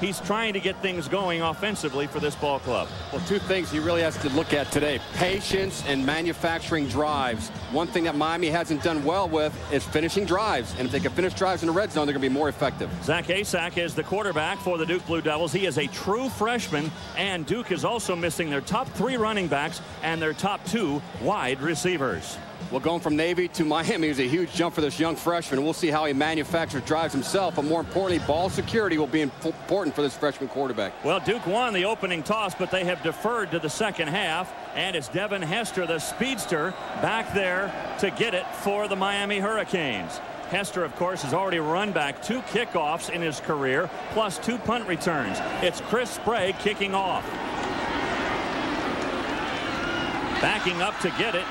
he's trying to get things going offensively for this ball club. Well, two things he really has to look at today: patience and manufacturing drives. One thing that Miami hasn't done well with is finishing drives, and if they can finish drives in the red zone, they're going to be more effective. Zach Asak is the quarterback for the Duke Blue Devils. He is a true freshman, and Duke is also missing their top 3 running backs and their top 2 wide receivers. Well, going from Navy to Miami is a huge jump for this young freshman. We'll see how he manufactures drives himself, but more importantly, ball security will be important for this freshman quarterback. Well, Duke won the opening toss, but they have deferred to the second half, and it's Devin Hester, the speedster, back there to get it for the Miami Hurricanes. Hester, of course, has already run back 2 kickoffs in his career, plus 2 punt returns. It's Chris Sprague kicking off. Backing up to get it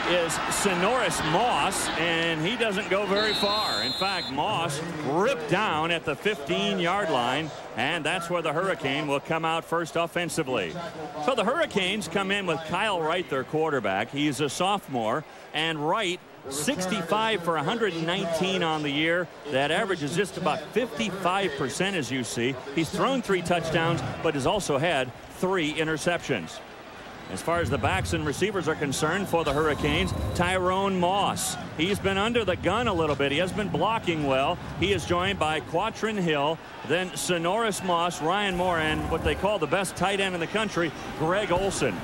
is Sonoris Moss, and he doesn't go very far. In fact, Moss ripped down at the 15-yard line, and that's where the Hurricane will come out first offensively. So the Hurricanes come in with Kyle Wright, their quarterback. He's a sophomore, and Wright, 65 for 119 on the year. That average is just about 55%, as you see. He's thrown 3 touchdowns, but has also had 3 interceptions. As far as the backs and receivers are concerned for the Hurricanes, Tyrone Moss. He's been under the gun a little bit. He has been blocking well. He is joined by Quatrin Hill, then Sonoris Moss, Ryan Moore, and what they call the best tight end in the country, Greg Olson.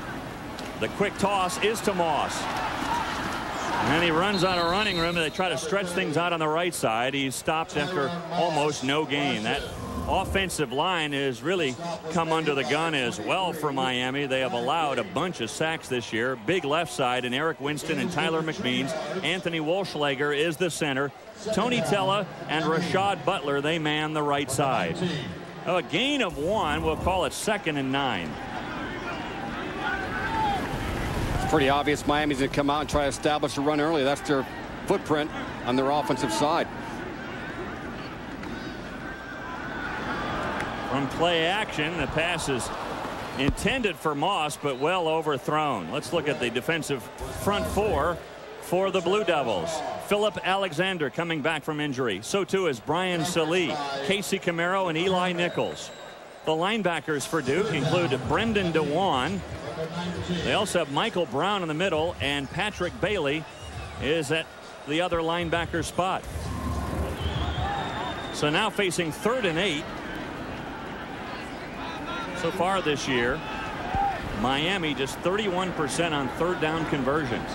The quick toss is to Moss. And he runs out of running room, and they try to stretch things out on the right side. He's stopped after almost no gain. That offensive line has really come under the gun as well for Miami. They have allowed a bunch of sacks this year. Big left side, and Eric Winston and Tyler McMeans. Anthony Walschlager is the center. Tony Tella and Rashad Butler, they man the right side. A gain of 1. We'll call it 2nd and 9. Pretty obvious Miami's going to come out and try to establish a run early. That's their footprint on their offensive side. From play action, the pass is intended for Moss, but well overthrown. Let's look at the defensive front 4 for the Blue Devils. Philip Alexander coming back from injury. So too is Brian Salee, Casey Camaro, and Eli Nichols. The linebackers for Duke include Brendan Dewan. They also have Michael Brown in the middle, and Patrick Bailey is at the other linebacker spot. So now facing 3rd and 8. So far this year, Miami just 31% on 3rd down conversions.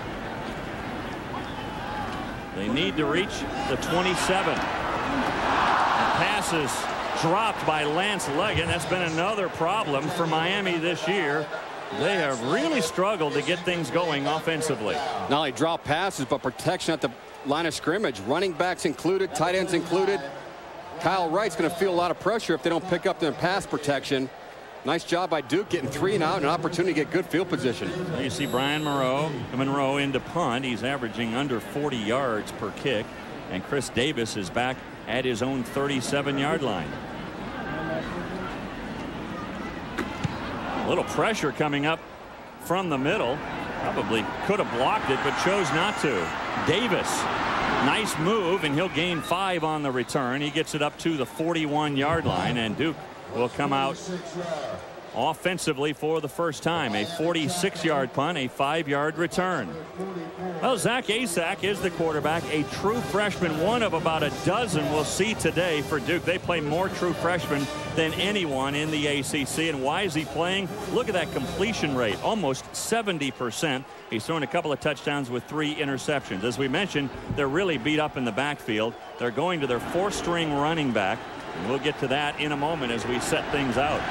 They need to reach the 27. The pass is dropped by Lance Leggett. That's been another problem for Miami this year. They have really struggled to get things going offensively. Not only drop passes, but protection at the line of scrimmage. Running backs included, tight ends included. Kyle Wright's going to feel a lot of pressure if they don't pick up their pass protection. Nice job by Duke getting 3 and out, and an opportunity to get good field position. Well, you see Brian Monroe into punt. He's averaging under 40 yards per kick, and Chris Davis is back at his own 37-yard line. A little pressure coming up from the middle. Probably could have blocked it, but chose not to. Davis, nice move, and he'll gain 5 on the return. He gets it up to the 41-yard line, and Duke will come out offensively for the first time. A 46-yard punt, a 5-yard return. Well, Zach Asak is the quarterback, a true freshman, one of about a dozen we'll see today for Duke. They play more true freshmen than anyone in the ACC. And why is he playing? Look at that completion rate, almost 70%. He's thrown a couple of touchdowns with 3 interceptions. As we mentioned, they're really beat up in the backfield. They're going to their 4th-string running back, and we'll get to that in a moment as we set things out.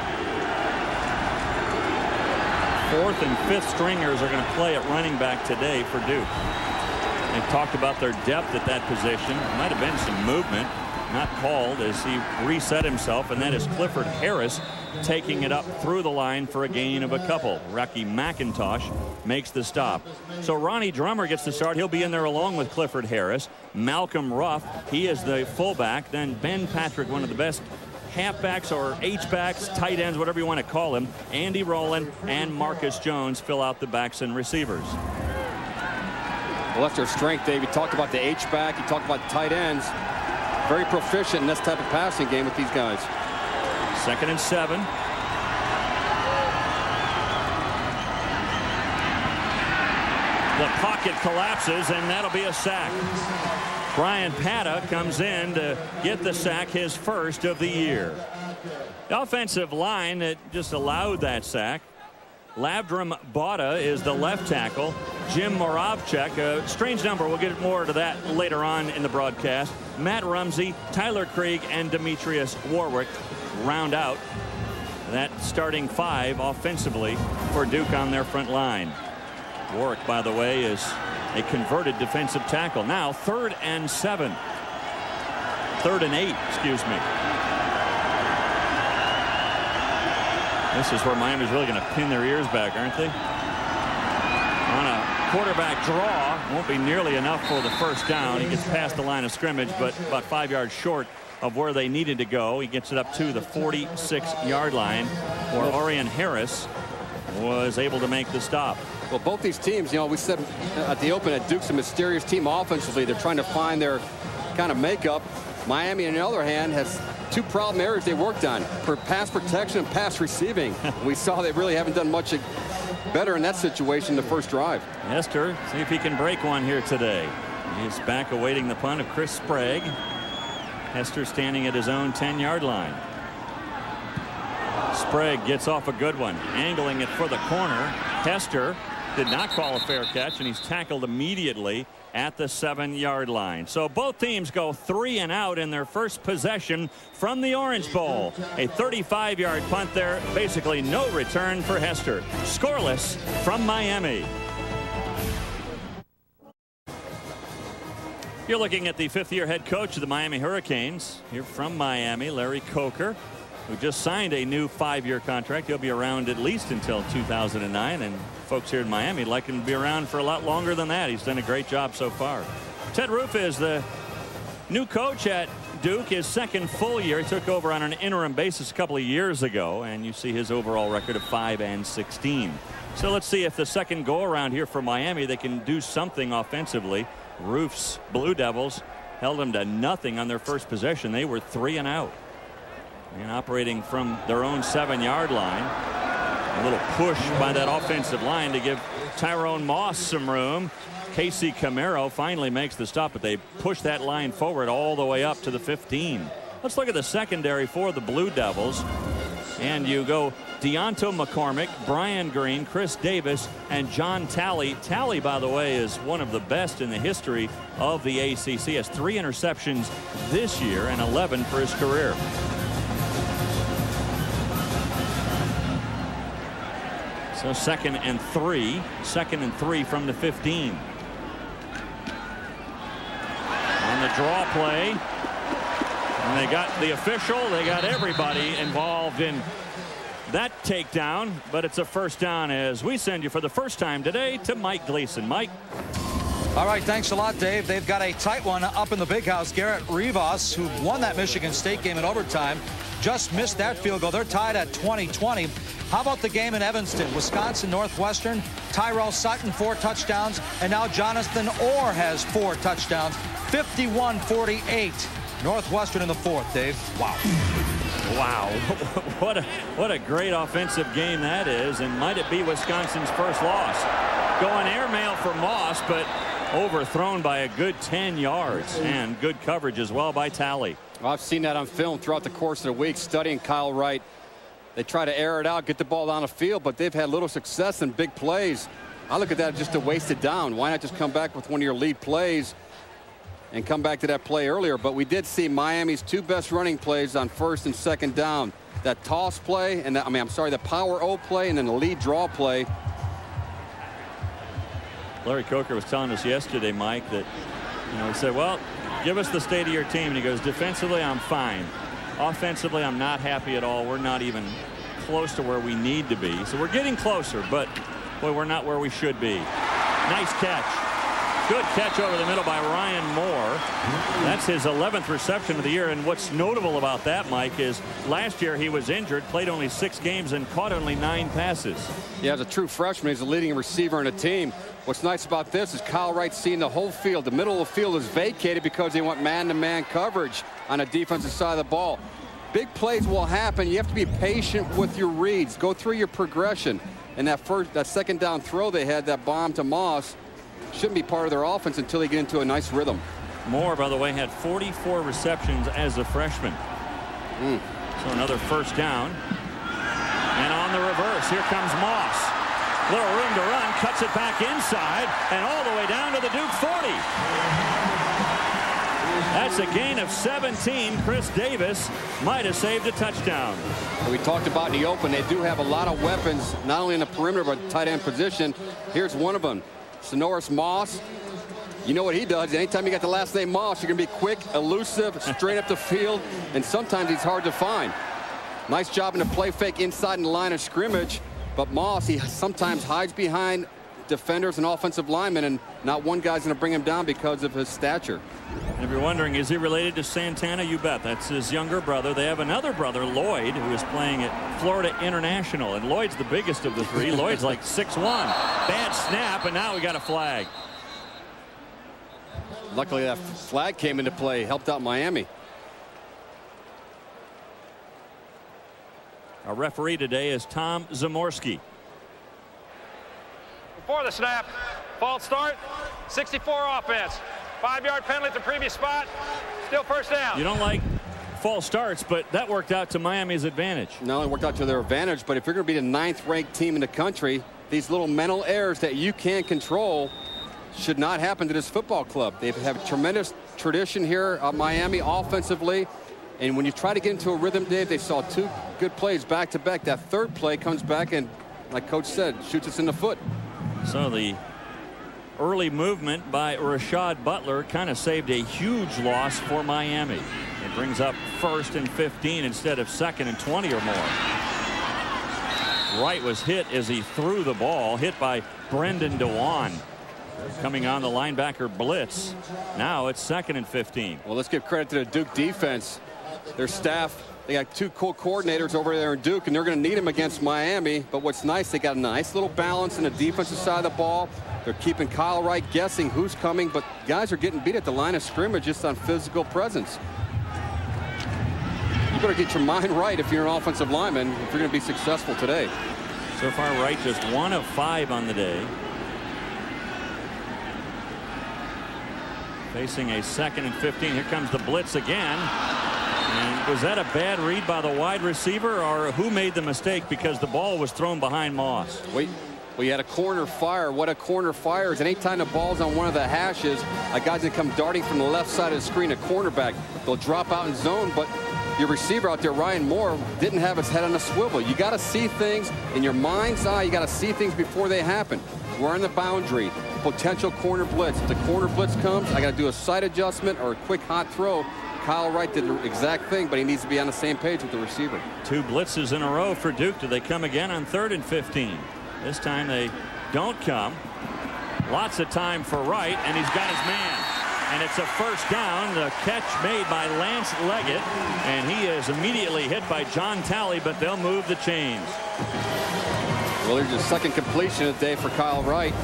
4th and 5th stringers are going to play at running back today for Duke. They've talked about their depth at that position. Might have been some movement, not called, as he reset himself, and that is Clifford Harris taking it up through the line for a gain of a couple. Rocky McIntosh makes the stop. So Ronnie Drummer gets the start. He'll be in there along with Clifford Harris. Malcolm Ruff, he is the fullback. Then Ben Patrick, one of the best halfbacks or H-backs, tight ends, whatever you want to call him. Andy Rowland and Marcus Jones fill out the backs and receivers. Well, that's their strength, Dave. You talked about the H-back. You talked about the tight ends. Very proficient in this type of passing game with these guys. 2nd and 7. The pocket collapses, and that'll be a sack. Brian Pata comes in to get the sack, his first of the year. The offensive line that just allowed that sack. Lavdram Bada is the left tackle. Jim Moravchek, a strange number. We'll get more to that later on in the broadcast. Matt Rumsey, Tyler Krieg, and Demetrius Warwick round out that starting 5 offensively for Duke on their front line. Warwick, by the way, is a converted defensive tackle. Now 3rd and 7. 3rd and 8, excuse me. This is where Miami's really going to pin their ears back, aren't they? On a quarterback draw, won't be nearly enough for the first down. He gets past the line of scrimmage, but about 5 yards short of where they needed to go. He gets it up to the 46-yard line, where Orion Harris was able to make the stop. Well, both these teams, you know, we said at the open that Duke's a mysterious team offensively. They're trying to find their kind of makeup. Miami, on the other hand, has 2 problem areas they worked on for pass protection and pass receiving. We saw they really haven't done much better in that situation in the first drive. Hester, see if he can break one here today. He's back awaiting the punt of Chris Sprague. Hester standing at his own 10-yard line. Sprague gets off a good one, angling it for the corner. Hester did not call a fair catch, and he's tackled immediately at the 7-yard line. So both teams go 3 and out in their first possession from the Orange Bowl. A 35-yard punt there, basically no return for Hester. Scoreless from Miami. You're looking at the 5th-year head coach of the Miami Hurricanes. Here from Miami, Larry Coker, who just signed a new 5-year contract. He'll be around at least until 2009, and folks here in Miami like him to be around for a lot longer than that. He's done a great job so far. Ted Roof is the new coach at Duke, his 2nd full year. He took over on an interim basis a couple of years ago, and you see his overall record of 5-16. So let's see if the second go around here for Miami, they can do something offensively. Roof's Blue Devils held them to nothing on their first possession. They were 3 and out. And operating from their own 7-yard line. A little push by that offensive line to give Tyrone Moss some room. Casey Camaro finally makes the stop, but they push that line forward all the way up to the 15. Let's look at the secondary for the Blue Devils. And you go Deonto McCormick, Brian Green, Chris Davis, and John Talley. Talley, by the way, is one of the best in the history of the ACC. He has 3 interceptions this year and 11 for his career. So 2nd and 3. 2nd and 3 from the 15. On the draw play. And they got the official. They got everybody involved in that takedown. But it's a first down as we send you for the first time today to Mike Gleason. Mike. All right, thanks a lot, Dave. They've got a tight one up in the big house. Garrett Rivas, who won that Michigan State game in overtime, just missed that field goal. They're tied at 20-20. How about the game in Evanston? Wisconsin Northwestern, Tyrell Sutton 4 touchdowns, and now Jonathan Orr has 4 touchdowns. 51-48. Northwestern in the 4th, Dave. Wow. Wow. What a great offensive game that is, and might it be Wisconsin's first loss. Going airmail for Moss, but overthrown by a good 10 yards, and good coverage as well by Talley. Well, I've seen that on film throughout the course of the week, studying Kyle Wright. They try to air it out, get the ball down the field, but they've had little success in big plays. I look at that as just a wasted down. Why not just come back with one of your lead plays and come back to that play earlier? But we did see Miami's 2 best running plays on 1st and 2nd down. That toss play, and that, the power O play, and then the lead draw play. Larry Coker was telling us yesterday, Mike, that, he said, well, give us the state of your team. And he goes, defensively, I'm fine. Offensively, I'm not happy at all. We're not even close to where we need to be. So we're getting closer, but boy, we're not where we should be. Nice catch. Good catch over the middle by Ryan Moore. That's his 11th reception of the year. And what's notable about that, Mike, is last year he was injured, played only 6 games, and caught only 9 passes. Yeah, as a true freshman, he's the leading receiver in the team. What's nice about this is Kyle Wright seeing the whole field. The middle of the field is vacated because they want man-to-man coverage on the defensive side of the ball. big plays will happen. You have to be patient with your reads. Go through your progression. And that second down throw they had, that bomb to Moss, shouldn't be part of their offense until they get into a nice rhythm. Moore, by the way, had 44 receptions as a freshman. So another first down. And on the reverse, here comes Moss. Little room to run, cuts it back inside, and all the way down to the Duke 40. That's a gain of 17. Chris Davis might have saved a touchdown. We talked about in the open, they do have a lot of weapons, not only in the perimeter, but tight end position. Here's one of them, Sonoris Moss. You know what he does. Anytime you got the last name Moss, you're going to be quick, elusive, straight up the field, and sometimes he's hard to find. Nice job in the play fake inside in the line of scrimmage, but Moss, he sometimes hides behind defenders and offensive linemen, and not one guy's going to bring him down because of his stature. And if you're wondering, is he related to Santana? You bet. That's his younger brother. They have another brother, Lloyd, who is playing at Florida International, and Lloyd's the biggest of the three. Lloyd's like 6'1". Bad snap, and now we got a flag. Luckily, that flag came into play, helped out Miami. Our referee today is Tom Zamorski. Before the snap, false start, 64 offense. 5-yard penalty at the previous spot, still first down. You don't like false starts, but that worked out to Miami's advantage. Not only worked out to their advantage, but if you're going to be the 9th-ranked team in the country, these little mental errors that you can't control should not happen to this football club. They have a tremendous tradition here at Miami offensively. And when you try to get into a rhythm, Dave, they saw 2 good plays back-to-back. That third play comes back and, like Coach said, shoots us in the foot. So the early movement by Rashad Butler kind of saved a huge loss for Miami. It brings up 1st and 15 instead of 2nd and 20 or more. Wright was hit as he threw the ball, hit by Brendan Dewan. Coming on the linebacker blitz. Now it's 2nd and 15. Well, let's give credit to the Duke defense. Their staff, they got 2 cool coordinators over there in Duke, and they're going to need them against Miami. But what's nice, they got a nice little balance in the defensive side of the ball. They're keeping Kyle Wright guessing who's coming, but guys are getting beat at the line of scrimmage just on physical presence. You better get your mind right if you're an offensive lineman if you're going to be successful today. So far, Wright just 1 of 5 on the day. Facing a 2nd and 15. Here comes the blitz again. And was that a bad read by the wide receiver, or who made the mistake because the ball was thrown behind Moss? We had a corner fire. What a corner fire is. Anytime the ball's on one of the hashes, a guy's going to come darting from the left side of the screen, a cornerback. They'll drop out in zone, but your receiver out there, Ryan Moore, didn't have his head on a swivel. You got to see things in your mind's eye. You got to see things before they happen. We're in the boundary. Potential corner blitz. If the corner blitz comes, I got to do a sight adjustment or a quick hot throw. Kyle Wright did the exact thing, but he needs to be on the same page with the receiver. 2 blitzes in a row for Duke. Do they come again on 3rd and 15? This time they don't come. Lots of time for Wright, and he's got his man. And it's a first down. The catch made by Lance Leggett, and he is immediately hit by John Talley, but they'll move the chains. Well, there's a 2nd completion of the day for Kyle Wright.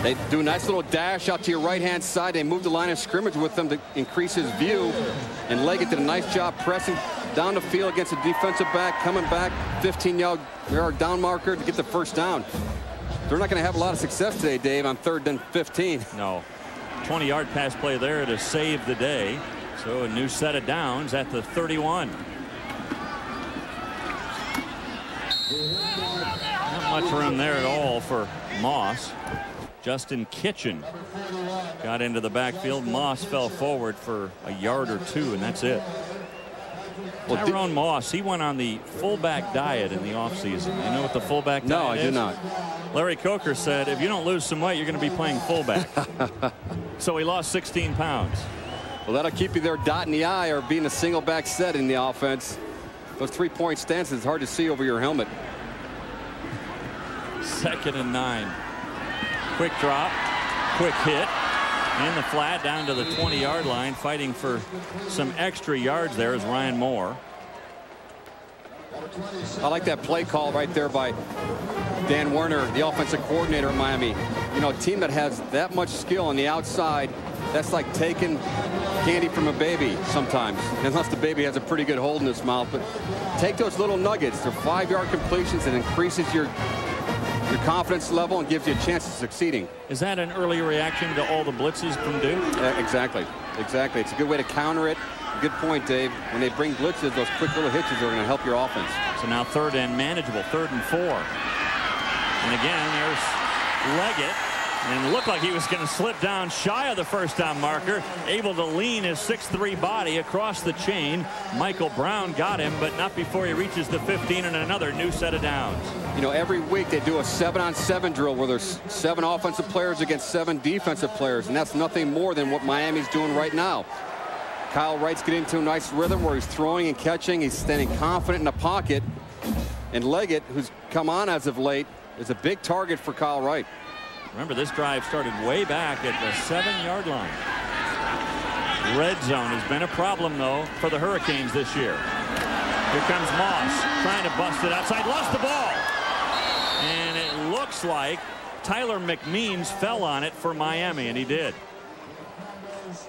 They do a nice little dash out to your right-hand side. They move the line of scrimmage with them to increase his view. And Leggett did a nice job pressing down the field against a defensive back, coming back 15-yard down marker to get the first down. They're not going to have a lot of success today, Dave, on 3rd and 15. No. 20-yard pass play there to save the day. So a new set of downs at the 31. Not much room there at all for Moss. Justin Kitchen got into the backfield. Moss fell forward for a yard or 2, and that's it. Well, Tyrone Moss, he went on the fullback diet in the offseason. You know what the fullback diet is? No, I do not. Larry Coker said, if you don't lose some weight, you're going to be playing fullback. So he lost 16 pounds. Well, that'll keep you there dotting the I or being a single back set in the offense. Those 3-point stances, it's hard to see over your helmet. 2nd and 9. Quick drop, quick hit in the flat down to the 20-yard line. Fighting for some extra yards there is Ryan Moore. I like that play call right there by Dan Werner, the offensive coordinator at Miami. You know, a team that has that much skill on the outside that's like taking candy from a baby sometimes, unless the baby has a pretty good hold in its mouth. But take those little nuggets. They're 5-yard completions. It increases your confidence level and gives you a chance of succeeding. Is that an early reaction to all the blitzes from Duke? Exactly. Exactly. It's a good way to counter it. Good point, Dave. When they bring blitzes, those quick little hitches are going to help your offense. So now 3rd and manageable, 3rd and 4. And again, there's Leggett. And it looked like he was going to slip down shy of the first down marker, able to lean his 6'3" body across the chain. Michael Brown got him, but not before he reaches the 15 and another new set of downs. You know, every week they do a 7-on-7 drill where there's 7 offensive players against 7 defensive players, and that's nothing more than what Miami's doing right now. Kyle Wright's getting into a nice rhythm where he's throwing and catching. He's standing confident in the pocket. And Leggett, who's come on as of late, is a big target for Kyle Wright. Remember, this drive started way back at the 7-yard line. Red zone has been a problem, though, for the Hurricanes this year. Here comes Moss trying to bust it outside. Lost the ball. And it looks like Tyler McMeans fell on it for Miami, and he did.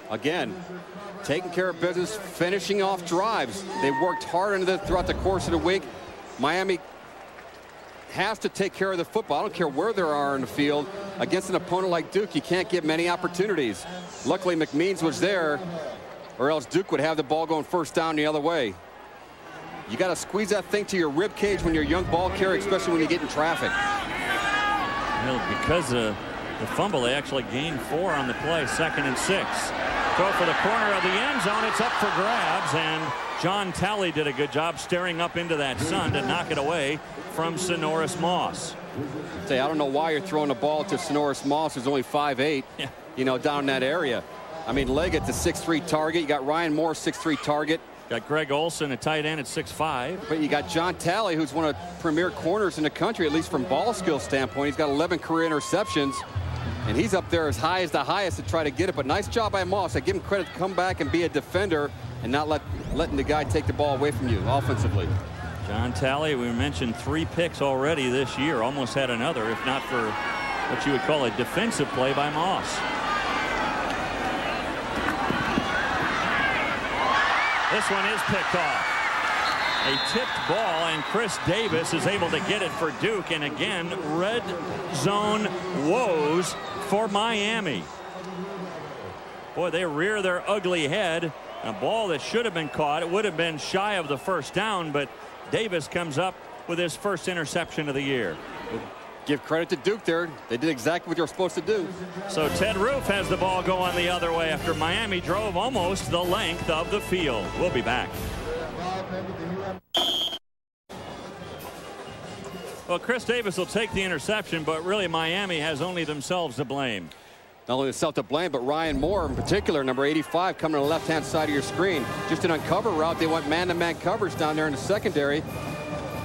Again, taking care of business, finishing off drives. They worked hard into this throughout the course of the week. Miami has to take care of the football. I don't care where they are in the field. Against an opponent like Duke, you can't give many opportunities. Luckily, McMeans was there, or else Duke would have the ball going first down the other way. You got to squeeze that thing to your rib cage when you're a young ball carrier, especially when you get in traffic. Well, because of the fumble, they actually gained 4 on the play. 2nd and 6. Go for the corner of the end zone. It's up for grabs, and John Talley did a good job staring up into that sun to knock it away from Sonoris Moss. I don't know why you're throwing the ball to Sonoris Moss, who's only 5'8", you know, down in that area. I mean, Leggett's a 6'3" target. You got Ryan Moore, 6'3" target. Got Greg Olson, a tight end, at 6'5". But you got John Talley, who's one of the premier corners in the country, at least from ball skill standpoint. He's got 11 career interceptions. And he's up there as high as the highest to try to get it. But nice job by Moss. I give him credit to come back and be a defender and not letting the guy take the ball away from you offensively. John Talley, we mentioned 3 picks already this year. Almost had another, if not for what you would call a defensive play by Moss. This one is picked off. A tipped ball, and Chris Davis is able to get it for Duke. And again, red zone woes for Miami. Boy, they rear their ugly head. A ball that should have been caught. It would have been shy of the first down, but Davis comes up with his first interception of the year. Give credit to Duke there. They did exactly what they were supposed to do. So Ted Roof has the ball going the other way after Miami drove almost the length of the field. We'll be back. Well, Chris Davis will take the interception, but really Miami has only themselves to blame. Not only themselves to blame, but Ryan Moore in particular, number 85, coming to the left-hand side of your screen. Just an uncover route. They went man-to-man coverage down there in the secondary.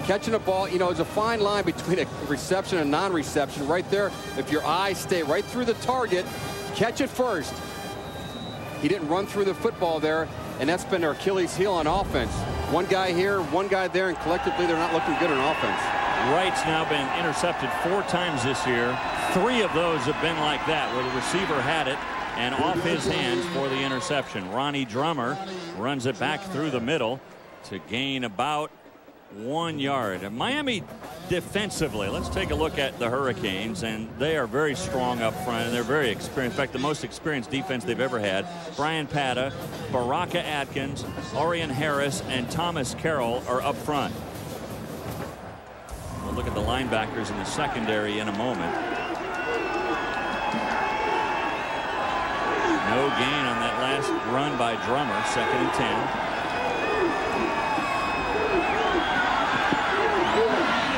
Catching a ball, you know, there's a fine line between a reception and non-reception. Right there, if your eyes stay right through the target, catch it first. He didn't run through the football there, and that's been their Achilles heel on offense. One guy here, one guy there, and collectively they're not looking good on offense. Wright's now been intercepted 4 times this year. 3 of those have been like that, where the receiver had it and off his hands for the interception. Ronnie Drummer runs it back through the middle to gain about 1 yard. And Miami defensively, let's take a look at the Hurricanes, and they are very strong up front, and they're very experienced. In fact, the most experienced defense they've ever had. Brian Pata, Baraka Atkins, Orion Harris, and Thomas Carroll are up front. We'll look at the linebackers in the secondary in a moment. No gain on that last run by Drummer. 2nd and 10.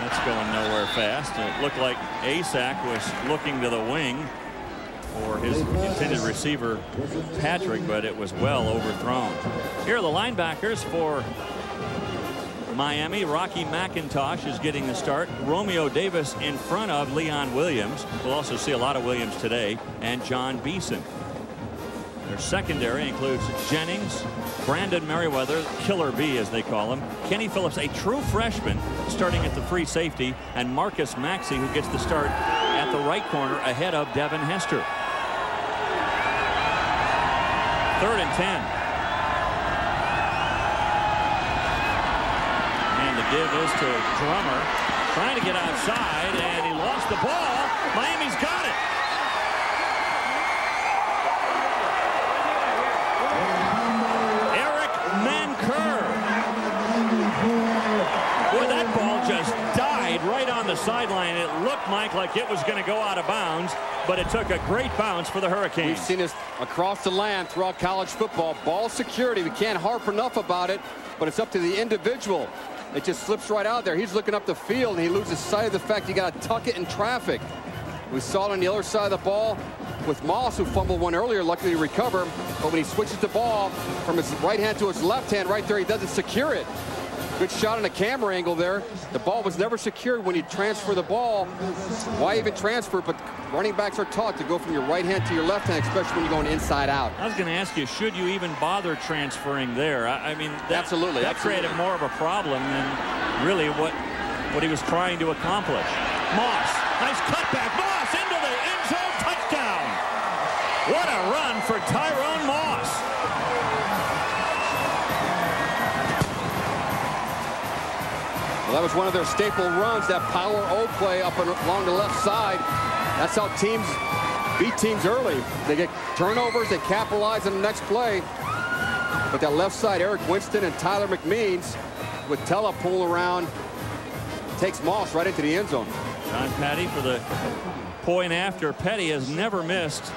That's going nowhere fast. It looked like Asak was looking to the wing for his intended receiver, Patrick, but it was well overthrown. Here are the linebackers for Miami. Rocky McIntosh is getting the start. Romeo Davis in front of Leon Williams. We'll also see a lot of Williams today, and John Beeson. Their secondary includes Jennings, Brandon Merriweather, Killer B as they call him, Kenny Phillips, a true freshman, starting at the free safety, and Marcus Maxey, who gets the start at the right corner ahead of Devin Hester. 3rd and 10. And the give is to Drummer. Trying to get outside, and he lost the ball. Miami's got it. Eric Manker. Boy, that ball just died right on the sideline. It looked, Mike, like it was going to go out of bounds, but it took a great bounce for the Hurricanes. We've seen this across the land throughout college football. Ball security, we can't harp enough about it, but it's up to the individual. It just slips right out there. He's looking up the field, and he loses sight of the fact you got to tuck it in traffic. We saw it on the other side of the ball with Moss, who fumbled one earlier, luckily to recover. But when he switches the ball from his right hand to his left hand, right there, he doesn't secure it. Good shot on the camera angle there. The ball was never secured when you transfer the ball. Why even transfer? But running backs are taught to go from your right hand to your left hand, especially when you're going inside out. I was going to ask you, should you even bother transferring there? I mean, absolutely. That created more of a problem than really what he was trying to accomplish. Moss, nice cutback. Moss into the end zone, touchdown. What a run for Tyrone Moss. Well, that was one of their staple runs, that power O play up along the left side. That's how teams beat teams early. They get turnovers, they capitalize on the next play. But that left side, Eric Winston and Tyler McMeans with Tella pulling around, takes Moss right into the end zone. John Petty for the point after. Petty has never missed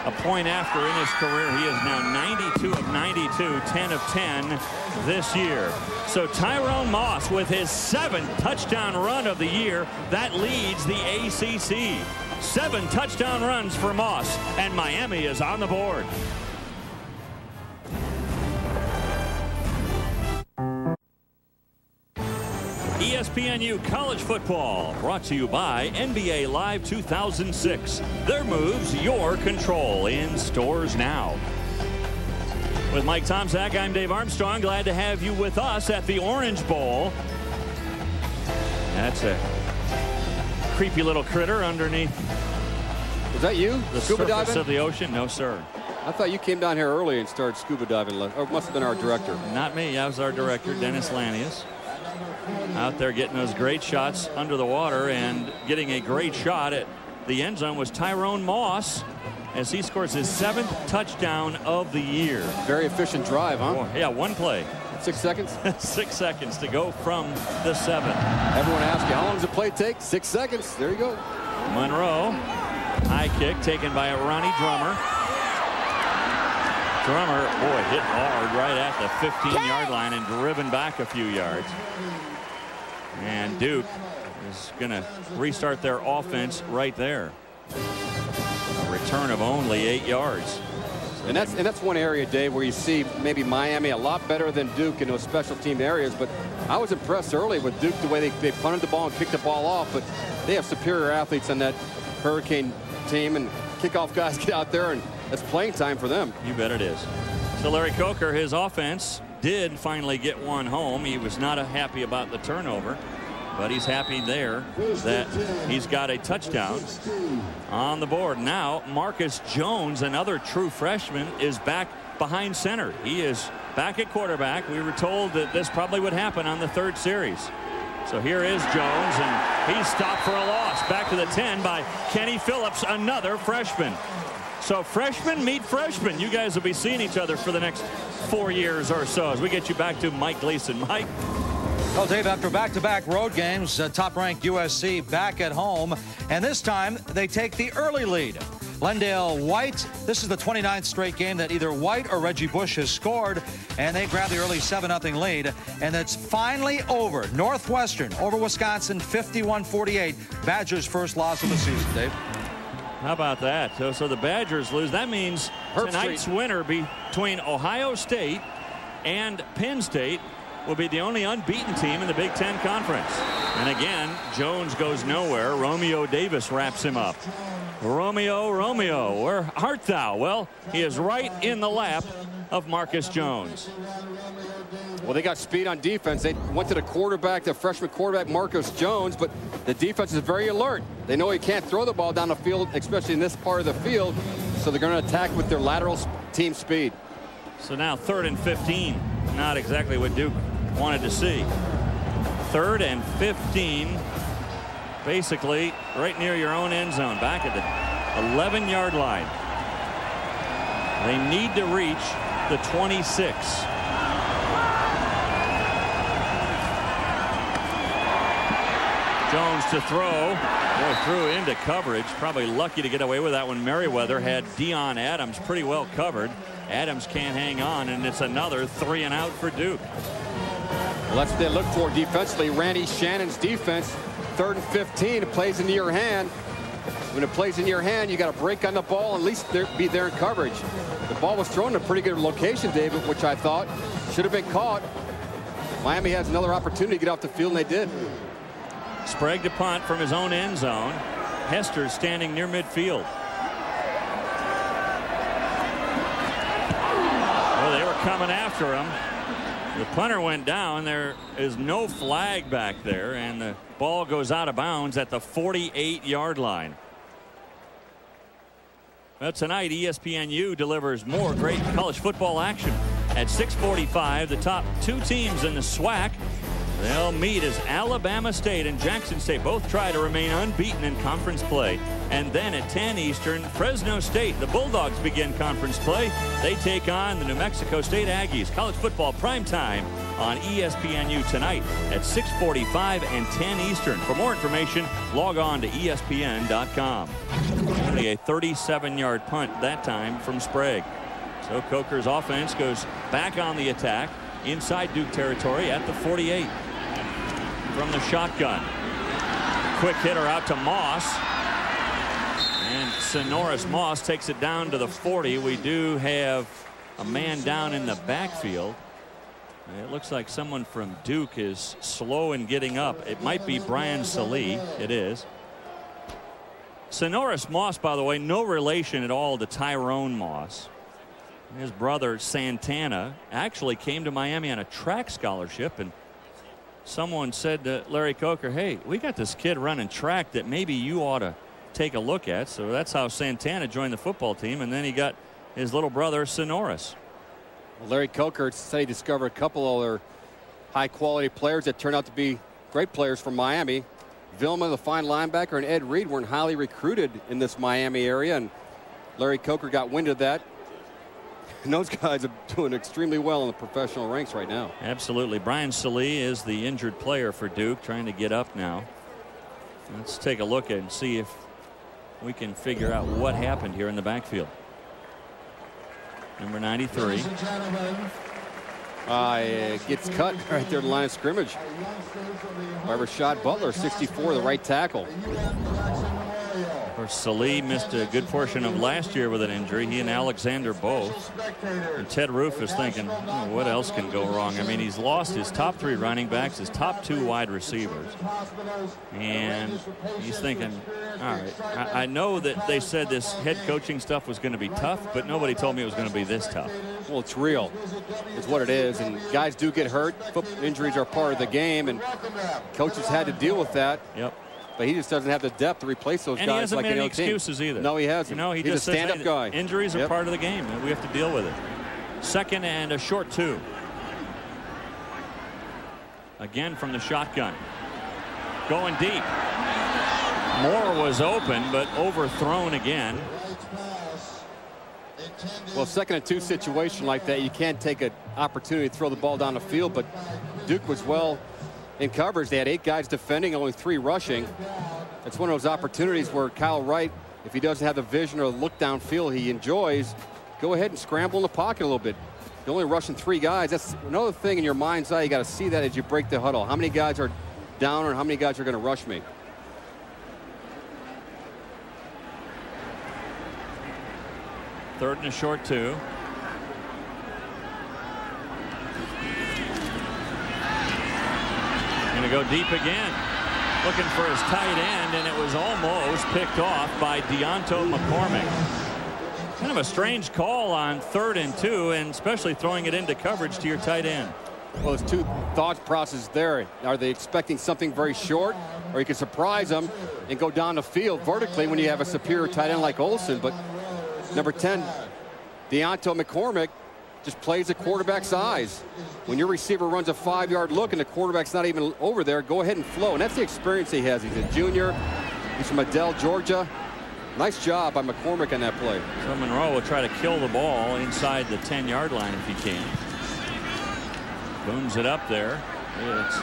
a point after in his career. He is now 92 of 92, 10 of 10 this year. So Tyrone Moss with his 7th touchdown run of the year. That leads the ACC. 7 touchdown runs for Moss, and Miami is on the board. ESPNU College Football, brought to you by NBA Live 2006. Their moves, your control, in stores now. With Mike Tomczak, I'm Dave Armstrong. Glad to have you with us at the Orange Bowl. That's a creepy little critter underneath. Was that you? The scuba surface diving? of the ocean? No, sir. I thought you came down here early and started scuba diving. Or it must have been our director. Not me. That was our director, Dennis Lanius. Out there getting those great shots under the water, and getting a great shot at the end zone was Tyrone Moss as he scores his 7th touchdown of the year. Very efficient drive, huh? Oh, yeah, one play. 6 seconds? 6 seconds to go from the 7. Everyone asks you, how long does a play take? 6 seconds. There you go. Monroe, high kick taken by Ronnie Drummer. Drummer, boy, hit hard right at the 15-yard line and driven back a few yards. And Duke is going to restart their offense right there. A return of only 8 yards. And that's one area, Dave, where you see maybe Miami a lot better than Duke in those special team areas. But I was impressed early with Duke, the way they punted the ball and kicked the ball off. But they have superior athletes on that Hurricane team, and kickoff guys get out there, and that's playing time for them. You bet it is. So Larry Coker, his offense did finally get one home. He was not happy about the turnover, but he's happy there that he's got a touchdown on the board. Now Marcus Jones, another true freshman, is back behind center. He is back at quarterback. We were told that this probably would happen on the 3rd series. So here is Jones, and he's stopped for a loss. Back to the 10 by Kenny Phillips, another freshman. So freshmen meet freshmen. You guys will be seeing each other for the next 4 years or so as we get you back to Mike Gleason. Mike. Well, Dave, after back-to-back road games, top-ranked USC back at home, and this time they take the early lead. Lendale White, this is the 29th straight game that either White or Reggie Bush has scored, and they grab the early 7-0 lead, and it's finally over. Northwestern over Wisconsin, 51-48. Badgers' first loss of the season, Dave. How about that? So the Badgers lose. That means tonight's winner between Ohio State and Penn State will be the only unbeaten team in the Big Ten Conference. And again, Jones goes nowhere. Romeo Davis wraps him up. Romeo, where art thou? Well, he is right in the lap of Marcus Jones. Well, they got speed on defense. They went to the quarterback, the freshman quarterback, Marcus Jones, but the defense is very alert. They know he can't throw the ball down the field, especially in this part of the field, so they're going to attack with their lateral team speed. So now 3rd and 15. Not exactly what Duke wanted to see. 3rd and 15. Basically right near your own end zone, back at the 11-yard line. They need to reach the 26. Jones to throw. Boy, threw into coverage. Probably lucky to get away with that one. Merriweather had Dion Adams pretty well covered. Adams can't hang on, and it's another 3 and out for Duke. Well, that's what they look for defensively. Randy Shannon's defense. 3rd and 15. It plays into your hand. When it plays in your hand, you got to break on the ball and at least be there in coverage. The ball was thrown in a pretty good location, David, which I thought should have been caught. Miami has another opportunity to get off the field, and they did. Sprague to punt from his own end zone. Hester standing near midfield. Well, they were coming after him. The punter went down. There is no flag back there, and the ball goes out of bounds at the 48-yard line. Well, tonight ESPNU delivers more great college football action. At 6:45, the top 2 teams in the SWAC, they'll meet as Alabama State and Jackson State both try to remain unbeaten in conference play. And then at 10 Eastern, Fresno State, the Bulldogs, begin conference play. They take on the New Mexico State Aggies. College football primetime on ESPNU tonight at 6:45 and 10 Eastern. For more information, log on to ESPN.com. Only a 37-yard punt that time from Sprague. So Coker's offense goes back on the attack inside Duke territory at the 48. From the shotgun. Quick hitter out to Moss. And Sonoris Moss takes it down to the 40. We do have a man down in the backfield. It looks like someone from Duke is slow in getting up. It might be Brian Salee. It is. Sonoris Moss, by the way, no relation at all to Tyrone Moss. His brother Santana actually came to Miami on a track scholarship, and someone said to Larry Coker, hey, we got this kid running track that maybe you ought to take a look at. So that's how Santana joined the football team, and then he got his little brother Sonoris. Well, Larry Coker said he discovered a couple other high-quality players that turned out to be great players from Miami. Vilma, the fine linebacker, and Ed Reed weren't highly recruited in this Miami area, and Larry Coker got wind of that. And those guys are doing extremely well in the professional ranks right now. Absolutely. Brian Salee is the injured player for Duke, trying to get up now. Let's take a look at it and see if we can figure out what happened here in the backfield. Number 93. It gets cut right there at the line of scrimmage by Rashad Butler, 64, the right tackle. Of course, Salee missed a good portion of last year with an injury. He and Alexander both. And Ted Roof is thinking, oh, what else can go wrong? I mean, he's lost his top 3 running backs, his top 2 wide receivers. And he's thinking, all right, I know that they said this head coaching stuff was going to be tough, but nobody told me it was going to be this tough. Well, it's real. It's what it is. And guys do get hurt. Injuries are part of the game, and coaches had to deal with that. Yep. But he just doesn't have the depth to replace those and guys. He hasn't like made any team. excuses either. No, he hasn't. You know, He's just a stand-up guy. Injuries are part of the game, and we have to deal with it. 2nd and a short 2. Again from the shotgun. Going deep. Moore was open, but overthrown again. Well, 2nd and 2 situation like that, you can't take an opportunity to throw the ball down the field, but Duke was well in coverage. They had 8 guys defending, only 3 rushing. It's one of those opportunities where Kyle Wright, if he doesn't have the vision or the look downfield he enjoys, go ahead and scramble in the pocket a little bit. You're only rushing 3 guys. That's another thing in your mind's eye. You got to see that as you break the huddle. How many guys are down or how many guys are going to rush me? Third and a short 2. Going to go deep again. Looking for his tight end, and it was almost picked off by Deonto McCormick. Kind of a strange call on 3rd and 2, and especially throwing it into coverage to your tight end. Well, there's 2 thought processes there. Are they expecting something very short, or you can surprise them and go down the field vertically when you have a superior tight end like Olsen? But number 10 Deonto McCormick just plays the quarterback's eyes. When your receiver runs a 5-yard look and the quarterback's not even over there, go ahead and flow. And that's the experience he has. He's a junior. He's from Adele, Georgia. Nice job by McCormick on that play. So Monroe will try to kill the ball inside the 10-yard line if he can. Booms it up there. It's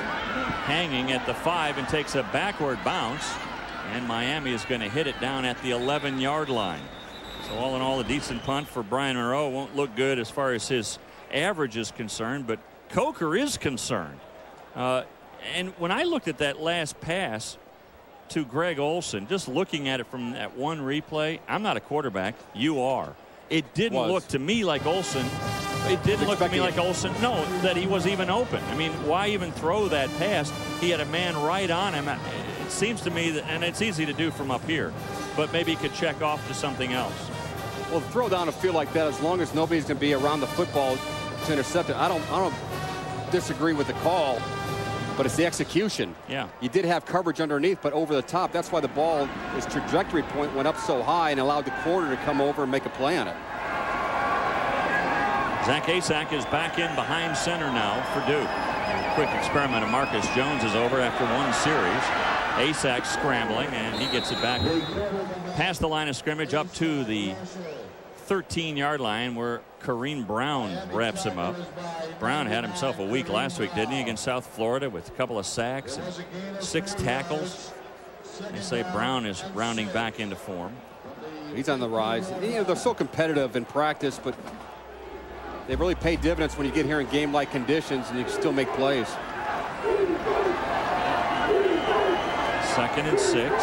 hanging at the 5 and takes a backward bounce. And Miami is going to hit it down at the 11-yard line. So all in all, a decent punt for Brian Monroe. Won't look good as far as his average is concerned, but Coker is concerned. And when I looked at that last pass to Greg Olsen, just looking at it from that one replay, I'm not a quarterback. You are. It didn't look to me like Olsen. It didn't look to me like Olsen. No, that he was even open. I mean, why even throw that pass? He had a man right on him. It seems to me that, and it's easy to do from up here, but maybe he could check off to something else. Well, throw down a field like that, as long as nobody's going to be around the football to intercept it. I don't disagree with the call, but it's the execution. Yeah. You did have coverage underneath, but over the top. That's why the ball, its trajectory point went up so high and allowed the corner to come over and make a play on it. Zach Asak is back in behind center now for Duke. Quick experiment of Marcus Jones is over after one series. Asak scrambling, and he gets it back past the line of scrimmage up to the 13-yard line where Kareem Brown wraps him up. Brown had himself a week last week, didn't he, against South Florida with a couple of sacks and 6 tackles. They say Brown is rounding back into form. He's on the rise. You know, they're so competitive in practice, but they really pay dividends when you get here in game-like conditions and you can still make plays. 2nd and 6.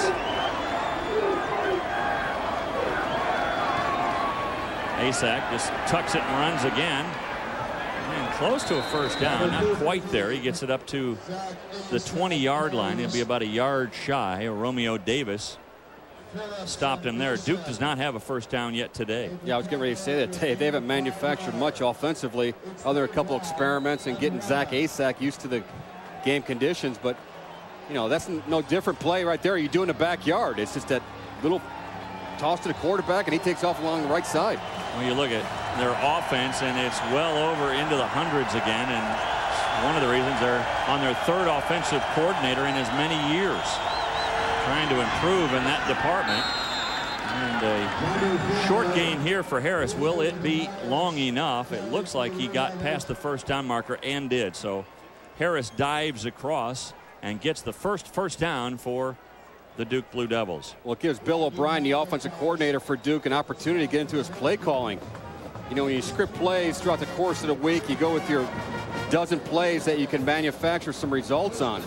Asak just tucks it and runs again. And close to a first down. Not quite there. He gets it up to the 20-yard line. He'll be about a yard shy. Romeo Davis stopped him there. Duke does not have a first down yet today. Yeah, I was getting ready to say that. They haven't manufactured much offensively, other than a couple experiments and getting Zach Asak used to the game conditions. But, you know, that's no different play right there. You do in the backyard. It's just that little toss to the quarterback, and he takes off along the right side. Well, you look at their offense, and it's well over into the hundreds again. And one of the reasons they're on their 3rd offensive coordinator in as many years, trying to improve in that department. And a short gain here for Harris. Will it be long enough? It looks like he got past the first down marker and did. So Harris dives across and gets the first down for the Duke Blue Devils. Well, it gives Bill O'Brien, the offensive coordinator for Duke, an opportunity to get into his play calling. You know, when you script plays throughout the course of the week, you go with your dozen plays that you can manufacture some results on.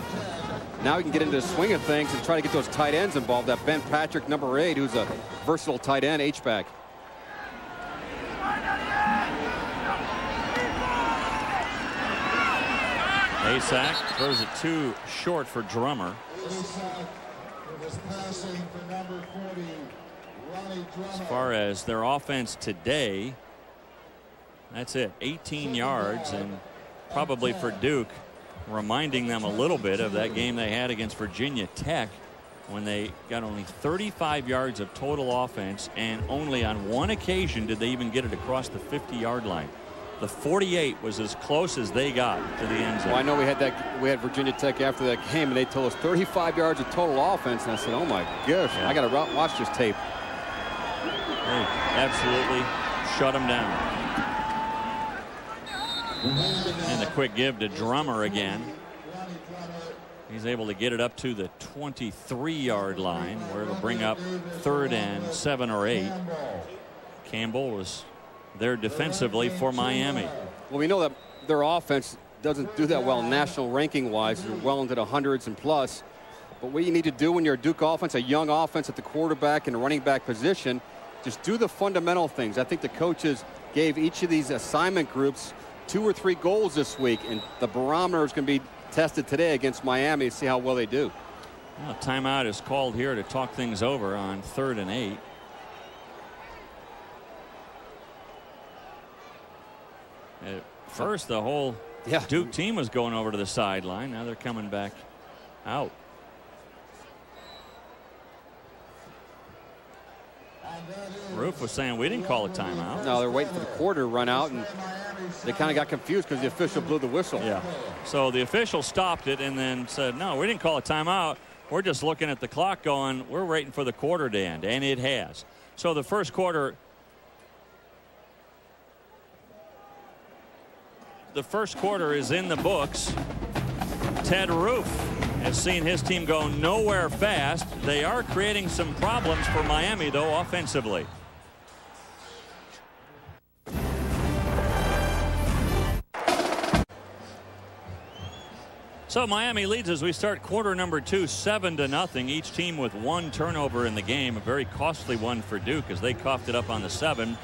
Now we can get into the swing of things and try to get those tight ends involved. That Ben Patrick, number 8, who's a versatile tight end, H-back. Asak throws it too short for Drummer. As far as their offense today, that's it. 18 yards, and probably for Duke, reminding them a little bit of that game they had against Virginia Tech when they got only 35 yards of total offense, and only on one occasion did they even get it across the 50-yard line. The 48 was as close as they got to the end zone. Well, I know we had Virginia Tech after that game, and they told us 35 yards of total offense, and I said, oh my gosh, yeah. I got to watch this tape. They absolutely shut them down. And the quick give to Drummer again. He's able to get it up to the 23-yard line, where it'll bring up 3rd and 7 or 8. Campbell was there defensively for Miami. Well, we know that their offense doesn't do that well national ranking wise. They're well into the hundreds and plus. But what you need to do when you're a Duke offense, a young offense at the quarterback and running back position, just do the fundamental things. I think the coaches gave each of these assignment groups 2 or 3 goals this week, and the barometer is going to be tested today against Miami to see how well they do. Well, timeout is called here to talk things over on 3rd and 8. At first, the whole Duke team was going over to the sideline. Now they're coming back out. Roof was saying we didn't call a timeout. No, they're waiting for the quarter to run out, and they kind of got confused because the official blew the whistle. Yeah. So the official stopped it and then said, no, we didn't call a timeout. We're just looking at the clock going, we're waiting for the quarter to end, and it has. So the first quarter is in the books. Ted Roof has seen his team go nowhere fast. They are creating some problems for Miami, though, offensively. So Miami leads as we start quarter number 2, 7-0. Each team with 1 turnover in the game. A very costly one for Duke as they coughed it up on the 7.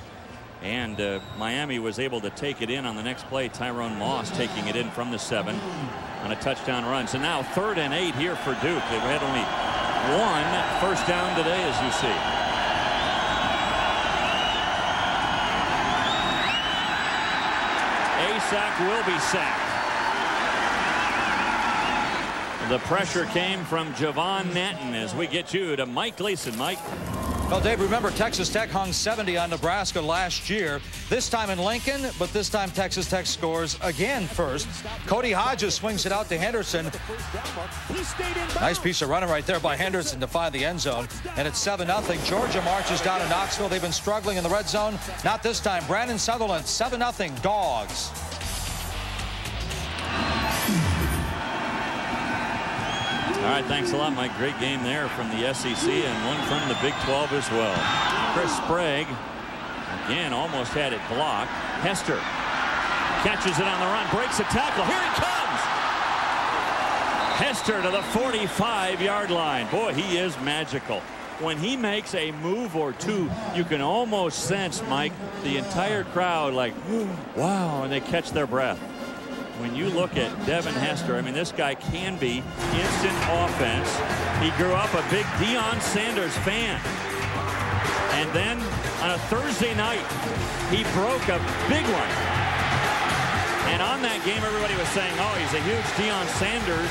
And Miami was able to take it in on the next play. Tyrone Moss taking it in from the 7 on a touchdown run. So now 3rd and 8 here for Duke. They've had only 1 first down today, as you see. Asack will be sacked. The pressure came from Javon Natton as we get you to Mike Gleason. Mike. Well, Dave, remember Texas Tech hung 70 on Nebraska last year. This time in Lincoln, but this time Texas Tech scores again first. Cody Hodges swings it out to Henderson. Nice piece of running right there by Henderson to find the end zone. And it's 7-0. Georgia marches down to Knoxville. They've been struggling in the red zone. Not this time. Brandon Sutherland, 7-0 Dogs. All right, thanks a lot, Mike. Great game there from the SEC and one from the Big 12 as well. Chris Sprague, again, almost had it blocked. Hester catches it on the run, breaks a tackle. Here he comes! Hester to the 45-yard line. Boy, he is magical. When he makes a move or two, you can almost sense, Mike, the entire crowd like, wow, and they catch their breath. When you look at Devin Hester, I mean, this guy can be instant offense. He grew up a big Deion Sanders fan. And then on a Thursday night, he broke a big one. And on that game, everybody was saying, oh, he's a huge Deion Sanders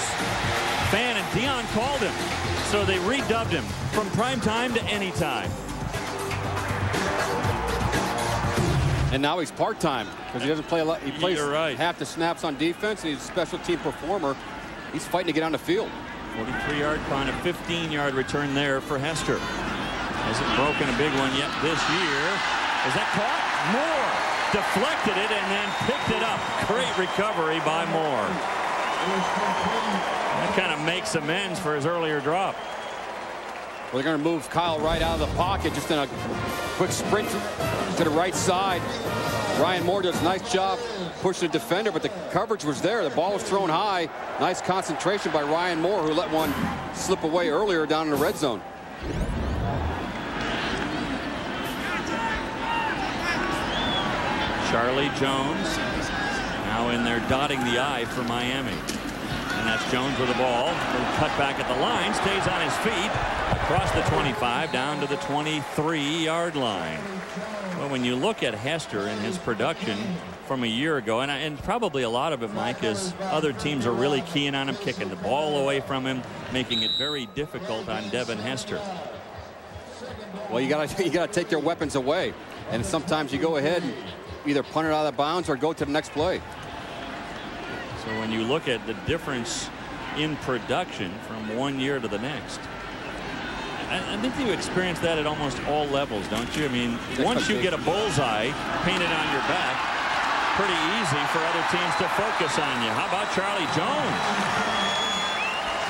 fan. And Deion called him. So they redubbed him from prime time to any time. And now he's part-time because he doesn't play a lot. He plays right. half the snaps on defense, and he's a special team performer. He's fighting to get on the field. 43-yard punt, a 15-yard return there for Hester. Hasn't broken a big one yet this year. Is that caught? Moore deflected it and then picked it up. Great recovery by Moore. That kind of makes amends for his earlier drop. Well, they're going to move Kyle Wright out of the pocket just in a quick sprint to the right side. Ryan Moore does a nice job pushing the defender, but the coverage was there. The ball was thrown high. Nice concentration by Ryan Moore, who let one slip away earlier down in the red zone. Charlie Jones now in there dotting the I for Miami. And that's Jones with the ball. Little cut back at the line. Stays on his feet. Across the 25 down to the 23-yard line. Well, when you look at Hester and his production from a year ago, and probably a lot of it, Mike, is other teams are really keen on him, kicking the ball away from him, making it very difficult on Devin Hester. Well, you gotta take their weapons away, and sometimes you go ahead and either punt it out of bounds or go to the next play. So when you look at the difference in production from one year to the next, I think you experience that at almost all levels, don't you? I mean, once you get a bullseye painted on your back, pretty easy for other teams to focus on you. How about Charlie Jones?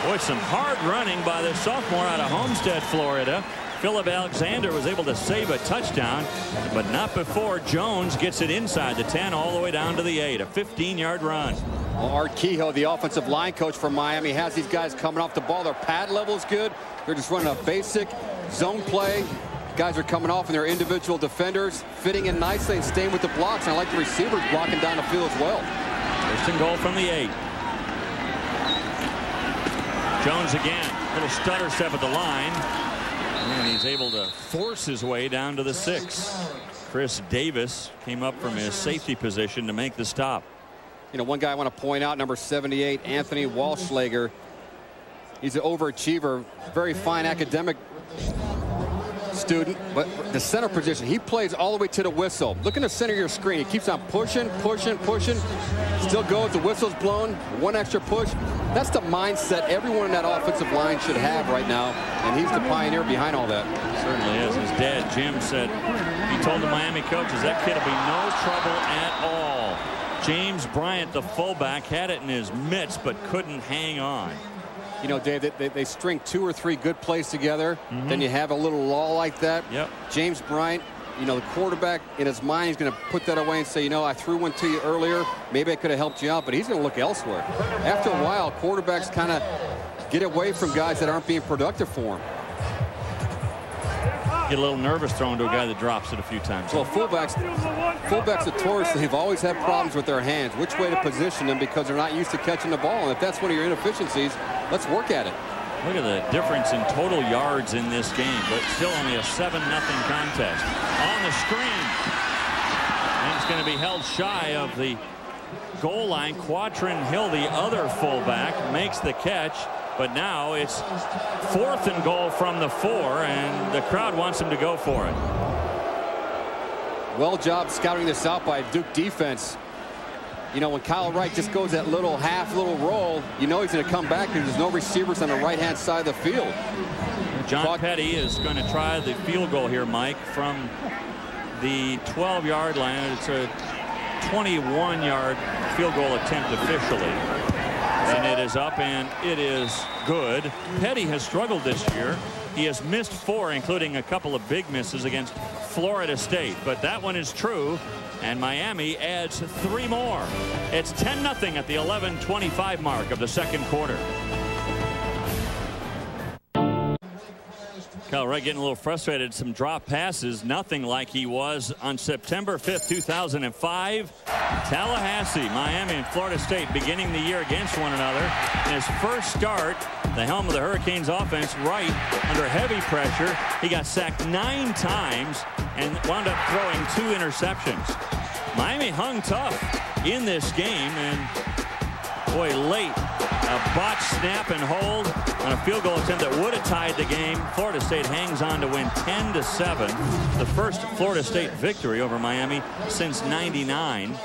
Boy, some hard running by the sophomore out of Homestead, Florida. Philip Alexander was able to save a touchdown, but not before Jones gets it inside the 10 all the way down to the 8. A 15-yard run. Well, Art Kehoe, the offensive line coach for Miami, has these guys coming off the ball. Their pad level is good. They're just running a basic zone play. Guys are coming off and their individual defenders fitting in nicely and staying with the blocks. And I like the receivers blocking down the field as well. First and goal from the 8. Jones again. Little stutter step at the line. And he's able to force his way down to the 6. Chris Davis came up from his safety position to make the stop. You know, one guy I want to point out, number 78, Anthony Walschlager. He's an overachiever, very fine academic student, but the center position, he plays all the way to the whistle. Look in the center of your screen. He keeps on pushing, pushing, pushing. Still goes. The whistle's blown. One extra push. That's the mindset everyone in that offensive line should have right now, and he's the pioneer behind all that. Certainly is. His dad, Jim, said he told the Miami coaches that kid will be no trouble at all. James Bryant, the fullback, had it in his mitts but couldn't hang on. You know, Dave, they string 2 or 3 good plays together. Then you have a little lull like that. Yep. James Bryant, you know, the quarterback in his mind, he's going to put that away and say, you know, I threw one to you earlier. Maybe I could have helped you out, but he's going to look elsewhere. After a while, quarterbacks kind of get away from guys that aren't being productive for him. Get a little nervous throwing to a guy that drops it a few times. Well, fullbacks notoriously have always had problems with their hands, which way to position them, because they're not used to catching the ball. And if that's one of your inefficiencies, let's work at it. Look at the difference in total yards in this game, but still only a 7-0 contest. On the screen, and it's going to be held shy of the goal line. Quatrin Hill, the other fullback, makes the catch. But now it's 4th and goal from the 4, and the crowd wants him to go for it. Well job scouting this out by Duke defense. You know, when Kyle Wright just goes that little roll, you know he's going to come back because there's no receivers on the right-hand side of the field. John Petty is going to try the field goal here, Mike, from the 12-yard line. It's a 21-yard field goal attempt officially. And it is up, and it is good. Petty has struggled this year. He has missed 4, including a couple of big misses against Florida State. But that one is true, and Miami adds 3 more. It's 10-0 at the 11:25 mark of the second quarter. Kyle Wright getting a little frustrated. Some drop passes. Nothing like he was on September 5th, 2005. Tallahassee, Miami, and Florida State beginning the year against one another. In his first start, the helm of the Hurricanes offense, Wright, under heavy pressure. He got sacked 9 times and wound up throwing 2 interceptions. Miami hung tough in this game, and boy, late, a botched snap and hold on a field goal attempt that would have tied the game. Florida State hangs on to win 10-7. The first Florida State victory over Miami since '99.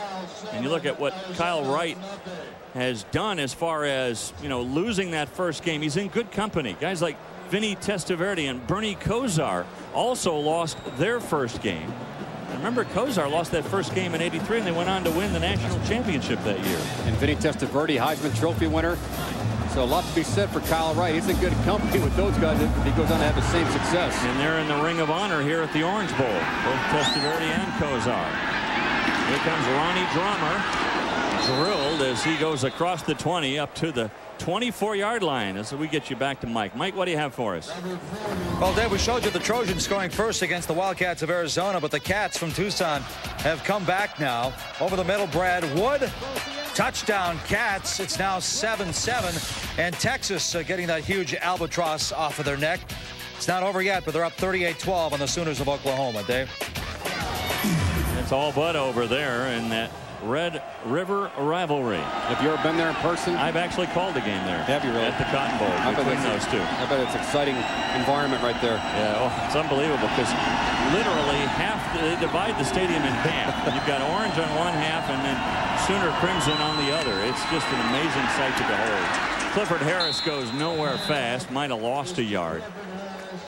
And you look at what Kyle Wright has done as far as, you know, losing that first game. He's in good company. Guys like Vinny Testaverde and Bernie Kosar also lost their first game. And remember, Kosar lost that first game in '83, and they went on to win the national championship that year. And Vinny Testaverde, Heisman Trophy winner. So a lot to be said for Kyle Wright. He's in good company with those guys if he goes on to have the same success. And they're in the Ring of Honor here at the Orange Bowl, both Testaverde and Kosar. Here comes Ronnie Drummer, drilled as he goes across the 20 up to the 24-yard line as we get you back to Mike. Mike, what do you have for us? Well, Dave, we showed you the Trojans scoring first against the Wildcats of Arizona, but the Cats from Tucson have come back now. Over the middle, Brad Wood. Touchdown, Cats. It's now 7-7. And Texas getting that huge albatross off of their neck. It's not over yet, but they're up 38-12 on the Sooners of Oklahoma, Dave. It's all but over there in that Red River rivalry. Have you ever been there in person? I've actually called a game there. Have you really? At the Cotton Bowl between those two. I bet it's an exciting environment right there. Yeah, oh, it's unbelievable because literally they divide the stadium in half. You've got orange on one half and then Sooner Crimson on the other. It's just an amazing sight to behold. Clifford Harris goes nowhere fast. Might have lost a yard.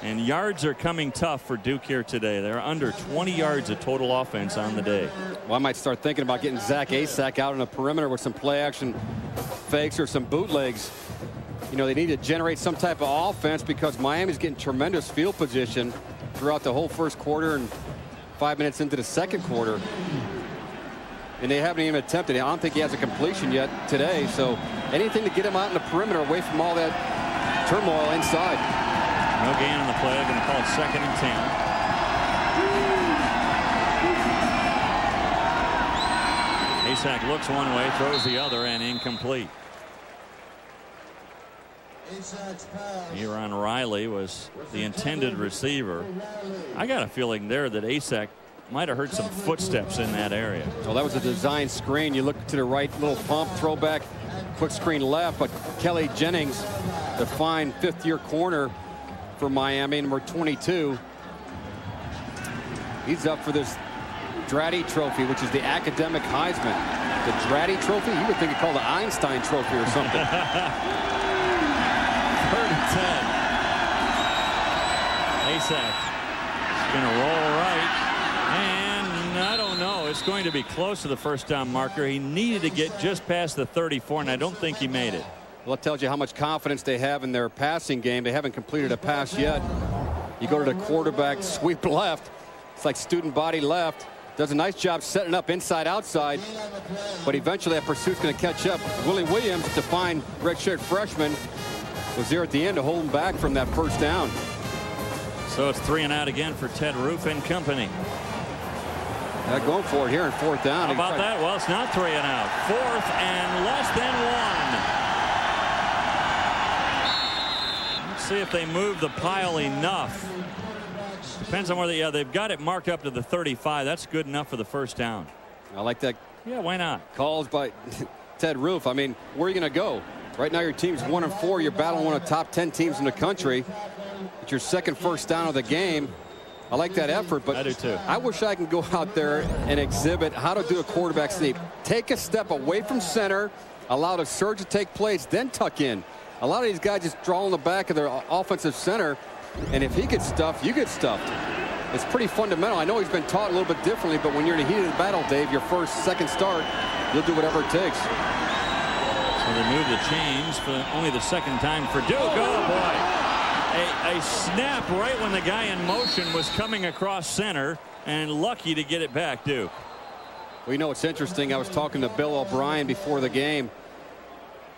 And yards are coming tough for Duke here today. They're under 20 yards of total offense on the day. Well, I might start thinking about getting Zach Asak out on the perimeter with some play action fakes or some bootlegs. You know, they need to generate some type of offense because Miami's getting tremendous field position throughout the whole first quarter and 5 minutes into the second quarter. And they haven't even attempted it. I don't think he has a completion yet today. So anything to get him out in the perimeter away from all that turmoil inside. No gain on the play. They're going to call it 2nd and 10. Asak looks one way, throws the other, and incomplete. Eron Riley was the intended receiver. I got a feeling there that Asak might have heard some footsteps in that area. Well, that was a design screen. You look to the right, little pump, throwback, quick screen left, but Kelly Jennings, the fine 5th-year corner for Miami, number 22, He's up for this Dratty Trophy, which is the academic Heisman. The Dratty Trophy? You would think it's called the Einstein Trophy or something. 3rd and 10. Asak is going to roll right. And I don't know. It's going to be close to the first down marker. He needed to get just past the 34, and I don't think he made it. Well, it tells you how much confidence they have in their passing game. They haven't completed a pass yet. You go to the quarterback, sweep left. It's like student body left. Does a nice job setting up inside outside. But eventually that pursuit's going to catch up. Willie Williams, to find redshirt freshman, was there at the end to hold him back from that first down. So it's 3 and out again for Ted Roof and company. Going for it here in 4th down. How about that? Well, it's not 3 and out. 4th and less than 1. Let's see if they move the pile enough. Depends on whether they've got it marked up to the 35. That's good enough for the first down. I like that. Yeah, why not? Calls by Ted Roof. I mean, where are you going to go? Right now your team's 1-4. You're battling one of the top 10 teams in the country. It's your second first down of the game. I like that effort, but I do too. I wish I could go out there and exhibit how to do a quarterback sneak. Take a step away from center, allow the surge to take place, then tuck in. A lot of these guys just draw in the back of their offensive center, and if he gets stuffed, you get stuffed. It's pretty fundamental. I know he's been taught a little bit differently, but when you're in the heat of the battle, Dave, your first, second start, you'll do whatever it takes. So they move the chains for only the second time for Duke. Oh, boy. A snap right when the guy in motion was coming across center, and lucky to get it back, Duke. Well, you know, it's interesting. I was talking to Bill O'Brien before the game,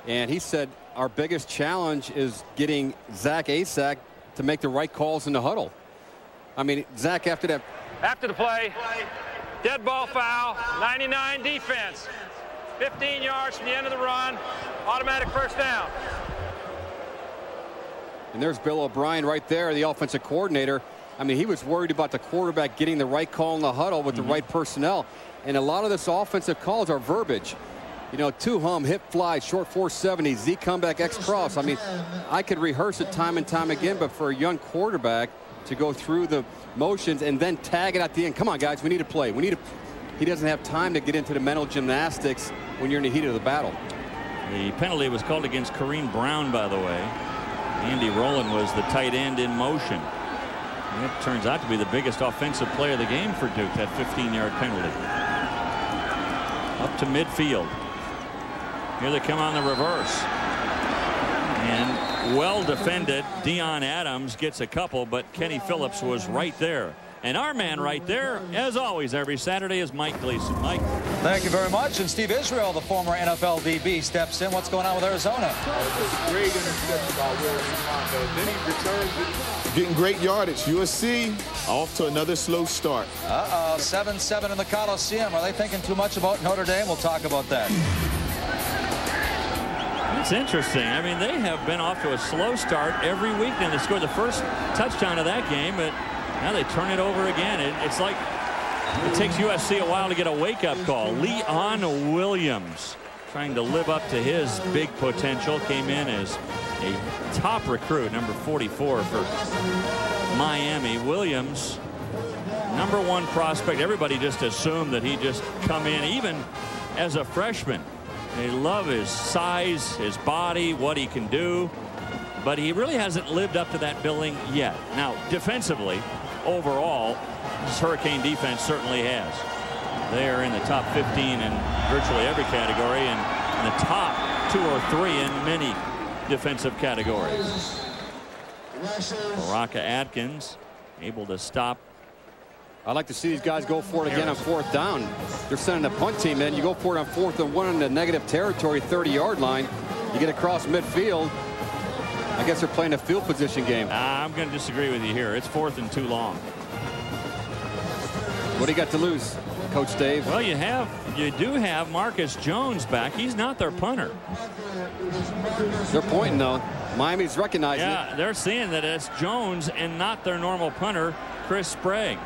and he said our biggest challenge is getting Zach Asak to make the right calls in the huddle. I mean, Zach, after that. After the play, dead ball foul, 99 defense. 15 yards from the end of the run, automatic first down. And there's Bill O'Brien right there, the offensive coordinator. I mean, he was worried about the quarterback getting the right call in the huddle with the right personnel. And a lot of this offensive calls are verbiage. You know, two hum, hip fly, short 470, Z comeback, X cross. I mean, I could rehearse it time and time again, but for a young quarterback to go through the motions and then tag it at the end. Come on, guys, we need to play. We need to. He doesn't have time to get into the mental gymnastics when you're in the heat of the battle. The penalty was called against Kareem Brown, by the way. Andy Rowland was the tight end in motion. And it turns out to be the biggest offensive play of the game for Duke, that 15-yard penalty. Up to midfield. Here they come on the reverse. And well defended. Deion Adams gets a couple, but Kenny Phillips was right there. And our man right there, as always, every Saturday is Mike Gleason. Mike. Thank you very much. And Steve Israel, the former NFL DB, steps in. What's going on with Arizona? Great interception by Will Rondo. Then he returns it, getting great yardage. USC off to another slow start. 7-7 in the Coliseum. Are they thinking too much about Notre Dame? We'll talk about that. It's interesting. I mean, they have been off to a slow start every week. And they scored the first touchdown of that game, but now they turn it over again. It's like it takes USC a while to get a wake-up call. Leon Williams, trying to live up to his big potential, came in as a top recruit, number 44 for Miami. Williams, #1 prospect. Everybody just assumed that he'd just come in, even as a freshman. They love his size, his body, what he can do, but he really hasn't lived up to that billing yet. Now, defensively, overall, this Hurricane defense certainly has. They are in the top 15 in virtually every category and in the top 2 or 3 in many defensive categories. Baraka Atkins able to stop. I'd like to see these guys go for it again on 4th down. They're sending the punt team in. You go for it on 4th and 1 in the negative territory, 30-yard line. You get across midfield. I guess they're playing a field position game. I'm going to disagree with you here. It's 4th and too long. What do you got to lose, Coach Dave? Well, you do have Marcus Jones back. He's not their punter. They're pointing, though. Miami's recognizing it. Yeah, they're seeing that it's Jones and not their normal punter, Chris Sprague.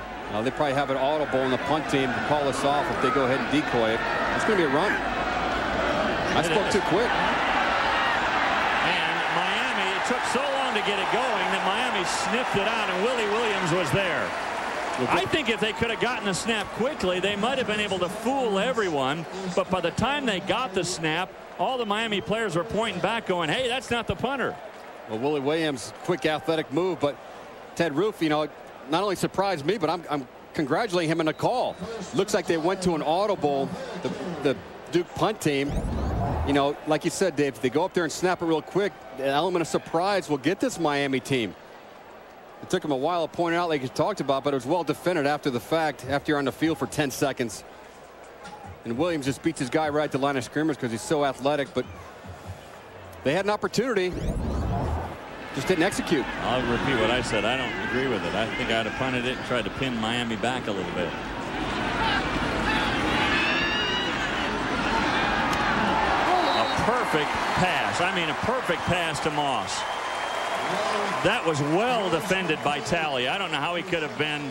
They probably have an audible in the punt team to call us off if they go ahead and decoy it. It's going to be a run. I spoke too quick. And Miami, it took so long to get it going that Miami sniffed it out, and Willie Williams was there. I think if they could have gotten the snap quickly, they might have been able to fool everyone. But by the time they got the snap, all the Miami players were pointing back going, hey, that's not the punter. Well, Willie Williams, quick athletic move, but Ted Roof, you know, not only surprised me, but I'm congratulating him in the call. Looks like they went to an audible, the Duke punt team. You know, like you said, Dave, if they go up there and snap it real quick, the element of surprise will get this Miami team. It took him a while to point out, like you talked about, but it was well defended after the fact, after you're on the field for 10 seconds. And Williams just beats his guy right at the line of scrimmage because he's so athletic, but they had an opportunity, just didn't execute. I'll repeat what I said. I don't agree with it. I think I'd have punted it and tried to pin Miami back a little bit. A perfect pass. I mean, a perfect pass to Moss. That was well defended by Talley. I don't know how he could have been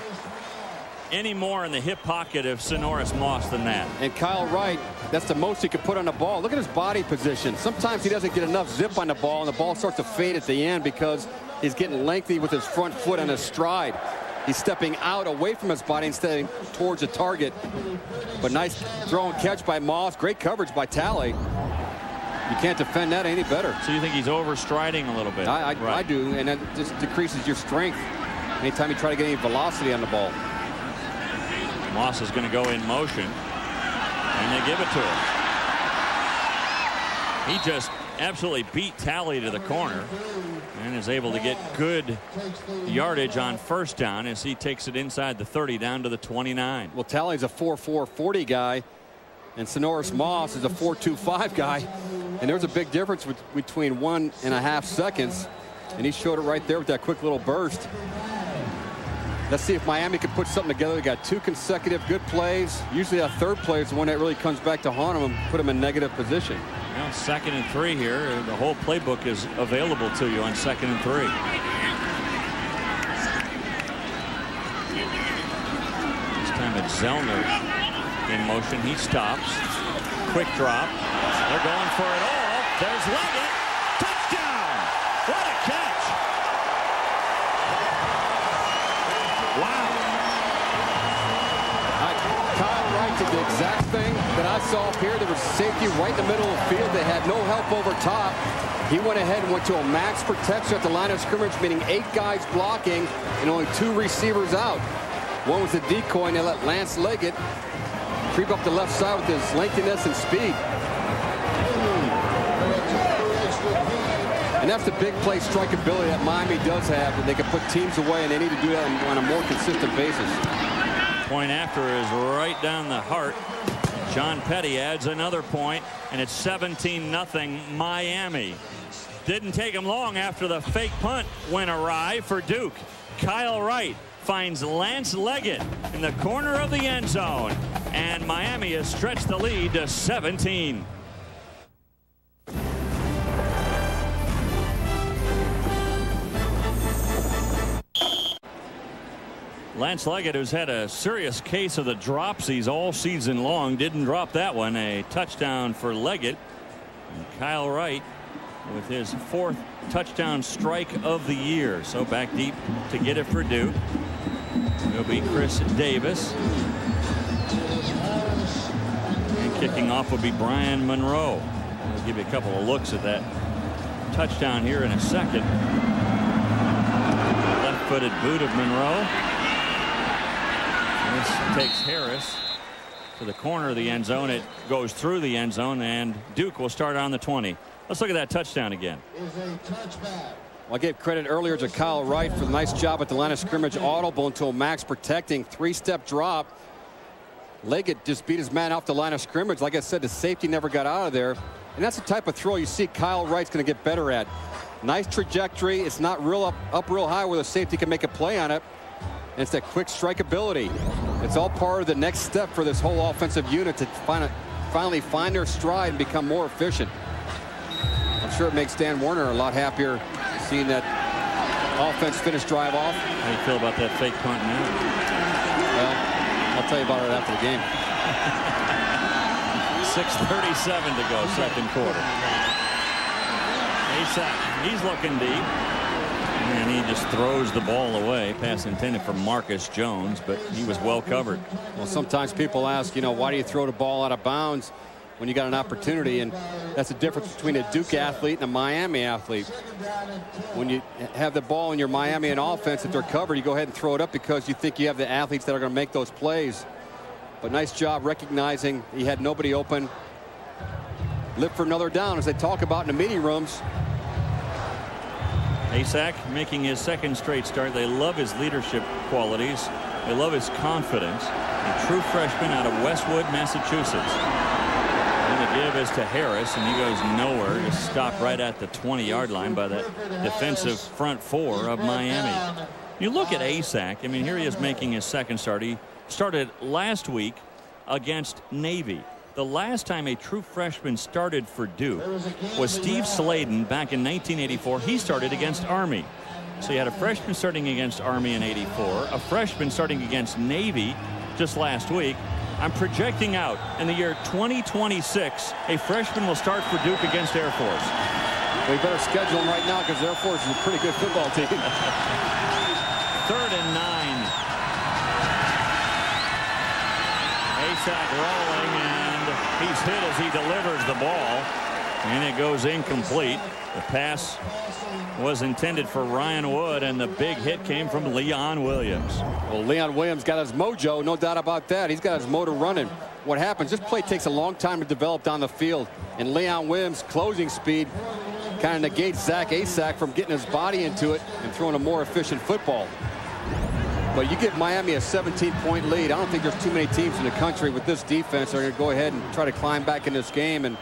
any more in the hip pocket of Sonoris Moss than that. And Kyle Wright, that's the most he could put on the ball. Look at his body position. Sometimes he doesn't get enough zip on the ball, and the ball starts to fade at the end because he's getting lengthy with his front foot on his stride. He's stepping out away from his body instead of towards the target. But nice throw and catch by Moss. Great coverage by Talley. You can't defend that any better. So you think he's overstriding a little bit? I do, and that just decreases your strength anytime you try to get any velocity on the ball. Moss is going to go in motion, and they give it to him. He just absolutely beat Talley to the corner and is able to get good yardage on first down as he takes it inside the 30 down to the 29. Well, Talley's a 4.4 40 guy, and Sonoris Moss is a 4.25 guy, and there's a big difference between 1.5 seconds, and he showed it right there with that quick little burst. Let's see if Miami can put something together. They got 2 consecutive good plays. Usually a third play is the one that really comes back to haunt them and put them in negative position. Well, 2nd and 3 here. The whole playbook is available to you on 2nd and 3. This time it's Zellner in motion. He stops. Quick drop. They're going for it all. There's Leggett. Touchdown! What a catch! Wow. Kyle Wright did the exact thing that I saw up here. There was safety right in the middle of the field. They had no help over top. He went ahead and went to a max protection at the line of scrimmage, meaning 8 guys blocking and only 2 receivers out. One was a decoy, and they let Lance Leggett creep up the left side with his lengthiness and speed. And that's the big play strikeability that Miami does have, and they can put teams away, and they need to do that on a more consistent basis. Point after is right down the heart. John Petty adds another point, and it's 17-0 Miami. Didn't take him long after the fake punt went awry for Duke. Kyle Wright finds Lance Leggett in the corner of the end zone, and Miami has stretched the lead to 17. Lance Leggett, who's had a serious case of the dropsies all season long, didn't drop that one. A touchdown for Leggett. And Kyle Wright with his 4th touchdown strike of the year. So back deep to get it for Duke. It'll be Chris Davis. And kicking off will be Brian Monroe. We'll give you a couple of looks at that touchdown here in a second. Left-footed boot of Monroe. This takes Harris to the corner of the end zone. It goes through the end zone, and Duke will start on the 20. Let's look at that touchdown again. Well, I gave credit earlier to Kyle Wright for the nice job at the line of scrimmage, audible until max protecting, 3-step drop. Leggett just beat his man off the line of scrimmage. Like I said, the safety never got out of there, and that's the type of throw you see Kyle Wright's going to get better at. Nice trajectory. It's not real up real high where the safety can make a play on it. And it's that quick strikeability. It's all part of the next step for this whole offensive unit to finally find their stride and become more efficient. I'm sure it makes Dan Warner a lot happier seeing that offense finish drive off. How do you feel about that fake punt now? Well, I'll tell you about it after the game. 6:37 to go, 2nd quarter. He's looking deep. And he just throws the ball away. Pass intended for Marcus Jones, but he was well covered. Well, sometimes people ask, why do you throw the ball out of bounds when you got an opportunity? And that's the difference between a Duke athlete and a Miami athlete. When you have the ball in your Miami and offense, if they're covered, you go ahead and throw it up because you think you have the athletes that are going to make those plays. But nice job recognizing he had nobody open. Live for another down, as they talk about in the meeting rooms. Asak making his second straight start. They love his leadership qualities. They love his confidence. A true freshman out of Westwood, Massachusetts. And the give is to Harris, and he goes nowhere. Just stopped right at the 20-yard line by that defensive front four of Miami. You look at Asak. I mean, here he is making his second start. He started last week against Navy. The last time a true freshman started for Duke was Steve Sladen back in 1984. He started against Army. So you had a freshman starting against Army in '84, a freshman starting against Navy just last week. I'm projecting out in the year 2026, a freshman will start for Duke against Air Force. We better schedule him right now because Air Force is a pretty good football team. 3rd and 9. Asak rolling, and he's hit as he delivers the ball, and it goes incomplete. The pass was intended for Ryan Wood, and the big hit came from Leon Williams. Well, Leon Williams got his mojo, no doubt about that. He's got his motor running. What happens, this play takes a long time to develop down the field, and Leon Williams' closing speed kind of negates Zach Asak from getting his body into it and throwing a more efficient football. But you give Miami a 17-point lead. I don't think there's too many teams in the country with this defense that are going to go ahead and try to climb back in this game. And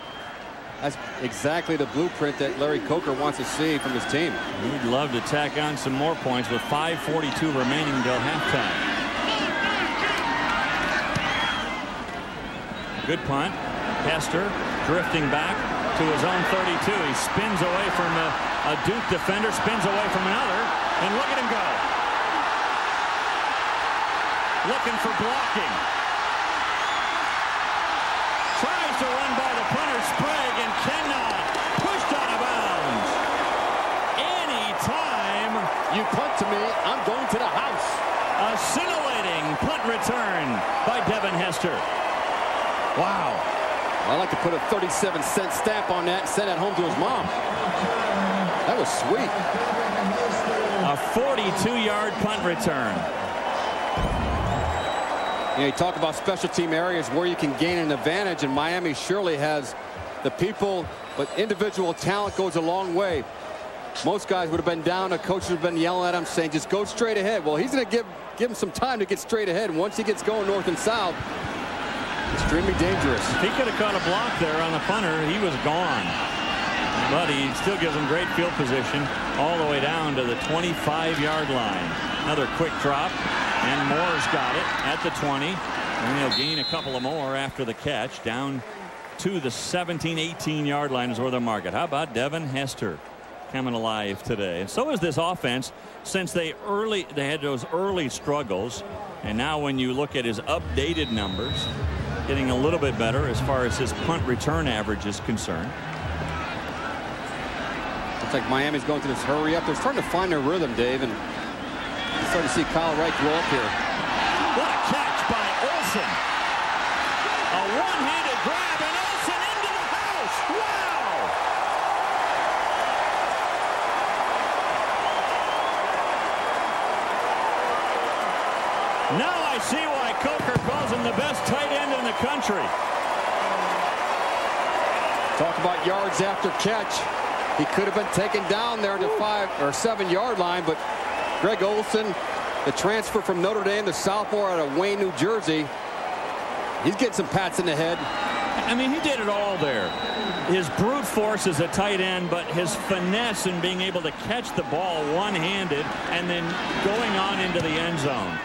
that's exactly the blueprint that Larry Coker wants to see from his team. He'd love to tack on some more points with 5:42 remaining until halftime. Good punt. Hester drifting back to his own 32. He spins away from a Duke defender, spins away from another, and look at him go. Looking for blocking. Tries to run by the punter, Sprague, and cannot. Pushed out of bounds. Anytime you punt to me, I'm going to the house. A scintillating punt return by Devin Hester. Wow. I'd like to put a 37-cent stamp on that and send that home to his mom. That was sweet. A 42-yard punt return. You talk about special team areas where you can gain an advantage, and Miami surely has the people, but individual talent goes a long way. Most guys would have been down. The coaches would have been yelling at him saying, just go straight ahead. Well, he's going to give him some time to get straight ahead. And once he gets going north and south, extremely dangerous. If he could have caught a block there on the punter, he was gone. But he still gives him great field position all the way down to the 25-yard line. Another quick drop. And Moore's got it at the 20. And he'll gain a couple of more after the catch. Down to the 17, 18-yard line is where they'll mark it. How about Devin Hester coming alive today? And so is this offense, since they had those early struggles. And now when you look at his updated numbers, getting a little bit better as far as his punt return average is concerned. Looks like Miami's going through this hurry up. They're starting to find their rhythm, Dave, and you're starting to see Kyle Wright grow up here. What a catch by Olsen. A one-handed grab, and Olsen into the house. Wow! Now I see why Coker calls him the best tight end in the country. Talk about yards after catch. He could have been taken down there at the 5 or 7-yard line, but Greg Olsen, the transfer from Notre Dame, the sophomore out of Wayne, New Jersey, he's getting some pats in the head. I mean, he did it all there. His brute force as a tight end, but his finesse in being able to catch the ball one-handed and then going on into the end zone.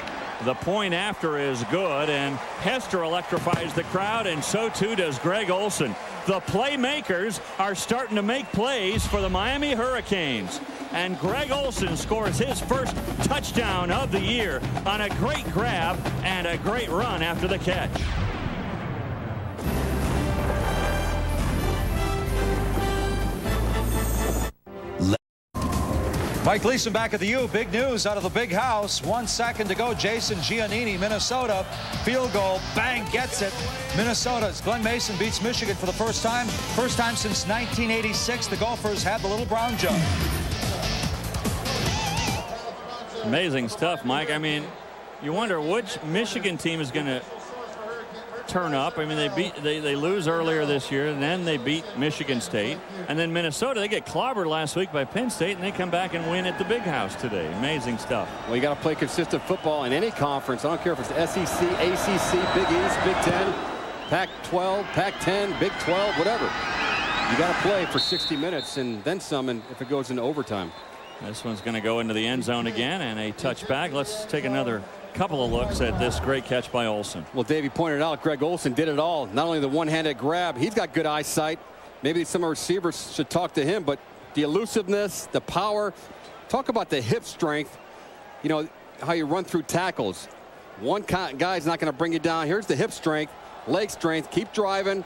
The point after is good, and Hester electrifies the crowd, and so too does Greg Olsen. The playmakers are starting to make plays for the Miami Hurricanes. And Greg Olsen scores his first touchdown of the year on a great grab and a great run after the catch. Mike Gleason back at the U. Big news out of the big house. 1 second to go. Jason Giannini, Minnesota. Field goal. Bang, gets it. Minnesota's Glenn Mason beats Michigan for the first time. First time since 1986. The Gophers have the little brown jug. Amazing stuff, Mike. I mean, you wonder which Michigan team is going to turn up. I mean, they lose earlier this year, and then they beat Michigan State, and then Minnesota, they get clobbered last week by Penn State, and they come back and win at the big house today. Amazing stuff. Well, you got to play consistent football in any conference. I don't care if it's SEC, ACC, Big East, Big Ten, Pac-12, Pac-10, Big 12, whatever. You got to play for 60 minutes and then some, and if it goes into overtime. This one's going to go into the end zone again, and a touchback. Let's take another couple of looks at this great catch by Olsen. Well, Davey pointed out Greg Olsen did it all. Not only the one-handed grab, he's got good eyesight. Maybe some receivers should talk to him, but the elusiveness, the power. Talk about the hip strength. You know, how you run through tackles. One guy's not going to bring you down. Here's the hip strength, leg strength. Keep driving.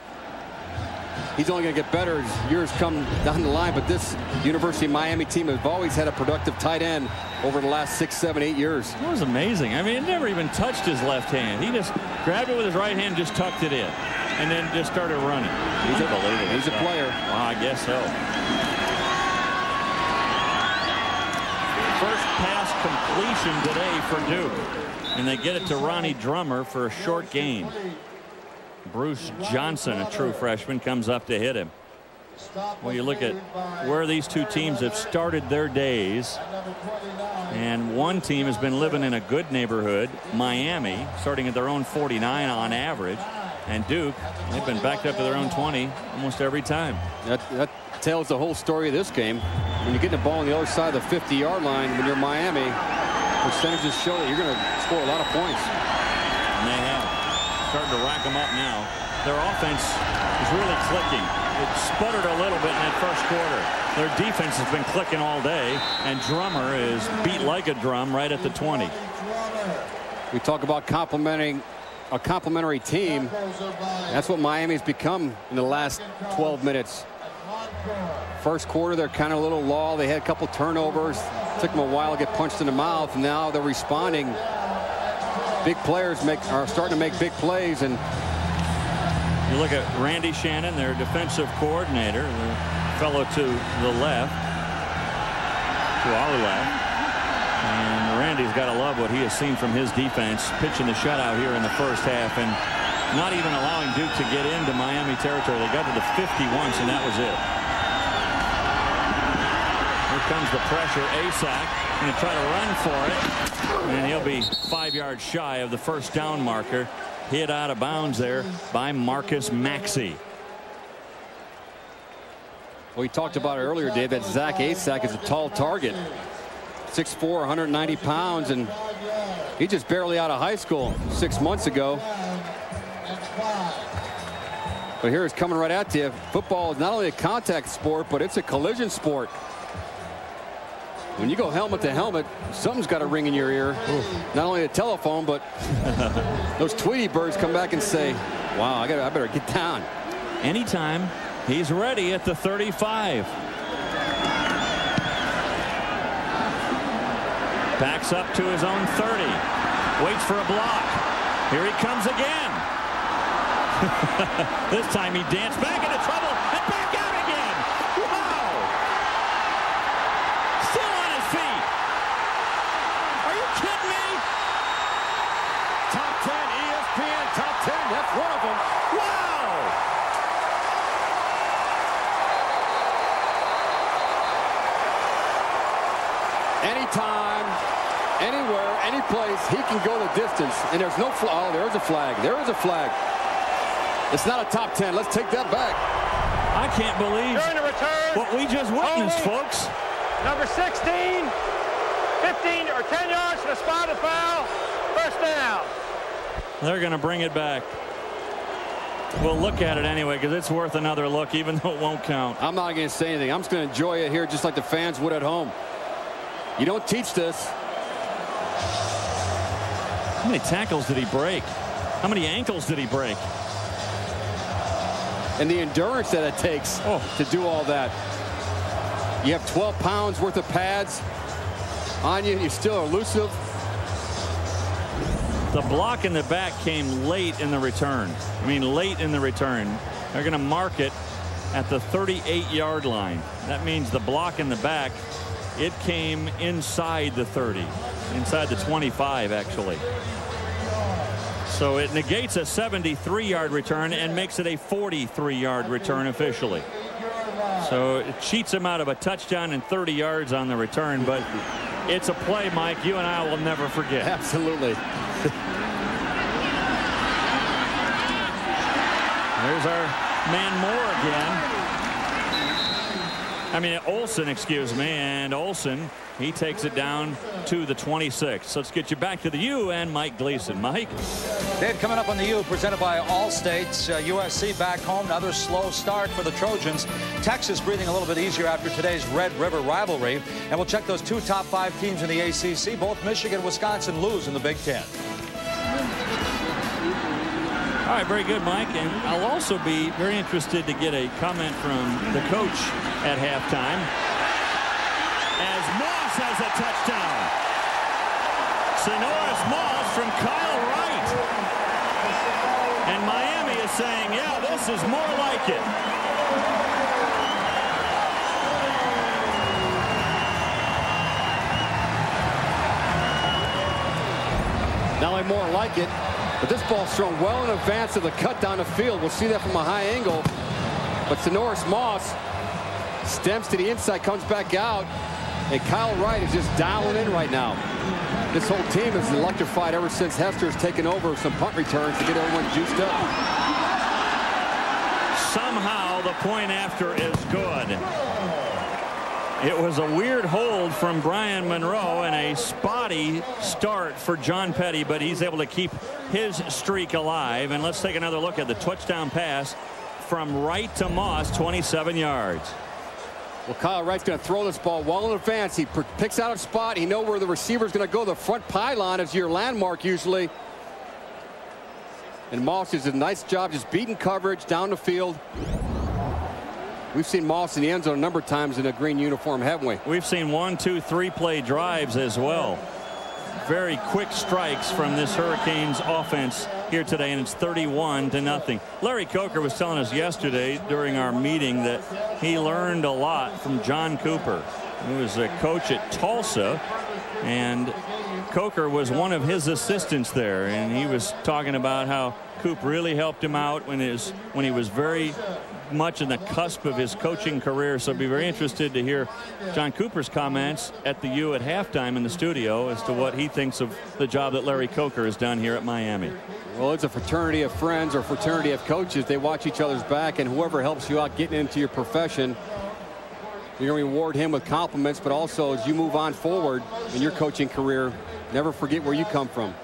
He's only going to get better as years come down the line, but this University of Miami team has always had a productive tight end over the last 6, 7, 8 years. It was amazing. I mean, it never even touched his left hand. He just grabbed it with his right hand, just tucked it in, and then just started running. He's unbelievable. He's a player. Well, I guess so. First pass completion today for Duke, and they get it to Ronnie Drummer for a short gain. Bruce Johnson, a true freshman, comes up to hit him. Well, you look at where these two teams have started their days, and one team has been living in a good neighborhood, Miami, starting at their own 49 on average, and Duke, they've been backed up to their own 20 almost every time. That tells the whole story of this game. When you get the ball on the other side of the 50-yard line, when you're Miami, percentages show that you're going to score a lot of points. And they have. Starting to rack them up now. Their offense is really clicking. It sputtered a little bit in that first quarter. Their defense has been clicking all day, and Drummer is beat like a drum right at the 20. We talk about a complementary team. That's what Miami's become in the last 12 minutes. First quarter, they're kind of a little lull. They had a couple turnovers. Took them a while to get punched in the mouth, and now they're responding. Big players are starting to make big plays. And you look at Randy Shannon, their defensive coordinator, the fellow to the left, to our left. And Randy's got to love what he has seen from his defense, pitching the shutout here in the first half and not even allowing Duke to get into Miami territory. They got to the 50 once, and that was it. Here comes the pressure. Asak going to try to run for it, and he'll be 5 yards shy of the first down marker. Hit out of bounds there by Marcus Maxey. Well, we talked about it earlier, Dave, that Zach Asak is a tall target. 6'4", 190 pounds, and he just barely out of high school 6 months ago. But here it's coming right at you. Football is not only a contact sport, but it's a collision sport. When you go helmet to helmet, something's got to ring in your ear. Ooh. Not only a telephone, but those Tweety birds come back and say, wow, I better get down. Anytime, he's ready at the 35. Backs up to his own 30. Waits for a block. Here he comes again. This time he danced back into trouble and back out again. Wow. Still on his feet. Are you kidding me? Top 10 ESPN, top 10. That's one of them. Wow. Anytime, anywhere, any place, he can go the distance. And there's no flag. Oh, there is a flag. There is a flag. It's not a top 10. Let's take that back. I can't believe what we just witnessed, folks. Number 16, 15 or 10 yards to the spot of foul. First down. They're going to bring it back. We'll look at it anyway because it's worth another look, even though it won't count. I'm not going to say anything. I'm just going to enjoy it here just like the fans would at home. You don't teach this. How many tackles did he break? How many ankles did he break? And the endurance that it takes to do all that. You have 12 pounds worth of pads. on you. You're still elusive. The block in the back came late in the return. I mean, late in the return. They're going to mark it at the 38-yard line. That means the block in the back, it came inside the 30, inside the 25, actually. So it negates a 73-yard return and makes it a 43-yard return officially. So it cheats him out of a touchdown and 30 yards on the return, but it's a play, Mike, you and I will never forget. Absolutely. There's our man Moore again. I mean, Olsen, excuse me, and Olsen, he takes it down to the 26. So let's get you back to the U and Mike Gleason. Mike? Dave, coming up on the U, presented by Allstate. USC back home, another slow start for the Trojans. Texas breathing a little bit easier after today's Red River rivalry. And we'll check those 2 top 5 teams in the ACC. Both Michigan and Wisconsin lose in the Big Ten. All right, very good, Mike. And I'll also be very interested to get a comment from the coach at halftime as Moss has a touchdown. Sonoris Moss from Kyle Wright. And Miami is saying, yeah, this is more like it. Not only more like it, but this ball's thrown well in advance of the cut down the field. We'll see that from a high angle. But Sonoris Moss stems to the inside, comes back out. And Kyle Wright is just dialing in right now. This whole team is electrified ever since Hester's taken over some punt returns to get everyone juiced up. Somehow the point after is good. It was a weird hold from Brian Monroe and a spotty start for John Petty, but he's able to keep his streak alive. And let's take another look at the touchdown pass from Wright to Moss, 27 yards. Well, Kyle Wright's going to throw this ball well in advance. He picks out a spot. He knows where the receiver's going to go. The front pylon is your landmark usually. And Moss does a nice job just beating coverage down the field. We've seen Moss in the end zone a number of times in a green uniform, haven't we? We've seen 1, 2, 3 play drives as well. Very quick strikes from this Hurricanes offense here today, and it's 31-0. Larry Coker was telling us yesterday during our meeting that he learned a lot from John Cooper, who was a coach at Tulsa, and Coker was one of his assistants there, and he was talking about how Coop really helped him out when he was very much in the cusp of his coaching career. So I'd be very interested to hear John Cooper's comments at the U at halftime in the studio as to what he thinks of the job that Larry Coker has done here at Miami. Well, it's a fraternity of friends or fraternity of coaches. They watch each other's back, and whoever helps you out getting into your profession, you're going to reward him with compliments, but also as you move on forward in your coaching career, never forget where you come from.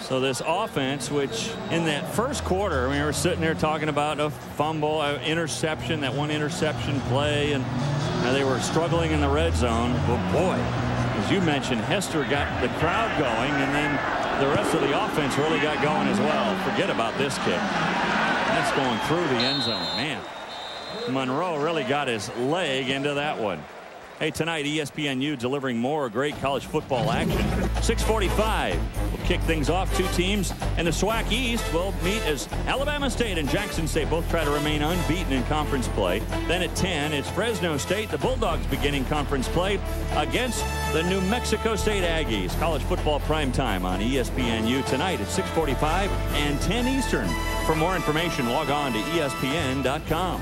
So this offense, which in that first quarter, we were sitting there talking about a fumble, an interception, that one interception play, and they were struggling in the red zone. Well, boy, as you mentioned, Hester got the crowd going, and then the rest of the offense really got going as well. Forget about this kick. That's going through the end zone. Man, Monroe really got his leg into that one. Hey, tonight ESPNU delivering more great college football action. 6:45. We'll kick things off. 2 teams in the SWAC East will meet as Alabama State and Jackson State both try to remain unbeaten in conference play. Then at 10, it's Fresno State, the Bulldogs, beginning conference play against the New Mexico State Aggies. College football prime time on ESPNU tonight at 6:45 and 10 Eastern. For more information, log on to ESPN.com.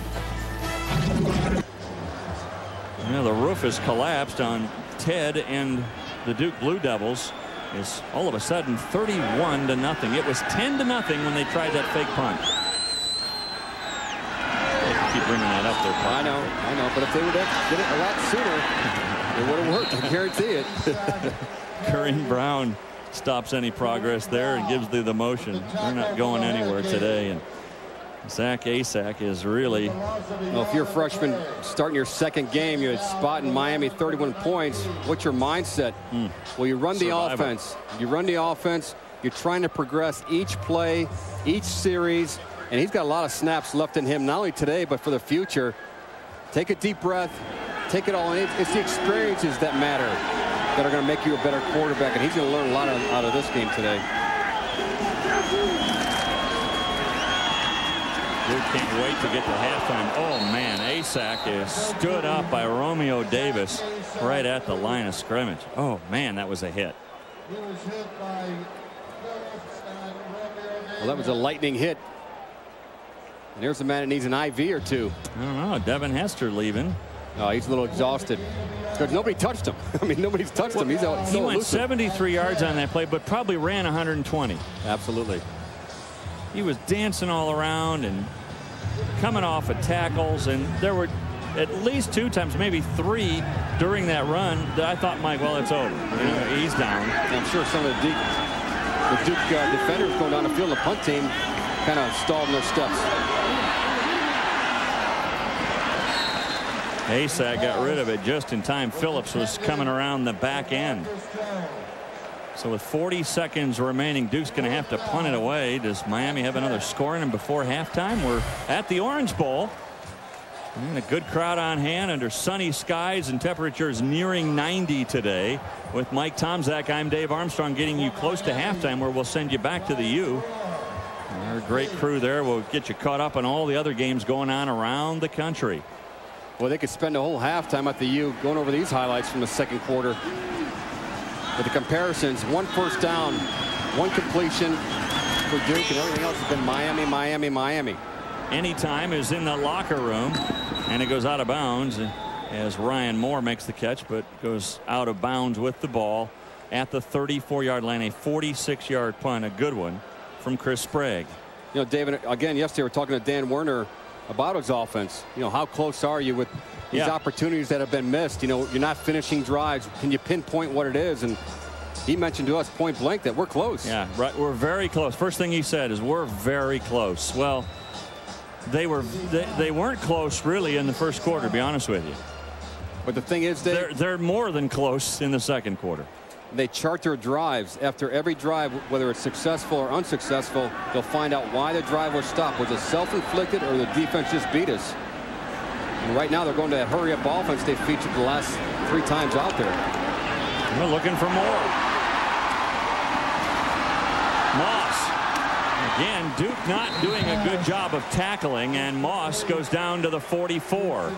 Now the roof has collapsed on Ted and the Duke Blue Devils. Is all of a sudden 31-0. It was 10-0 when they tried that fake punt. Keep bringing that up there. I know, but if they would have did it a lot sooner, it would have worked. I guarantee it. Corinne Brown stops any progress there and gives the motion. They're not going anywhere today. And Zach Asak is really. Well, if you're a freshman starting your second game, you had spot in Miami, 31 points. What's your mindset? Well, you run the offense. You run the offense. You're trying to progress each play, each series, and he's got a lot of snaps left in him, not only today, but for the future. Take a deep breath, take it all in. It's the experiences that matter that are going to make you a better quarterback, and he's going to learn a lot out of this game today. Duke can't wait to get to halftime. Oh, man, Asak is stood up by Romeo Davis right at the line of scrimmage. Oh, man, that was a hit. Well, that was a lightning hit. And there's a man that needs an IV or two. I don't know. Devin Hester leaving. Oh, he's a little exhausted. Because nobody touched him. I mean, nobody's touched him. He's out. He went 73 yards on that play, but probably ran 120. Absolutely. He was dancing all around and coming off of tackles, and there were at least 2 times, maybe 3 during that run that I thought, Mike, well, it's over. You know, he's down. I'm sure some of the Duke defenders going down the field, the punt team, kind of stalled in their steps. Asak got rid of it just in time. Phillips was coming around the back end. So with 40 seconds remaining, Duke's going to have to punt it away. Does Miami have another score in them before halftime? We're at the Orange Bowl. And a good crowd on hand under sunny skies and temperatures nearing 90 today. With Mike Tomczak, I'm Dave Armstrong, getting you close to halftime, where we'll send you back to the U. Our great crew there will get you caught up on all the other games going on around the country. Well, they could spend a whole halftime at the U going over these highlights from the second quarter. With the comparisons, 1 first down, 1 completion for Duke, and everything else has been Miami, Miami, Miami. Anytime is in the locker room, and it goes out of bounds as Ryan Moore makes the catch, but goes out of bounds with the ball at the 34-yard line. A 46-yard punt, a good one from Chris Sprague. You know, David, again, yesterday we're talking to Dan Werner about his offense. You know, how close are you with these opportunities that have been missed? You know, you're not finishing drives. Can you pinpoint what it is? And he mentioned to us point blank that we're close. Yeah, right. We're very close. First thing he said is we're very close. Well, they weren't close really in the first quarter, to be honest with you. But the thing is, they're more than close in the second quarter. They chart their drives. After every drive, whether it's successful or unsuccessful, they'll find out why the drive was stopped. Was it self-inflicted or the defense just beat us? And right now they're going to that hurry-up offense they featured the last 3 times out there. We're looking for more. Moss. Again, Duke not doing a good job of tackling, and Moss goes down to the 44.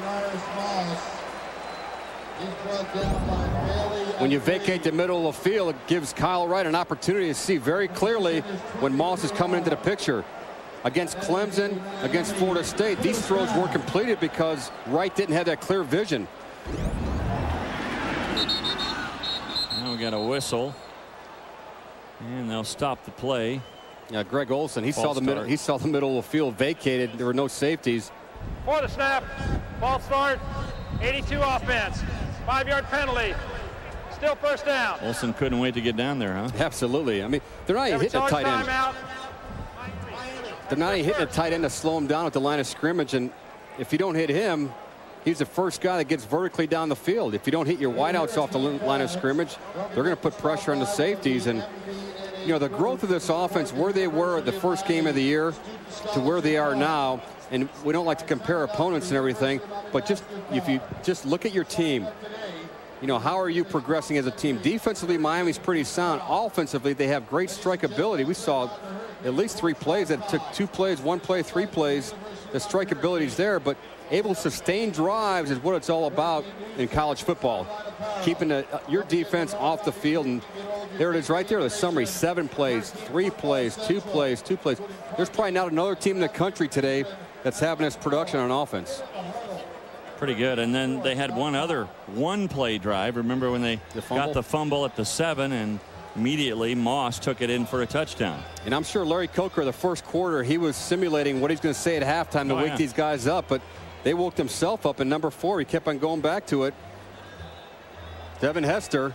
When you vacate the middle of the field, it gives Kyle Wright an opportunity to see very clearly when Moss is coming into the picture. Against Clemson, against Florida State, these throws weren't completed because Wright didn't have that clear vision. Now we got a whistle, and they'll stop the play. Yeah, Greg Olson, he saw the middle of the field vacated. There were no safeties. For the snap, false start, 82 offense, 5-yard penalty. Still first down. Olson couldn't wait to get down there, huh? Absolutely. I mean, they're not even hitting a tight end. They're not even hitting a tight end to slow him down at the line of scrimmage. And if you don't hit him, he's the first guy that gets vertically down the field. If you don't hit your wideouts off the line of scrimmage, they're going to put pressure on the safeties. And, you know, the growth of this offense, where they were at the first game of the year to where they are now, and we don't like to compare opponents and everything, but just if you just look at your team, you know, how are you progressing as a team? Defensively, Miami's pretty sound. Offensively, they have great strikeability. We saw at least 3 plays that took 2 plays, 1 play, 3 plays. The strikeability's there, but able to sustain drives is what it's all about in college football. Keeping your defense off the field, and there it is right there, the summary: 7 plays, 3 plays, 2 plays, 2 plays. There's probably not another team in the country today that's having this production on offense. Pretty good. And then they had one other one-play drive. Remember when they got the fumble at the 7, and immediately Moss took it in for a touchdown. And I'm sure Larry Coker, the first quarter, he was simulating what he's going to say at halftime to wake these guys up, but they woke himself up in number 4. He kept on going back to it. Devin Hester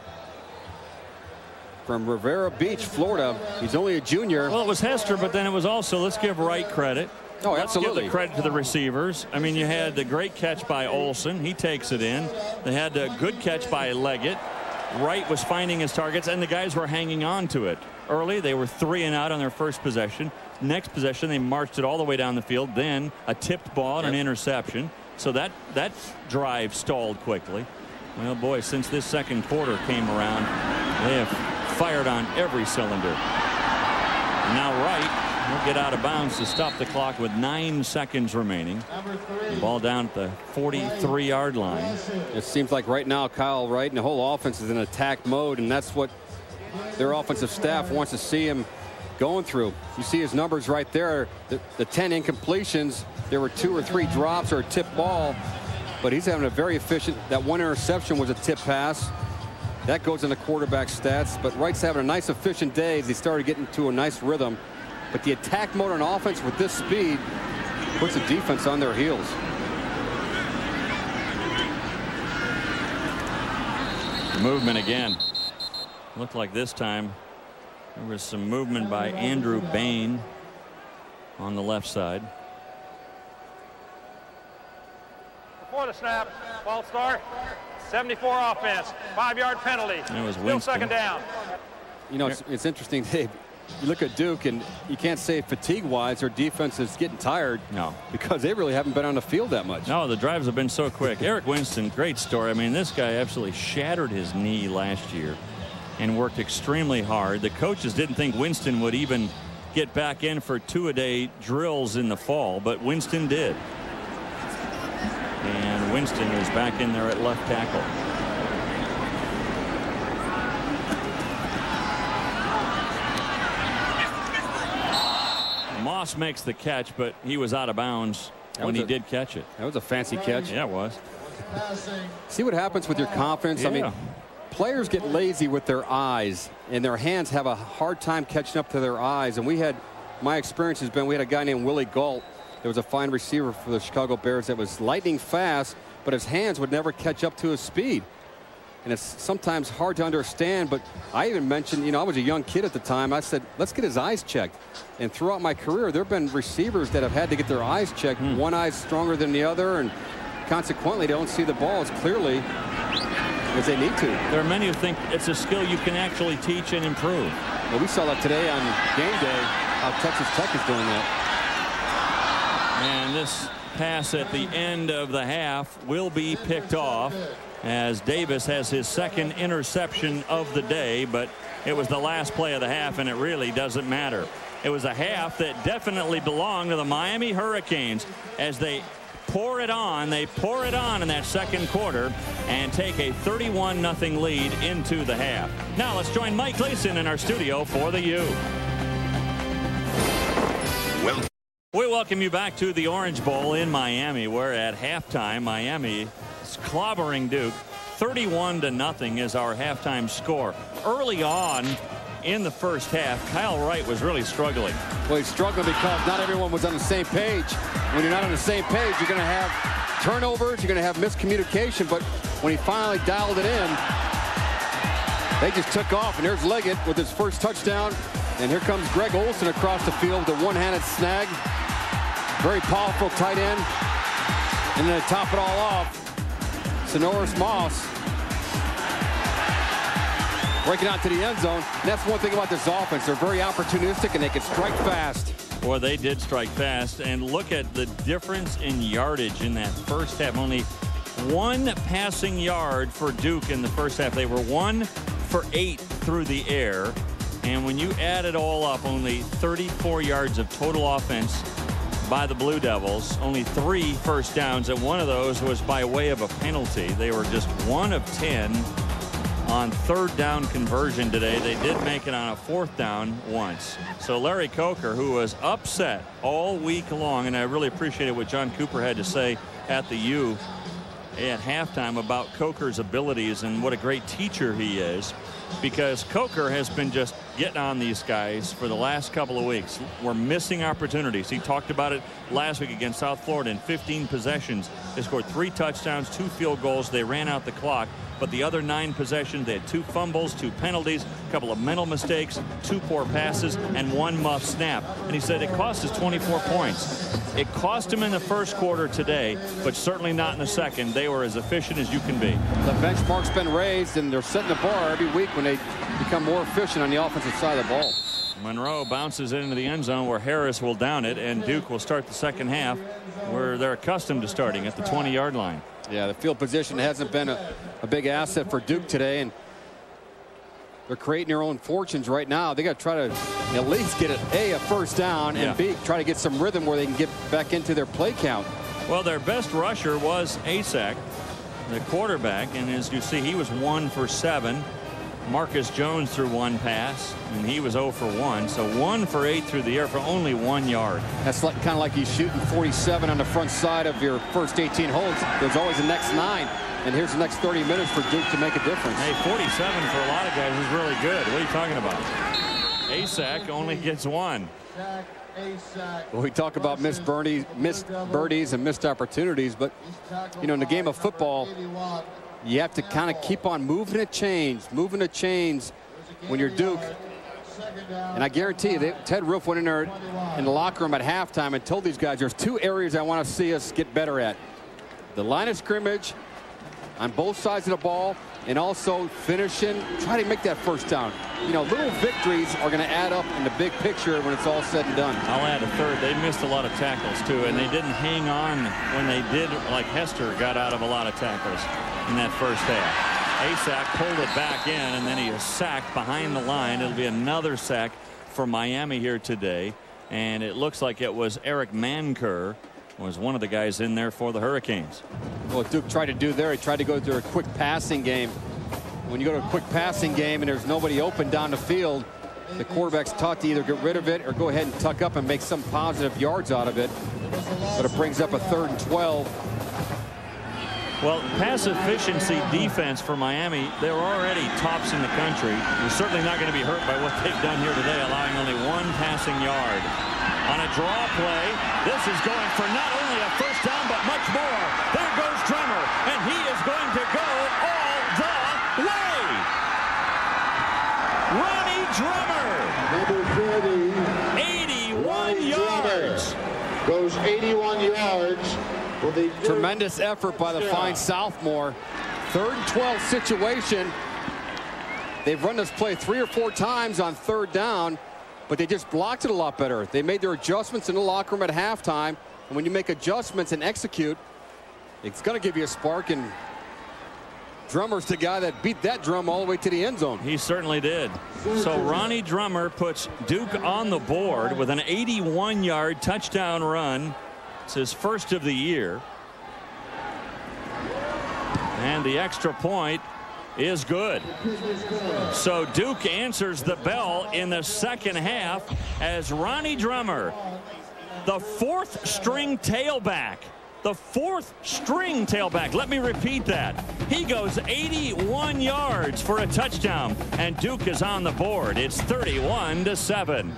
from Rivera Beach, Florida. He's only a junior. Well, it was Hester, but then it was also, let's give Wright credit. Oh, let's absolutely. give the credit to the receivers. I mean, you had the great catch by Olson. He takes it in. They had a good catch by Leggett. Wright was finding his targets, and the guys were hanging on to it. Early, they were 3 and out on their first possession. Next possession, they marched it all the way down the field. Then a tipped ball and an interception. So that drive stalled quickly. Well, boy, since this second quarter came around, they have fired on every cylinder. And now Wright will get out of bounds to stop the clock with 9 seconds remaining. The ball down at the 43-yard line. It seems like right now Kyle Wright and the whole offense is in attack mode, and that's what their offensive staff wants to see him going through. You see his numbers right there. The 10 incompletions. There were 2 or 3 drops or a tip ball, but he's having a very efficient. That one interception was a tip pass. That goes in the quarterback stats. But Wright's having a nice efficient day as he started getting to a nice rhythm. But the attack mode on offense with this speed puts the defense on their heels. Movement again. Looked like this time there was some movement by Andrew Bain on the left side. Before the snap, false start, 74 offense, 5-yard penalty. It was Still Winston. second down. You know, it's interesting, Dave. You look at Duke, and you can't say fatigue-wise their defense is getting tired. No. Because they really haven't been on the field that much. No, the drives have been so quick. Eric Winston, great story. I mean, this guy absolutely shattered his knee last year and worked extremely hard. The coaches didn't think Winston would even get back in for 2-a-day drills in the fall, but Winston did. And Winston is back in there at left tackle. Moss makes the catch, but he was out of bounds when he did catch it. That was a fancy catch. Yeah, it was. See what happens with your confidence? Yeah. I mean, players get lazy with their eyes, and their hands have a hard time catching up to their eyes. And my experience has been, we had a guy named Willie Galt. There was a fine receiver for the Chicago Bears that was lightning fast, but his hands would never catch up to his speed. And it's sometimes hard to understand, but I even mentioned, you know, I was a young kid at the time. I said, let's get his eyes checked. And throughout my career, there have been receivers that have had to get their eyes checked. One eye's stronger than the other, and consequently, they don't see the ball as clearly as they need to. There are many who think it's a skill you can actually teach and improve. Well, we saw that today on game day, how Texas Tech is doing that. And this pass at the end of the half will be picked off, as Davis has his second interception of the day, but it was the last play of the half, and it really doesn't matter. It was a half that definitely belonged to the Miami Hurricanes as they pour it on. They pour it on in that second quarter and take a 31-0 lead into the half. Now let's join Mike Gleason in our studio for the U. We welcome you back to the Orange Bowl in Miami, where at halftime Miami is clobbering Duke. 31-0 is our halftime score. Early on in the first half, Kyle Wright was really struggling. Well, he's struggling because not everyone was on the same page. When you're not on the same page, you're going to have turnovers, you're going to have miscommunication, but when he finally dialed it in, they just took off, and there's Leggett with his first touchdown, and here comes Greg Olsen across the field with a one-handed snag. Very powerful tight end. And then to top it all off, Sonoris Moss breaking out to the end zone. And that's one thing about this offense. They're very opportunistic, and they can strike fast. Boy, they did strike fast. And look at the difference in yardage in that first half. Only 1 passing yard for Duke in the first half. They were 1 for 8 through the air. And when you add it all up, only 34 yards of total offense by the Blue Devils. Only 3 first downs, and one of those was by way of a penalty. They were just 1 of 10 on third down conversion today. They did make it on a 4th down once. So Larry Coker, who was upset all week long, and I really appreciated what John Cooper had to say at the U at halftime about Coker's abilities and what a great teacher he is, because Coker has been just getting on these guys for the last couple of weeks. We're missing opportunities. He talked about it last week against South Florida. In 15 possessions, they scored 3 touchdowns, 2 field goals. They ran out the clock. But the other 9 possessions, they had 2 fumbles, 2 penalties, a couple of mental mistakes, 2 poor passes, and 1 muff snap. And he said it cost us 24 points. It cost him in the first quarter today, but certainly not in the second. They were as efficient as you can be. The benchmark's been raised, and they're setting the bar every week when they become more efficient on the offensive side of the ball. Monroe bounces it into the end zone where Harris will down it, and Duke will start the second half where they're accustomed to starting at the 20-yard line. Yeah, the field position hasn't been a big asset for Duke today, and they're creating their own fortunes right now. They got to try to at least get a first down, and B, try to get some rhythm where they can get back into their play count. Well, their best rusher was Asak, the quarterback, and as you see, he was 1 for 7. Marcus Jones threw 1 pass, and he was 0 for 1. So 1 for 8 through the air for only 1 yard. That's like, kind of like he's shooting 47 on the front side of your first 18 holes. There's always the next 9. And here's the next 30 minutes for Duke to make a difference. Hey, 47 for a lot of guys is really good. What are you talking about? Asak only gets 1. Well, we talk about missed birdies and missed opportunities, but you know, in the game of football, you have to kind of keep on moving the chains when you're Duke. And I guarantee you, Ted Roof went in there in the locker room at halftime and told these guys, there's 2 areas I want to see us get better at: the line of scrimmage on both sides of the ball, and also finishing, try to make that first down. You know, little victories are going to add up in the big picture when it's all said and done. I'll add a third. They missed a lot of tackles too, and they didn't hang on when they did, like Hester got out of a lot of tackles in that first half. Asak pulled it back in, and then he was sacked behind the line. It'll be another sack for Miami here today, and it looks like it was Eric Manker was one of the guys in there for the Hurricanes. Well, what Duke tried to do there, he tried to go to a quick passing game. When you go to a quick passing game and there's nobody open down the field, the quarterback's taught to either get rid of it or go ahead and tuck up and make some positive yards out of it. But it brings up a 3rd and 12. Well, pass efficiency defense for Miami, they're already tops in the country. They're certainly not going to be hurt by what they've done here today, allowing only 1 passing yard. On a draw play, this is going for not only a first down, but much more. There goes Drummer, and he is going to go all the way. Ronnie Drummer. Number 80, 81 yards. Goes 81 yards. Tremendous effort by the fine sophomore. 3rd and 12 situation. They've run this play 3 or 4 times on 3rd down, but they just blocked it a lot better. They made their adjustments in the locker room at halftime, and when you make adjustments and execute, it's going to give you a spark, and Drummer's the guy that beat that drum all the way to the end zone. He certainly did. So Ronnie Drummer puts Duke on the board with an 81-yard touchdown run. It's his first of the year. And the extra point is good. So Duke answers the bell in the second half as Ronnie Drummer, the 4th string tailback. The 4th string tailback. Let me repeat that. He goes 81 yards for a touchdown, and Duke is on the board. It's 31-7.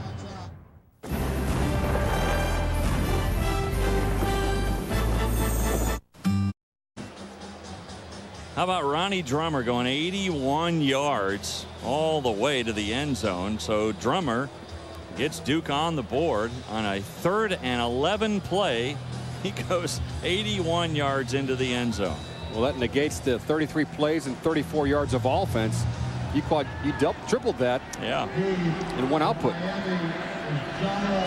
How about Ronnie Drummer going 81 yards all the way to the end zone? So Drummer gets Duke on the board on a 3rd and 11 play. He goes 81 yards into the end zone. Well, that negates the 33 plays and 34 yards of offense. You tripled that. Yeah. In 1 output.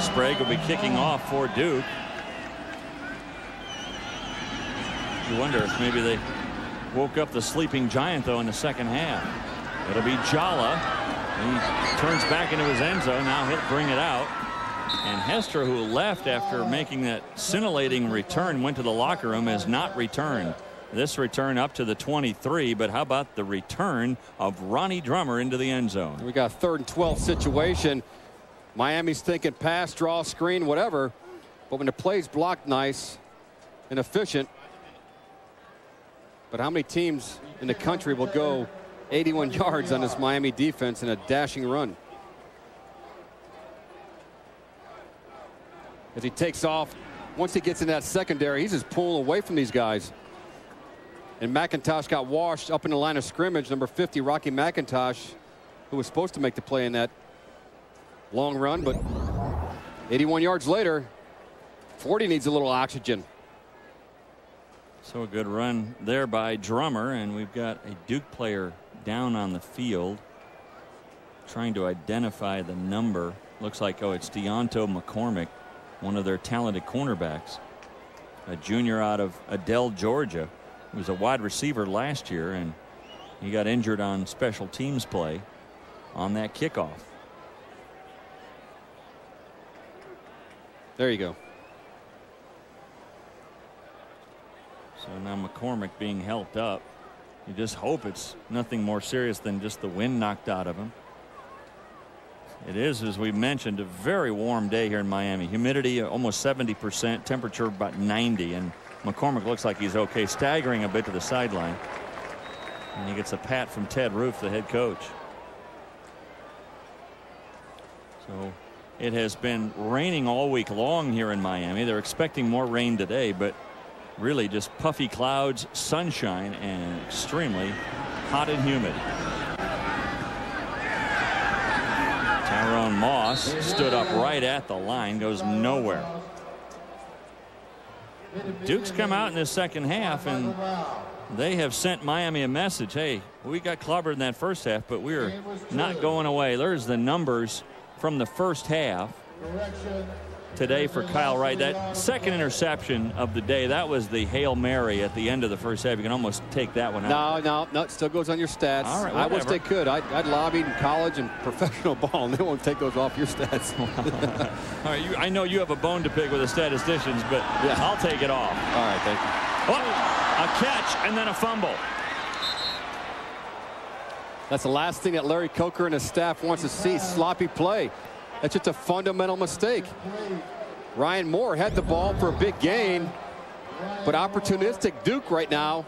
Sprague will be kicking off for Duke. You wonder if maybe they woke up the sleeping giant, though, in the second half. It'll be Jala. He turns back into his end zone. Now he'll bring it out. And Hester, who left after making that scintillating return, went to the locker room, has not returned. This return up to the 23, but how about the return of Ronnie Drummer into the end zone? We got a 3rd and 12 situation. Miami's thinking pass, draw, screen, whatever. But when the play's blocked nice and efficient, but how many teams in the country will go 81 yards on this Miami defense in a dashing run? As he takes off, once he gets in that secondary, he's just pulling away from these guys. And McIntosh got washed up in the line of scrimmage. Number 50, Rocky McIntosh, who was supposed to make the play in that long run, but 81 yards later, 40 needs a little oxygen. So a good run there by Drummer, and we've got a Duke player down on the field. trying to identify the number. Looks like, oh, it's Deonto McCormick, one of their talented cornerbacks, a junior out of Adele, Georgia. He was a wide receiver last year, and he got injured on special teams play on that kickoff. There you go. So now McCormick being helped up. You just hope it's nothing more serious than just the wind knocked out of him. It is, as we mentioned, a very warm day here in Miami. Humidity almost 70%, temperature about 90, and McCormick looks like he's okay, staggering a bit to the sideline. And he gets a pat from Ted Roof, the head coach. So it has been raining all week long here in Miami. They're expecting more rain today, but really just puffy clouds, sunshine, and extremely hot and humid. Tyrone Moss stood up right at the line, goes nowhere. Duke's come out in the second half, and they have sent Miami a message. Hey, we got clobbered in that first half, but we're not going away. There's the numbers from the first half today for Kyle Wright. That second interception of the day, that was the Hail Mary at the end of the first half. You can almost take that one out. No, it still goes on your stats. All right, I wish they could. I'd lobbied in college and professional ball, and they won't take those off your stats. All right, I know you have a bone to pick with the statisticians, but yeah, I'll take it off. All right, thank you. Oh, a catch and then a fumble. That's the last thing that Larry Coker and his staff wants to see. Sloppy play. That's just a fundamental mistake. Ryan Moore had the ball for a big gain, but opportunistic Duke right now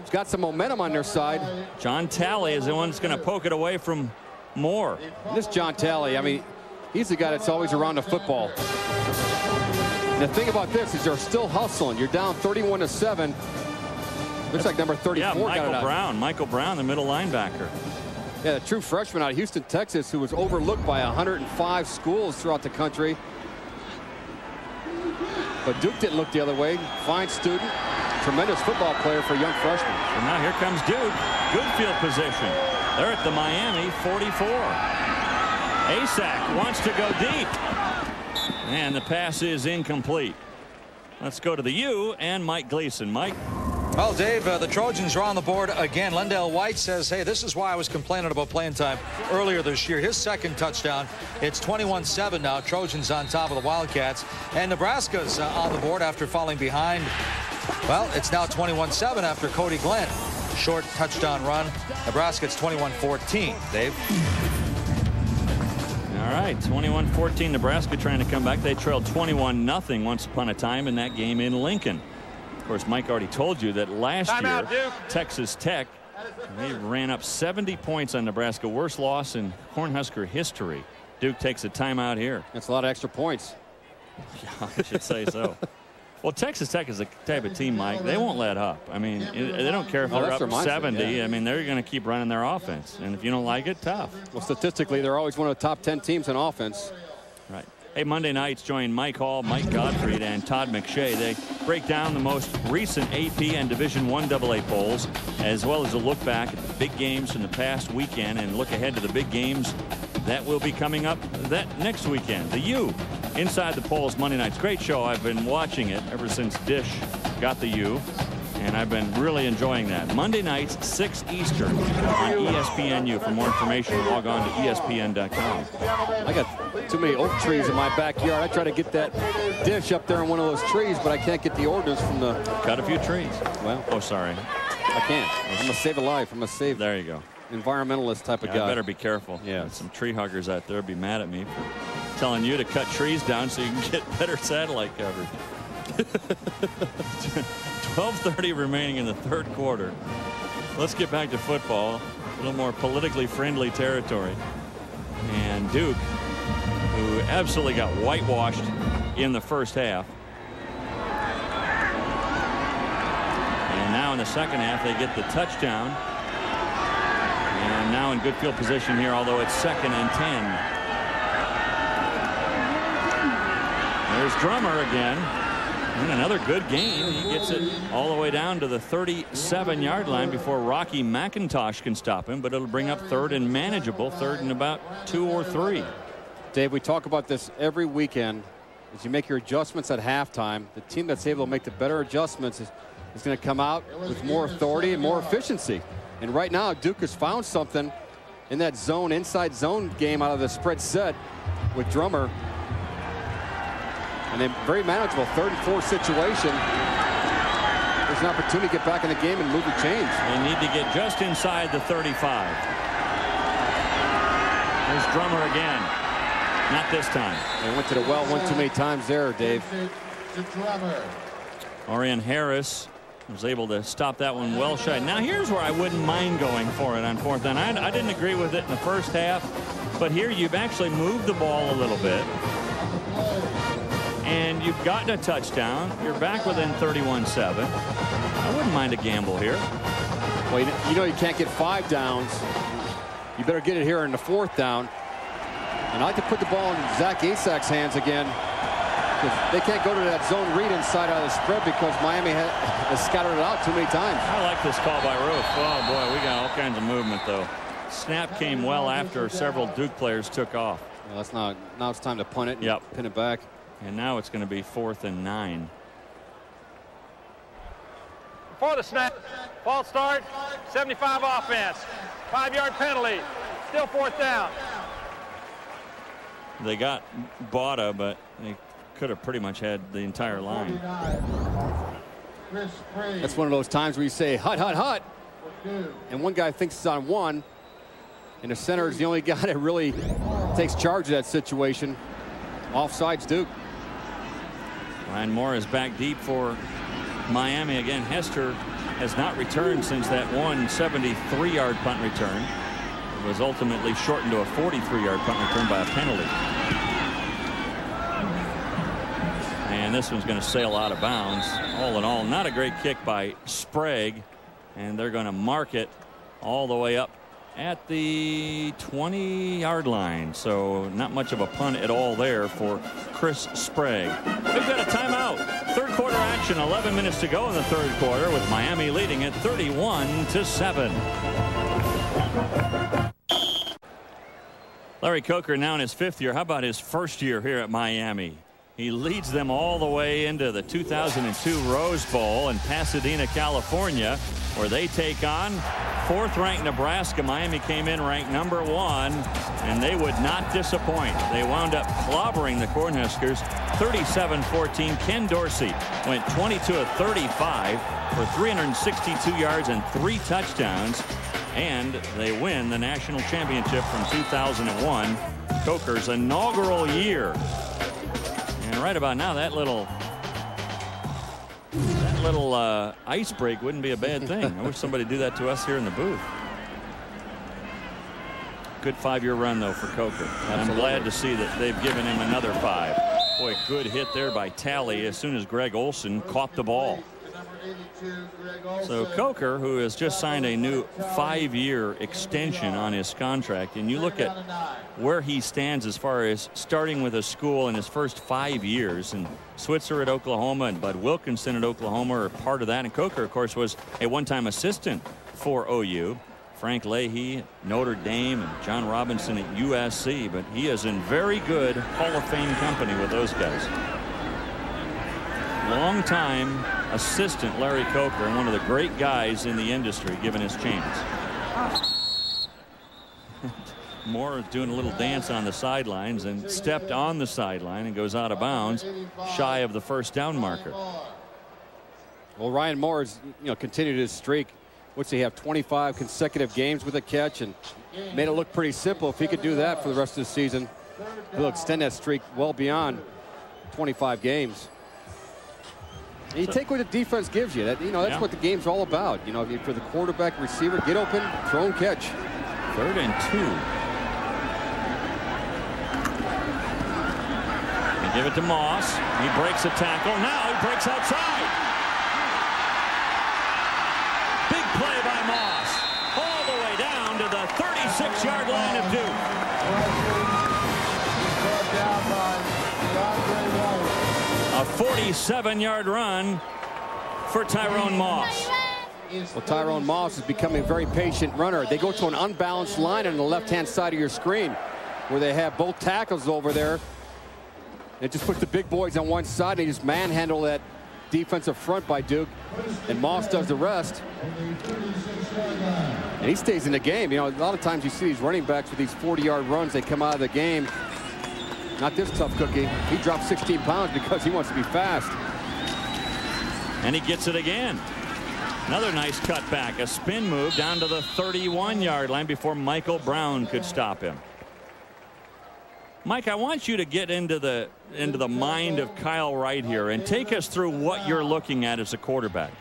has got some momentum on their side. John Talley is the one that's going to poke it away from Moore. And this John Talley, I mean, he's the guy that's always around the football. And the thing about this is they're still hustling. You're down 31-7. Looks like number 34 yeah, got it out. Michael Brown, the middle linebacker. Yeah, the true freshman out of Houston, Texas, who was overlooked by 105 schools throughout the country. But Duke didn't look the other way. Fine student, tremendous football player for a young freshman. And now here comes Duke. Good field position. They're at the Miami 44. Asak wants to go deep. And the pass is incomplete. Let's go to the U and Mike Gleason. Mike. Well, Dave, the Trojans are on the board again. Lendell White says, hey, this is why I was complaining about playing time earlier this year. His second touchdown. It's 21-7 now. Trojans on top of the Wildcats. And Nebraska's on the board after falling behind. Well, it's now 21-7 after Cody Glenn. Short touchdown run. Nebraska, it's 21-14. Dave. All right, 21-14. Nebraska trying to come back. They trailed 21-0 once upon a time in that game in Lincoln. Of course, Mike already told you that last year, Texas Tech, they ran up 70 points on Nebraska. Worst loss in Cornhusker history. Duke takes a timeout here. That's a lot of extra points. Yeah, I should say so. Well, Texas Tech is the type of team, Mike, they won't let up. I mean, they don't care if they're up 70. Yeah. I mean, they're going to keep running their offense. And if you don't like it, tough. Well, statistically, they're always one of the top 10 teams in offense. Right. Hey, Monday nights join Mike Hall, Mike Gottfried, and Todd McShay. They break down the most recent AP and Division I AA polls, as well as a look back at the big games from the past weekend and look ahead to the big games that will be coming up that next weekend. The U inside the polls Monday nights. Great show. I've been watching it ever since Dish got the U, and I've been really enjoying that. Monday nights, 6 Eastern on ESPNU. For more information, log on to ESPN.com. I got too many oak trees in my backyard. I try to get that dish up there in one of those trees, but I can't get the ordinance from the... Cut a few trees. Well, oh, sorry. I can't. I'm going to save a life. I'm going to save... There you go. Environmentalist type of guy. I better be careful. Yeah. Some tree huggers out there be mad at me for telling you to cut trees down so you can get better satellite coverage. 12:30 remaining in the third quarter. Let's get back to football. A little more politically friendly territory. And Duke, who absolutely got whitewashed in the first half. And now in the second half, they get the touchdown. And now in good field position here, although it's 2nd and 10. There's Drummer again. And another good gain. He gets it all the way down to the 37-yard line before Rocky McIntosh can stop him, but it'll bring up third and manageable, third and about 2 or 3. Dave, we talk about this every weekend. As you make your adjustments at halftime, the team that's able to make the better adjustments is going to come out with more authority and more efficiency. And right now, Duke has found something in that zone, inside zone game out of the spread set with Drummer. And then very manageable 3rd and 4 situation. There's an opportunity to get back in the game and move the chains. They need to get just inside the 35. There's Drummer again. Not this time. They went to the well one too many times there, Dave. Orion Harris was able to stop that one well shy. Now here's where I wouldn't mind going for it on 4th down. I didn't agree with it in the first half, but here you've actually moved the ball a little bit. And you've gotten a touchdown. You're back within 31-7. I wouldn't mind a gamble here. Well, you know you can't get 5 downs. You better get it here in the 4th down. And I like to put the ball in Zach Asak's hands again. They can't go to that zone read inside out of the spread because Miami has scattered it out too many times. I like this call by Roof. Oh, boy, we got all kinds of movement, though. Snap came well after several Duke players took off. Well, that's not. Now it's time to punt it and pin it back. And now it's going to be 4th and 9. Before the snap, false start, 75 offense, 5-yard penalty, still 4th down. They got Bada, but they could have pretty much had the entire line. That's one of those times where you say, hut, hut, hut. And one guy thinks it's on 1. And the center is the only guy that really takes charge of that situation. Offsides Duke. Ryan Moore is back deep for Miami again. Hester has not returned since that 173-yard punt return. It was ultimately shortened to a 43-yard punt return by a penalty. And this one's going to sail out of bounds. All in all, not a great kick by Sprague. And they're going to mark it all the way up at the 20-yard line. So not much of a punt at all there for Chris Sprague. We've got a timeout. 3rd quarter action, 11 minutes to go in the 3rd quarter with Miami leading at 31-7. Larry Coker now in his 5th year. How about his 1st year here at Miami? He leads them all the way into the 2002 Rose Bowl in Pasadena, California, where they take on 4th-ranked Nebraska. Miami came in ranked number 1, and they would not disappoint. They wound up clobbering the Cornhuskers 37-14. Ken Dorsey went 22 of 35 for 362 yards and 3 touchdowns, and they win the national championship from 2001, Coker's inaugural year. And right about now, that little ice break wouldn't be a bad thing. I wish somebody would do that to us here in the booth. Good 5-year run, though, for Coker. And I'm glad to see that they've given him another 5. Boy, good hit there by Talley as soon as Greg Olson caught the ball. So Coker, who has just signed a new 5-year extension on his contract, and you look at where he stands as far as starting with a school in his first 5 years, and Switzer at Oklahoma and Bud Wilkinson at Oklahoma are part of that. And Coker, of course, was a one-time assistant for OU. Frank Leahy, Notre Dame, and John Robinson at USC, but he is in very good Hall of Fame company with those guys. Long-time assistant Larry Coker, and one of the great guys in the industry given his chance. Moore is doing a little dance on the sidelines and stepped on the sideline and goes out of bounds shy of the 1st down marker. Well, Ryan Moore has continued his streak. What's he have, 25 consecutive games with a catch, and made it look pretty simple. If he could do that for the rest of the season, he'll extend that streak well beyond 25 games. And you take what the defense gives you. That's what the game's all about. For the quarterback, receiver, get open, throw and catch. 3rd and 2. They give it to Moss. He breaks a tackle. Now he breaks outside. Big play by Moss. All the way down to the 36-yard line of Duke. A A 47-yard run for Tyrone Moss. Well, Tyrone Moss is becoming a very patient runner. They go to an unbalanced line on the left-hand side of your screen where they have both tackles over there. It just puts the big boys on one side, and they just manhandle that defensive front by Duke, and Moss does the rest. And he stays in the game. You know, a lot of times you see these running backs with these 40-yard runs, they come out of the game. Not this tough cookie. He dropped 16 pounds because he wants to be fast. And he gets it again. Another nice cutback, a spin move down to the 31-yard line before Michael Brown could stop him. Mike, I want you to get into the mind of Kyle Wright here and take us through what you're looking at as a quarterback.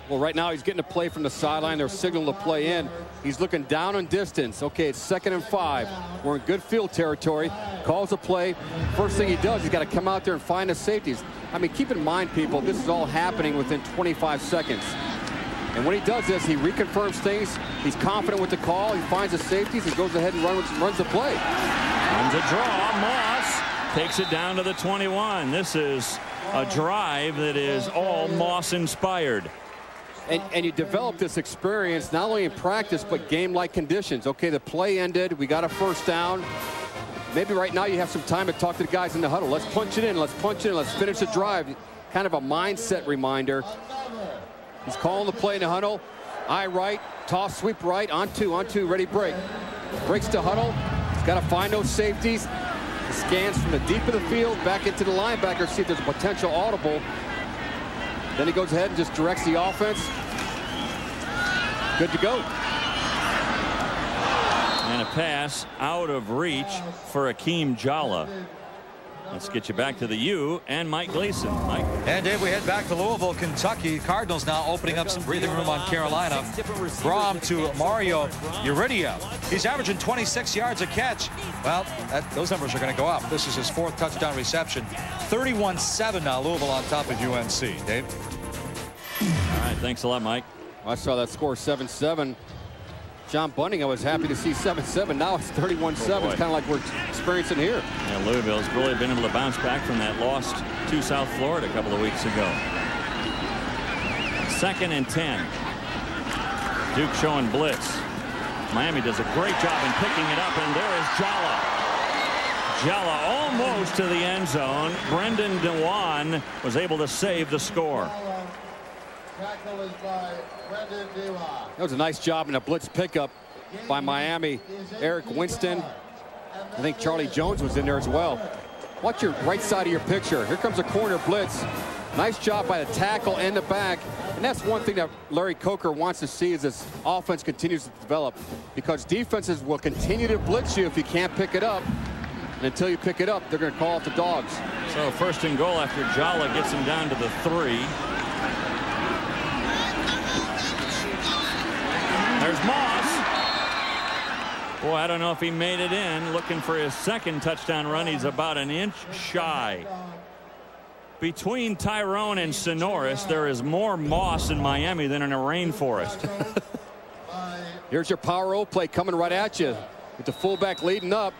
Well, right now he's getting a play from the sideline. They're signaling to play in. He's looking down on distance. Okay, it's 2nd and 5. We're in good field territory. Calls a play. First thing he does, he's got to come out there and find the safeties. I mean, keep in mind, people, this is all happening within 25 seconds. And when he does this, he reconfirms things. He's confident with the call. He finds the safeties and goes ahead and runs the play. Runs a draw. Moss takes it down to the 21. This is a drive that is all Moss inspired. And you develop this experience not only in practice but game-like conditions. Okay, the play ended. We got a first down. Maybe right now you have some time to talk to the guys in the huddle. Let's punch it in. Let's punch it in. Let's finish the drive. Kind of a mindset reminder. He's calling the play in the huddle. Eye right, toss sweep right, on two, ready break. Breaks to huddle. He's got to find those safeties. He scans from the deep of the field back into the linebacker, see if there's a potential audible. Then he goes ahead and just directs the offense. Good to go. And a pass out of reach for Akeem Jalla. Let's get you back to the U and Mike Gleason. Mike. And Dave, we head back to Louisville, Kentucky. Cardinals now opening up some breathing room on Carolina. Braum to Mario Uridia. He's averaging 26 yards a catch. Well, those numbers are going to go up. This is his 4th touchdown reception. 31-7 now, Louisville on top of UNC. Dave. All right, thanks a lot, Mike. I saw that score 7-7. John Bunting, I was happy to see 7-7. Now it's 31-7. It's kind of like we're experiencing here. Yeah, Louisville's really been able to bounce back from that loss to South Florida a couple of weeks ago. 2nd and 10. Duke showing blitz. Miami does a great job in picking it up, and there is Jalla. Jalla almost to the end zone. Brendan Dewan was able to save the score. That was a nice job in a blitz pickup by Miami. Eric Winston. I think Charlie Jones was in there as well. Watch your right side of your picture. Here comes a corner blitz. Nice job by the tackle and the back. And that's one thing that Larry Coker wants to see as this offense continues to develop, because defenses will continue to blitz you if you can't pick it up. And until you pick it up, they're going to call off the dogs. So 1st and goal after Jalla gets him down to the 3. There's Moss. Boy, I don't know if he made it in. Looking for his 2nd touchdown run. He's about an inch shy. Between Tyrone and Sonoris, there is more moss in Miami than in a rainforest. Here's your power O play coming right at you. With the fullback leading up.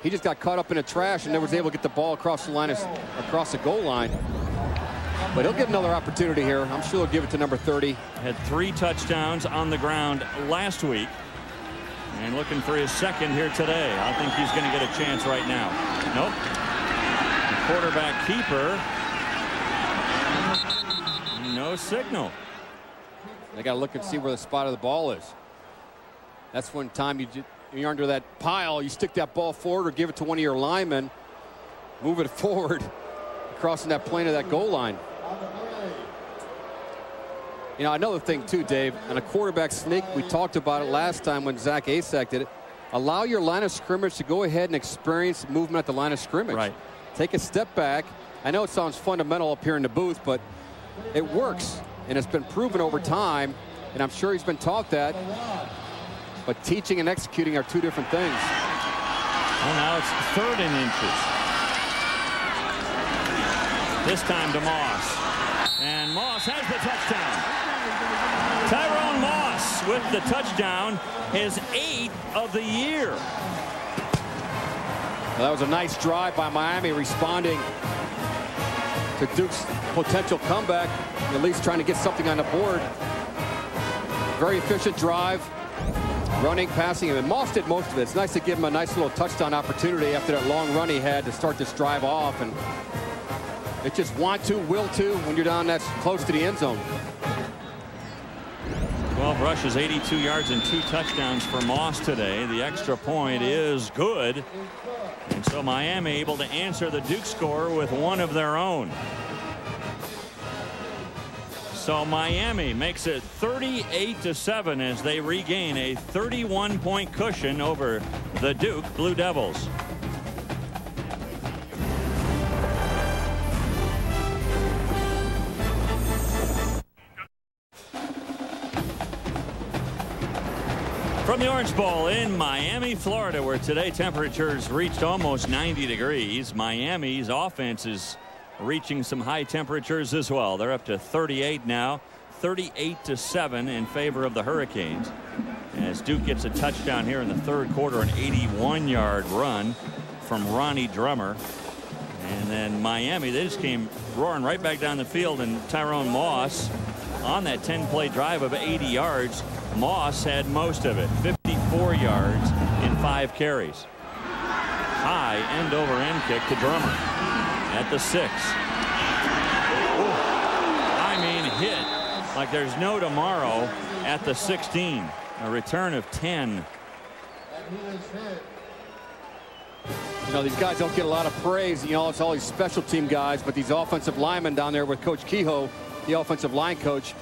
He just got caught up in the trash and never was able to get the ball across the line, across the goal line. But he'll get another opportunity here. I'm sure he'll give it to number 30. Had 3 touchdowns on the ground last week. And looking for his 2nd here today. I think he's going to get a chance right now. Nope. The quarterback keeper. No signal. They got to look and see where the spot of the ball is. That's one time you're under that pile. You stick that ball forward or give it to one of your linemen. Move it forward. Crossing that plane of that goal line. You know, another thing too, Dave, on a quarterback sneak, we talked about it last time when Zach Asak did it. Allow your line of scrimmage to go ahead and experience movement at the line of scrimmage. Right. Take a step back. I know it sounds fundamental up here in the booth, but it works, and it's been proven over time, and I'm sure he's been taught that. But teaching and executing are 2 different things. Well, now it's 3rd and inches. This time to Moss. And Moss has the touchdown. Tyrone Moss with the touchdown, his 8th of the year. Well, that was a nice drive by Miami, responding to Duke's potential comeback, at least trying to get something on the board. Very efficient drive, running, passing, and Moss did most of it. It's nice to give him a nice little touchdown opportunity after that long run he had to start this drive off. And it's just want to, will to when you're down that close to the end zone. 12 rushes, 82 yards, and 2 touchdowns for Moss today. The extra point is good. And so Miami able to answer the Duke score with one of their own. So Miami makes it 38-7 as they regain a 31-point cushion over the Duke Blue Devils. From the Orange Bowl in Miami, Florida, where today temperatures reached almost 90 degrees. Miami's offense is reaching some high temperatures as well. They're up to 38 now, 38-7 in favor of the Hurricanes. As Duke gets a touchdown here in the third quarter, an 81-yard run from Ronnie Drummer. And then Miami, they just came roaring right back down the field, and Tyrone Moss on that 10-play drive of 80 yards. Moss had most of it, 54 yards in 5 carries. High end-over-end kick to Drummer at the 6. Ooh. I mean, hit like there's no tomorrow at the 16. A return of 10. You know, these guys don't get a lot of praise. You know, it's all these special team guys, but these offensive linemen down there with Coach Kehoe, the offensive line coach,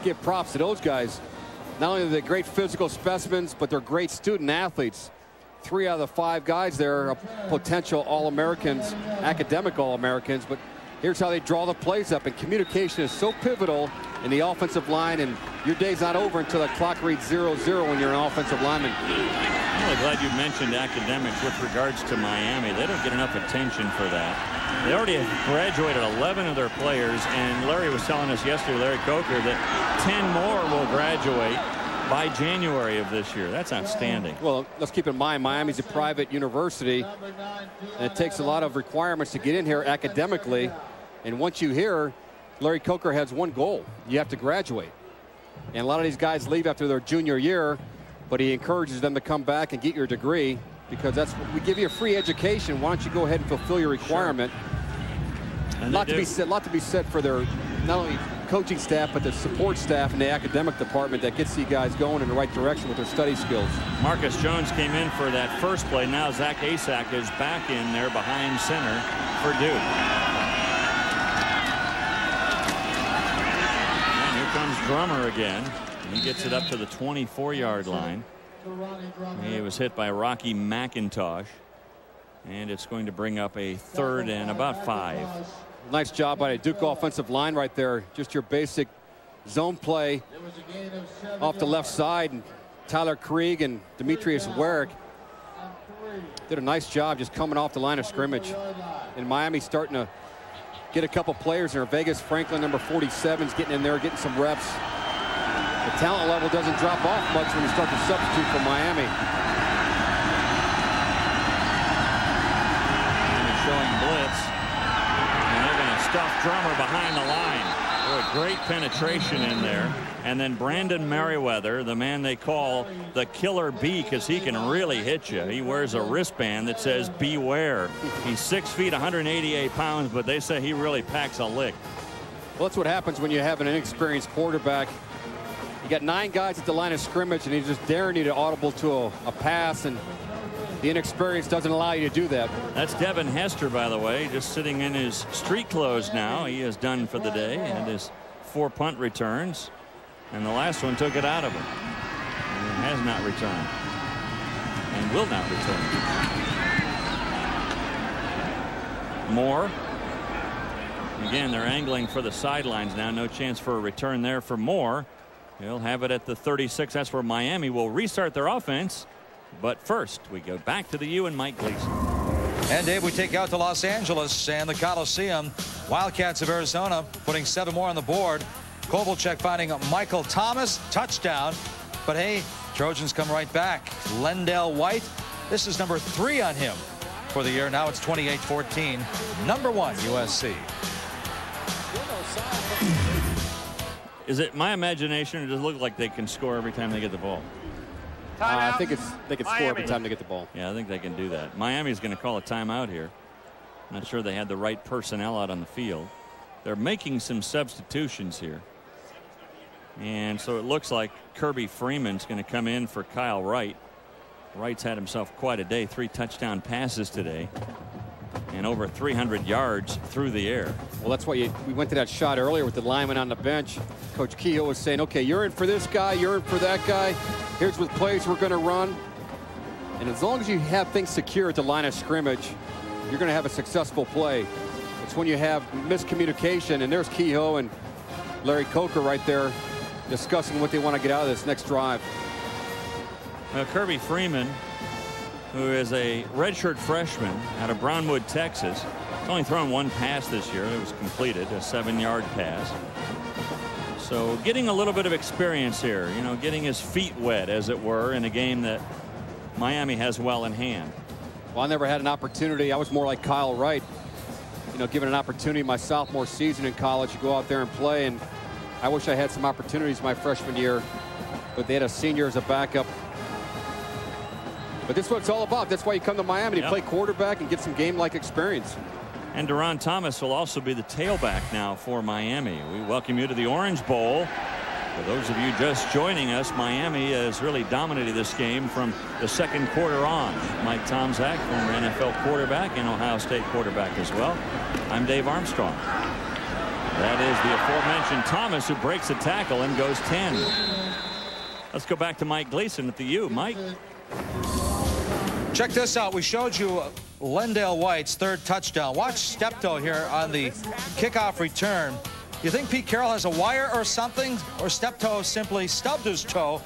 give props to those guys. Not only are they great physical specimens, but they're great student athletes. 3 out of the 5 guys there are potential All-Americans, academic All-Americans, but here's how they draw the plays up, and communication is so pivotal in the offensive line, and your day's not over until the clock reads 0-0 when you're an offensive lineman. I'm really glad you mentioned academics with regards to Miami. They don't get enough attention for that. They already have graduated 11 of their players, and Larry was telling us yesterday, Larry Coker, that 10 more will graduate by January of this year. That's outstanding. Well, let's keep in mind Miami's a private university, and it takes a lot of requirements to get in here academically. And once you hear, Larry Coker has one goal: you have to graduate. And a lot of these guys leave after their junior year, but he encourages them to come back and get your degree, because that's what we give you, a free education. Why don't you go ahead and fulfill your requirement? Sure. A lot to be said for their not only coaching staff, but the support staff in the academic department that gets you guys going in the right direction with their study skills. Marcus Jones came in for that first play. Now Zach Asak is back in there behind center for Duke. And here comes Drummer again. He gets it up to the 24-yard line. He was hit by Rocky McIntosh, and it's going to bring up a 3rd and about 5. Nice job by the Duke offensive line right there. Just your basic zone play off the left side, and Tyler Krieg and Demetrius Warrick did a nice job just coming off the line of scrimmage. And Miami starting to get a couple players there. Vegas Franklin, number 47, is getting in there, getting some reps. The talent level doesn't drop off much when you start to substitute for Miami. Showing blitz, and they're going to stuff Drummer behind the line. Boy, great penetration in there. And then Brandon Merriweather, the man they call the Killer Bee, because he can really hit you. He wears a wristband that says beware. He's 6 feet, 188 pounds, but they say he really packs a lick. Well, that's what happens when you have an inexperienced quarterback. You got 9 guys at the line of scrimmage, and he's just daring you to audible to a pass, and the inexperience doesn't allow you to do that. That's Devin Hester, by the way, just sitting in his street clothes now. He is done for the day, and his 4 punt returns, and the last one took it out of him. And it has not returned and will not return. Moore. Again, they're angling for the sidelines now. No chance for a return there for Moore. He'll have it at the 36. That's where Miami will restart their offense. But first, we go back to the U and Mike Gleason. And Dave, we take out to Los Angeles and the Coliseum. Wildcats of Arizona putting 7 more on the board. Kovalchuk finding Michael Thomas, touchdown. But hey, Trojans come right back. Lendell White, this is number 3 on him for the year. Now it's 28-14. Number 1 USC. Is it my imagination, or does it look like they can score every time they get the ball? I think they can score every time they get the ball. Yeah, I think they can do that. Miami's going to call a timeout here. I'm not sure they had the right personnel out on the field. They're making some substitutions here. And so it looks like Kirby Freeman's going to come in for Kyle Wright. Wright's had himself quite a day. 3 touchdown passes today. And over 300 yards through the air. Well, that's why we went to that shot earlier with the lineman on the bench. Coach Kehoe was saying, okay, you're in for this guy, you're in for that guy. Here's what plays we're going to run. And as long as you have things secure at the line of scrimmage, you're going to have a successful play. It's when you have miscommunication, and there's Kehoe and Larry Coker right there discussing what they want to get out of this next drive. Well, Kirby Freeman, who is a redshirt freshman out of Brownwood, Texas, has only thrown 1 pass this year. It was completed, a 7-yard pass. So getting a little bit of experience here, you know, getting his feet wet, as it were, in a game that Miami has well in hand. Well, I never had an opportunity. I was more like Kyle Wright, you know, given an opportunity my sophomore season in college to go out there and play. And I wish I had some opportunities my freshman year, but they had a senior as a backup. But this is what it's all about. That's why you come to Miami to play quarterback and get some game-like experience. And Deron Thomas will also be the tailback now for Miami. We welcome you to the Orange Bowl. For those of you just joining us, Miami has really dominated this game from the second quarter on. Mike Tomczak, former NFL quarterback and Ohio State quarterback as well. I'm Dave Armstrong. That is the aforementioned Thomas, who breaks a tackle and goes 10. Let's go back to Mike Gleason at the U. Mike. Check this out. We showed you Lendale White's 3rd touchdown. Watch Steptoe here on the kickoff return. You think Pete Carroll has a wire or something, or Steptoe simply stubbed his toe?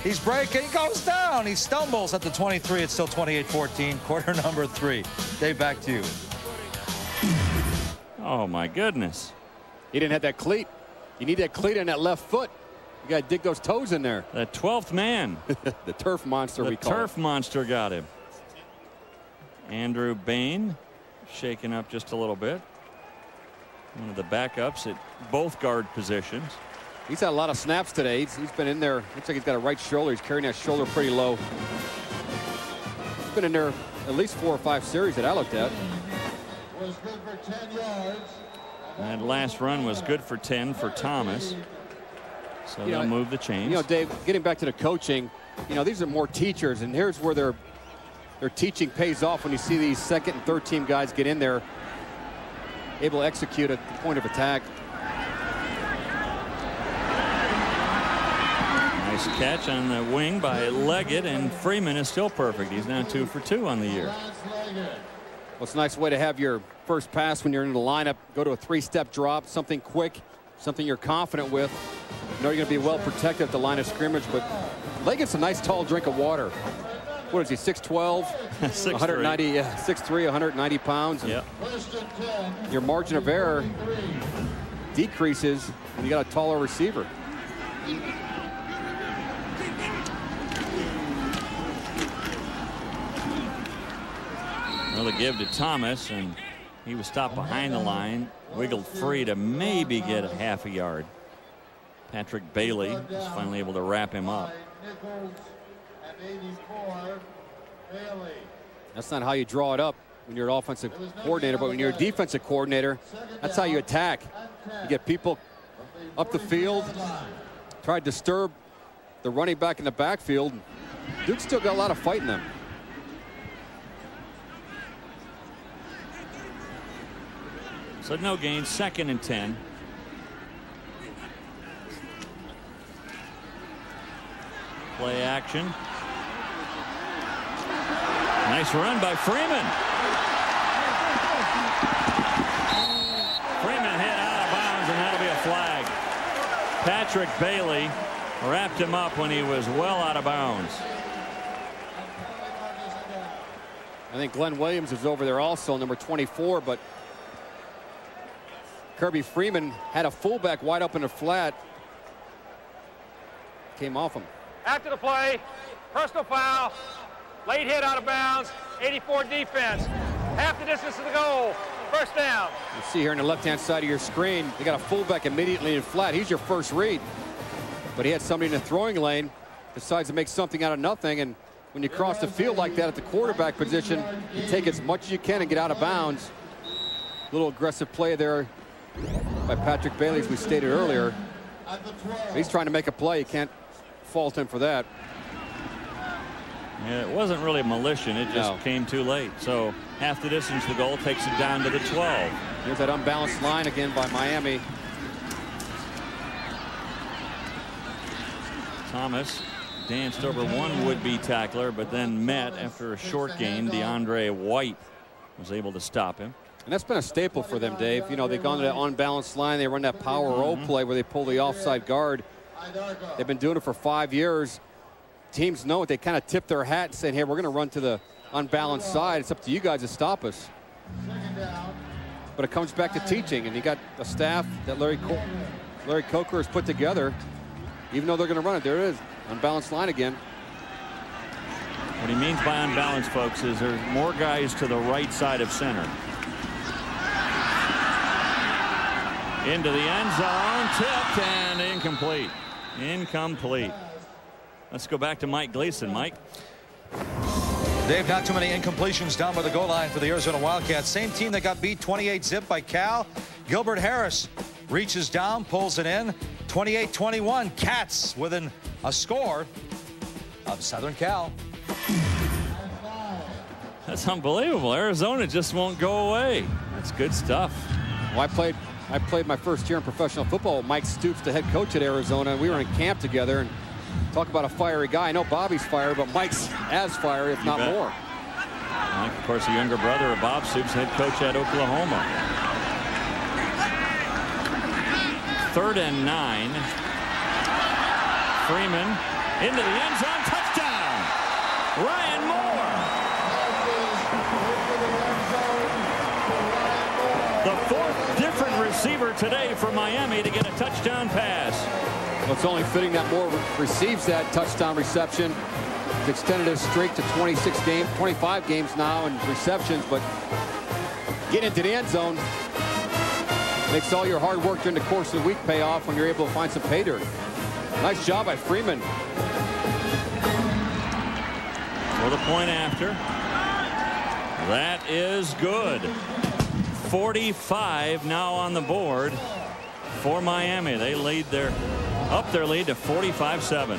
He's breaking. He goes down. He stumbles at the 23. It's still 28-14. Quarter number 3. Dave, back to you. Oh, my goodness. He didn't have that cleat. You need that cleat on that left foot. You got to dig those toes in there. The 12th man. The turf monster, we call it. The turf monster got him. Andrew Bain shaken up just a little bit. One of the backups at both guard positions. He's had a lot of snaps today. He's been in there. Looks like he's got a right shoulder. He's carrying that shoulder pretty low. He's been in there at least 4 or 5 series that I looked at. Was good for 10 yards. That last run was good for 10 for Thomas. So they'll move the chains. You know, Dave, getting back to the coaching, you know, these are more teachers, and here's where their teaching pays off when you see these 2nd and 3rd team guys get in there, able to execute at the point of attack. Nice catch on the wing by Leggett, and Freeman is still perfect. He's now 2 for 2 on the year. Well, it's a nice way to have your first pass when you're in the lineup. Go to a 3-step drop, something quick, something you're confident with. You know you're going to be well protected at the line of scrimmage, but Leggett's a nice tall drink of water. What is he, 6'12", 190, 6'3", 190 pounds. Yep. Your margin of error decreases when you got a taller receiver. Another give to Thomas, and he was stopped behind the line, wiggled free to maybe get a half a yard. Patrick Bailey was finally able to wrap him up. That's not how you draw it up when you're an offensive coordinator, but when you're a defensive coordinator, that's how you attack. You get people up the field, try to disturb the running back in the backfield. Duke's still got a lot of fight in them. So no gain, 2nd and 10. Play action. Nice run by Freeman. Freeman hit out of bounds, and that'll be a flag. Patrick Bailey wrapped him up when he was well out of bounds. I think Glenn Williams is over there also, number 24, but Kirby Freeman had a fullback wide up in the flat. Came off him. After the play, personal foul, late hit out of bounds, 84 defense, half the distance to the goal, First down. You see here on the left-hand side of your screen, they got a fullback immediately in flat. He's your first read. But he had somebody in the throwing lane, decides to make something out of nothing. And when you cross the field like that at the quarterback position, you take as much as you can and get out of bounds. Little aggressive play there by Patrick Bailey, as we stated earlier. He's trying to make a play. You can't fault him for that. Yeah, it wasn't really malicious. It just came too late. So half the distance to the goal, takes it down to the 12. Here's that unbalanced line again by Miami. Thomas danced over one would-be tackler, but then met after a short gain. DeAndre White was able to stop him. And that's been a staple for them, Dave. You know, they've gone to that unbalanced line. They run that power roll play where they pull the offside guard. They've been doing it for 5 years. Teams know it. They kind of tip their hat and say, hey, we're going to run to the unbalanced side. It's up to you guys to stop us. But it comes back to teaching. And you got a staff that Larry Coker has put together. Even though they're going to run it, there it is. Unbalanced line again. What he means by unbalanced, folks, is there's more guys to the right side of center. Into the end zone, tipped and incomplete. Incomplete. Let's go back to Mike Gleason. Mike. Dave, not too many incompletions down by the goal line for the Arizona Wildcats. Same team that got beat 28-zip by Cal. Gilbert Harris reaches down, pulls it in. 28-21. Cats within a score of Southern Cal. That's unbelievable. Arizona just won't go away. That's good stuff. Well, I played my first year in professional football with Mike Stoops, the head coach at Arizona. We were in camp together, and talk about a fiery guy. I know Bobby's fiery, but Mike's as fiery, if not more. Mike, of course, the younger brother of Bob Stoops, head coach at Oklahoma. 3rd and 9. Freeman into the end zone. Touchdown! Ryan Moore. The 4th different receiver today for Miami to get a touchdown pass. Well, it's only fitting that Moore receives that touchdown reception. He's extended his streak to 25 games now in receptions, but getting into the end zone makes all your hard work during the course of the week pay off when you're able to find some pay dirt. Nice job by Freeman. For the point after. That is good. 45 now on the board for Miami. They up their lead to 45-7.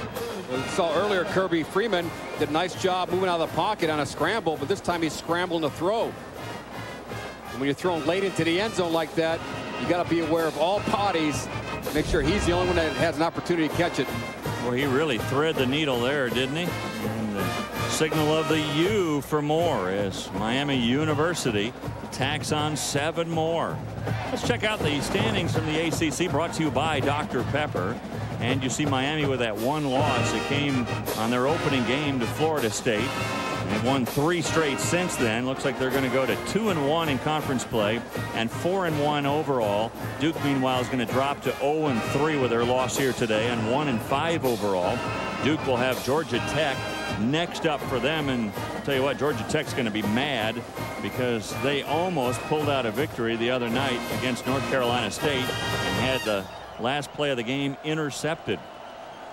We saw earlier Kirby Freeman did a nice job moving out of the pocket on a scramble, but this time he's scrambling to throw. And when you're throwing late into the end zone like that, you got to be aware of all bodies. Make sure he's the only one that has an opportunity to catch it. Well, he really threaded the needle there, didn't he? And the signal of the U for Moore as Miami University tacks on 7 more. Let's check out the standings from the ACC, brought to you by Dr. Pepper. And you see Miami with that one loss. It came on their opening game to Florida State. They've won 3 straight since then. Looks like they're going to go to 2-1 in conference play and 4-1 overall. Duke, meanwhile, is going to drop to 0-3 with their loss here today and 1-5 overall. Duke will have Georgia Tech next up for them, and I'll tell you what, Georgia Tech's going to be mad because they almost pulled out a victory the other night against North Carolina State and had the last play of the game intercepted.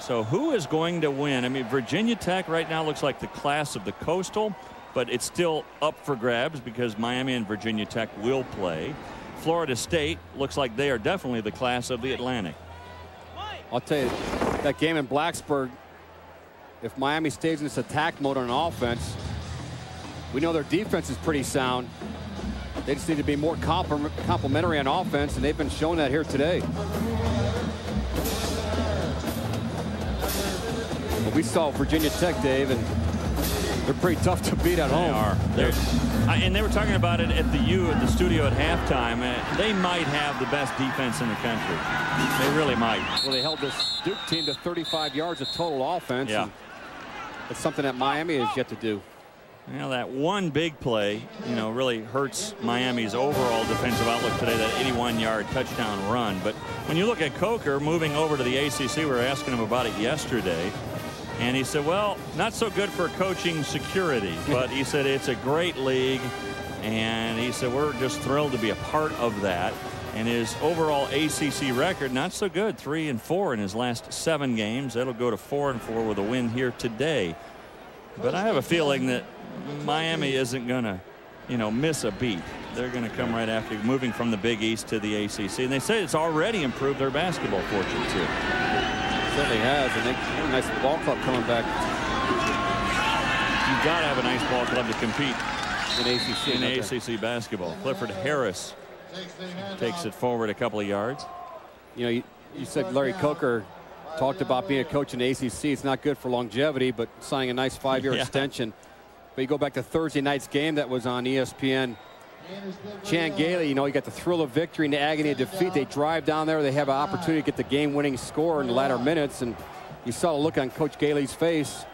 So who is going to win? I mean, Virginia Tech right now looks like the class of the Coastal, but it's still up for grabs because Miami and Virginia Tech will play. Florida State looks like they are definitely the class of the Atlantic. I'll tell you, that game in Blacksburg, if Miami stays in this attack mode on offense, we know their defense is pretty sound. They just need to be more complimentary on offense, and they've been showing that here today. But we saw Virginia Tech, Dave, and they're pretty tough to beat at home. And they were talking about it at the studio at halftime. They might have the best defense in the country. They really might. Well, they held this Duke team to 35 yards of total offense. Yeah. It's something that Miami has yet to do. Well, that one big play, really hurts Miami's overall defensive outlook today, that 81-yard touchdown run. But when you look at Coker moving over to the ACC, we were asking him about it yesterday. And he said, well, not so good for coaching security, but he said it's a great league. And he said, we're just thrilled to be a part of that. And his overall ACC record, not so good, 3-4 in his last 7 games. That'll go to 4-4 with a win here today. But I have a feeling that Miami isn't going to, miss a beat. They're going to come right after, moving from the Big East to the ACC. And they say it's already improved their basketball fortune, too. It certainly has. And they got a nice ball club coming back. You've got to have a nice ball club to compete in ACC basketball. Clifford Harris takes it forward a couple of yards. You said Larry Coker talked about being a coach in the ACC. It's not good for longevity, but signing a nice 5-year extension. But you go back to Thursday night's game that was on ESPN. Chan Gailey, you got the thrill of victory and the agony of defeat. They drive down there. They have an opportunity to get the game-winning score in the latter minutes. And you saw the look on Coach Gailey's face,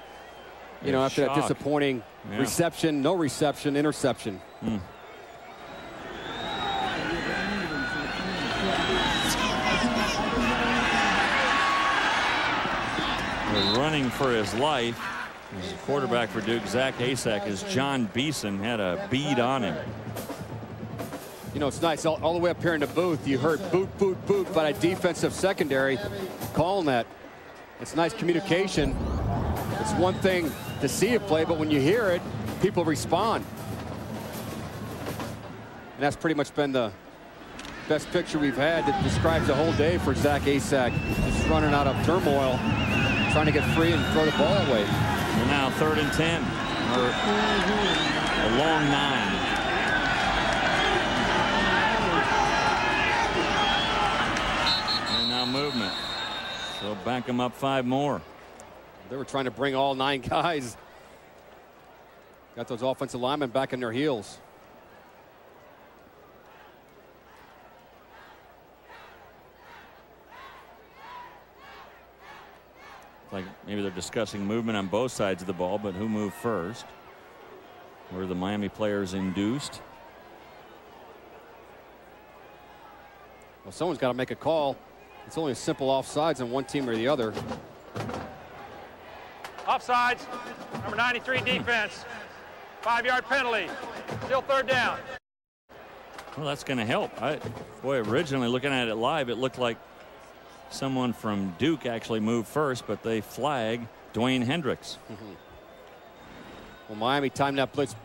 after that disappointing reception, no reception, interception. Running for his life as a quarterback for Duke, Zach Asak, as John Beeson had a bead on him. It's nice. All the way up here in the booth, you heard boot, boot, boot by a defensive secondary calling that. It's nice communication. It's one thing to see it play, but when you hear it, people respond. And that's pretty much been the best picture we've had that describes the whole day for Zach Asak. Just running out of turmoil, trying to get free and throw the ball away. Well, now 3rd and 10, or a long 9. And now movement. So back them up 5 more. They were trying to bring all 9 guys. Got those offensive linemen back in their heels. Like maybe they're discussing movement on both sides of the ball, but who moved first? Were the Miami players induced? Well, someone's got to make a call. It's only a simple offsides on one team or the other. Offsides, number 93 defense. 5-yard penalty. Still 3rd down. Well, that's going to help. Boy, originally looking at it live, it looked like someone from Duke actually moved first, but they flag Dwayne Hendricks. Well, Miami timed that blitz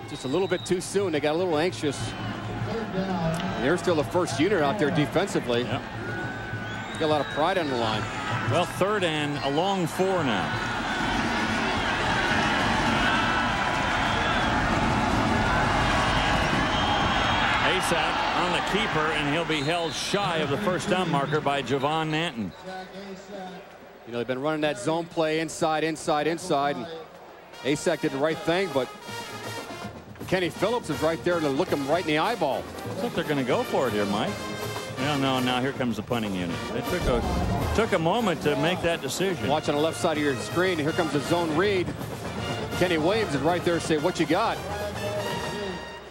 just a little bit too soon. They got a little anxious. And they're still the first unit out there defensively. Yep. Got a lot of pride on the line. Well, 3rd and a long 4 now. Asak on the keeper, and he'll be held shy of the first down marker by Javon Nanton. They've been running that zone play inside, inside, inside. And Asak did the right thing, but Kenny Phillips is right there to look him right in the eyeball. Looks like they're going to go for it here, Mike. Well, no, now here comes the punting unit. They took a moment to make that decision. Watch on the left side of your screen. Here comes the zone read. Kenny Williams is right there to say, what you got?